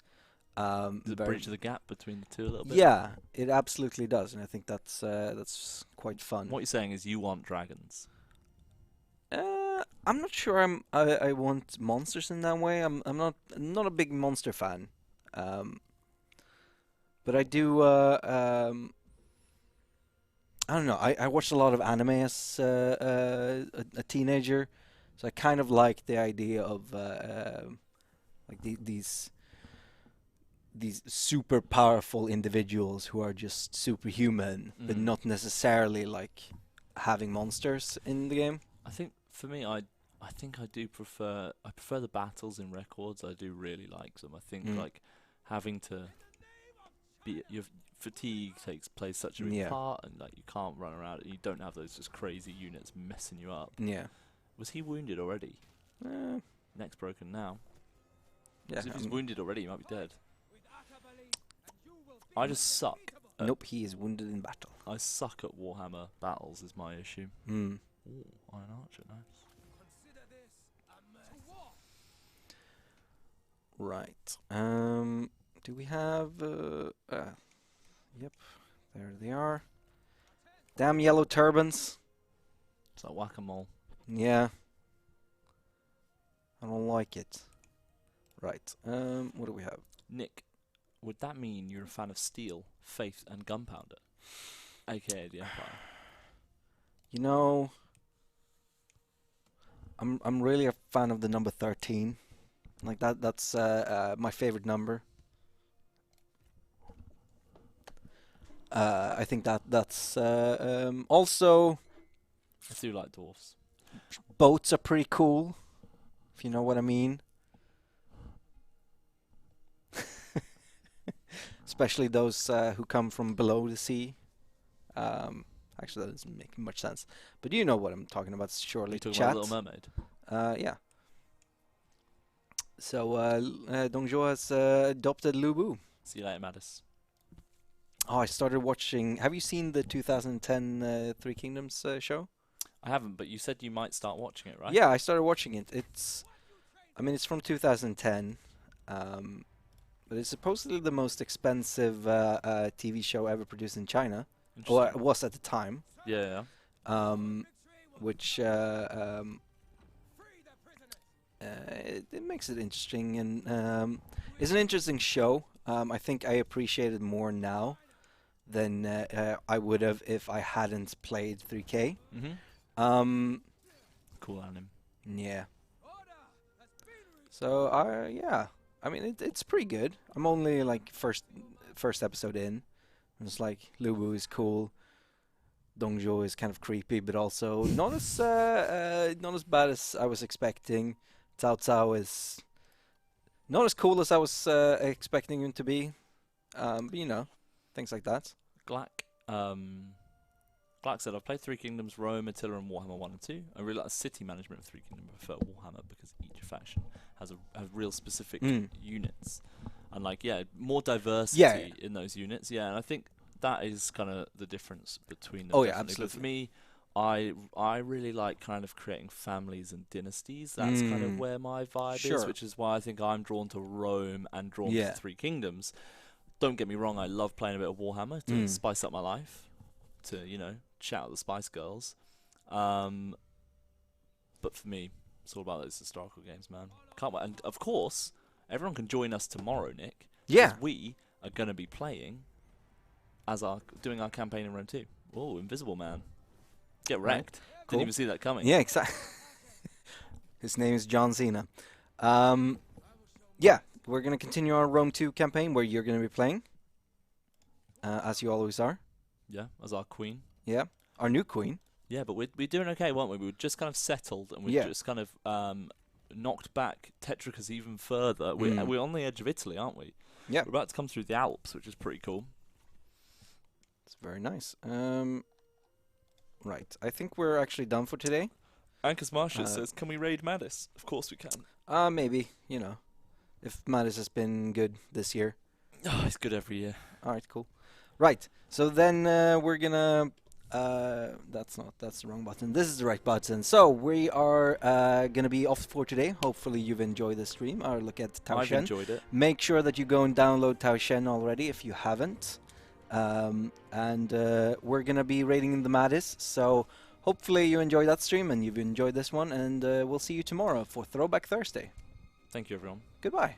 Does it bridge the gap between the two a little bit? yeah, it absolutely does, and I think that's quite fun. What you're saying is you want dragons. I'm not sure I want monsters in that way. I'm not a big monster fan. But I do I don't know. I watched a lot of anime as a teenager, so I kind of like the idea of like these super powerful individuals who are just superhuman, but Mm. not necessarily like having monsters in the game. I think for me, I think I prefer the battles in records. I do really like them. I think like having to be your fatigue plays such a big part, and like you can't run around and you don't have those just crazy units messing you up. Yeah. Was he wounded already? Neck's broken now. Yeah. 'Cause if he's wounded already, he might be dead. I just suck. Nope, he is wounded in battle. I suck at Warhammer battles. Is my issue. Hmm. Ooh, Iron Archer, nice. Right. Do we have? Yep. There they are. Damn yellow turbans. It's like whack-a-mole. Yeah. I don't like it. Right. What do we have? Nick, would that mean you're a fan of steel, faith, and gunpowder, aka the Empire? You know, I'm really a fan of the number 13. Like that's my favorite number. I think that's also I do like dwarfs. boats are pretty cool, if you know what I mean. Especially those who come from below the sea. Actually, that doesn't make much sense. But you know what I'm talking about, surely. You talking Chat. about Little Mermaid? Yeah. So Dongzhuo has adopted Lu Bu. See you later, Mattis. Oh, I started watching. Have you seen the 2010 Three Kingdoms show? I haven't, but you said you might start watching it, right? Yeah, I started watching it. I mean, it's from 2010, but it's supposedly the most expensive TV show ever produced in China, or it Interesting. was at the time. Yeah. Which it makes it interesting, and it's an interesting show. I think I appreciate it more now than I would have if I hadn't played 3K. Mhm. Cool anime. Yeah. So yeah, I mean it's pretty good. I'm only like first episode in. It's like Lu Bu is cool. Dongzhou is kind of creepy, but also not as bad as I was expecting. Cao Cao is not as cool as I was expecting him to be. But you know, things like that. Glack. Glack said, I've played Three Kingdoms, Rome, Attila, and Warhammer 1 and 2. I really like the city management of Three Kingdoms. I prefer Warhammer because each faction has real specific units. And, like, yeah, more diversity in those units. Yeah, and I think that is kind of the difference between them. Oh, yeah, definitely. But for absolutely. me, I really like kind of creating families and dynasties. That's kind of where my vibe is, Sure. which is why I think I'm drawn to Rome and drawn Yeah. to Three Kingdoms. Don't get me wrong, I love playing a bit of Warhammer to spice up my life, to, you know, shout out the Spice Girls. But for me, it's all about those historical games, man. Can't wait. And of course, everyone can join us tomorrow, Nick. Yeah. Because we are going to be playing doing our campaign in Rome 2. Oh, Invisible Man. Get wrecked. Cool. Didn't even see that coming. Yeah, exactly. His name is John Cena. Yeah, we're gonna continue our Rome 2 campaign where you're gonna be playing, as you always are. Yeah, as our queen. Yeah, our new queen. Yeah, but we're doing okay, weren't we? We were just kind of settled, and we Yeah. just kind of knocked back Tetricus even further. We're on the edge of Italy, aren't we? Yeah. We're about to come through the Alps, which is pretty cool. It's very nice. Right, I think we're actually done for today. Ankus Martius says, can we raid Madis? Of course we can. Maybe, you know, if Mattis has been good this year. Oh, he's good every year. All right, cool. Right, so then we're gonna. That's the wrong button. This is the right button. So we are gonna be off for today. Hopefully you've enjoyed the stream. Or look at Tao I've Qian. enjoyed it. Make sure that you go and download Tao Qian already if you haven't. And we're gonna be raiding the Mattis. So hopefully you enjoyed that stream and you've enjoyed this one. And we'll see you tomorrow for Throwback Thursday. Thank you, everyone. Goodbye.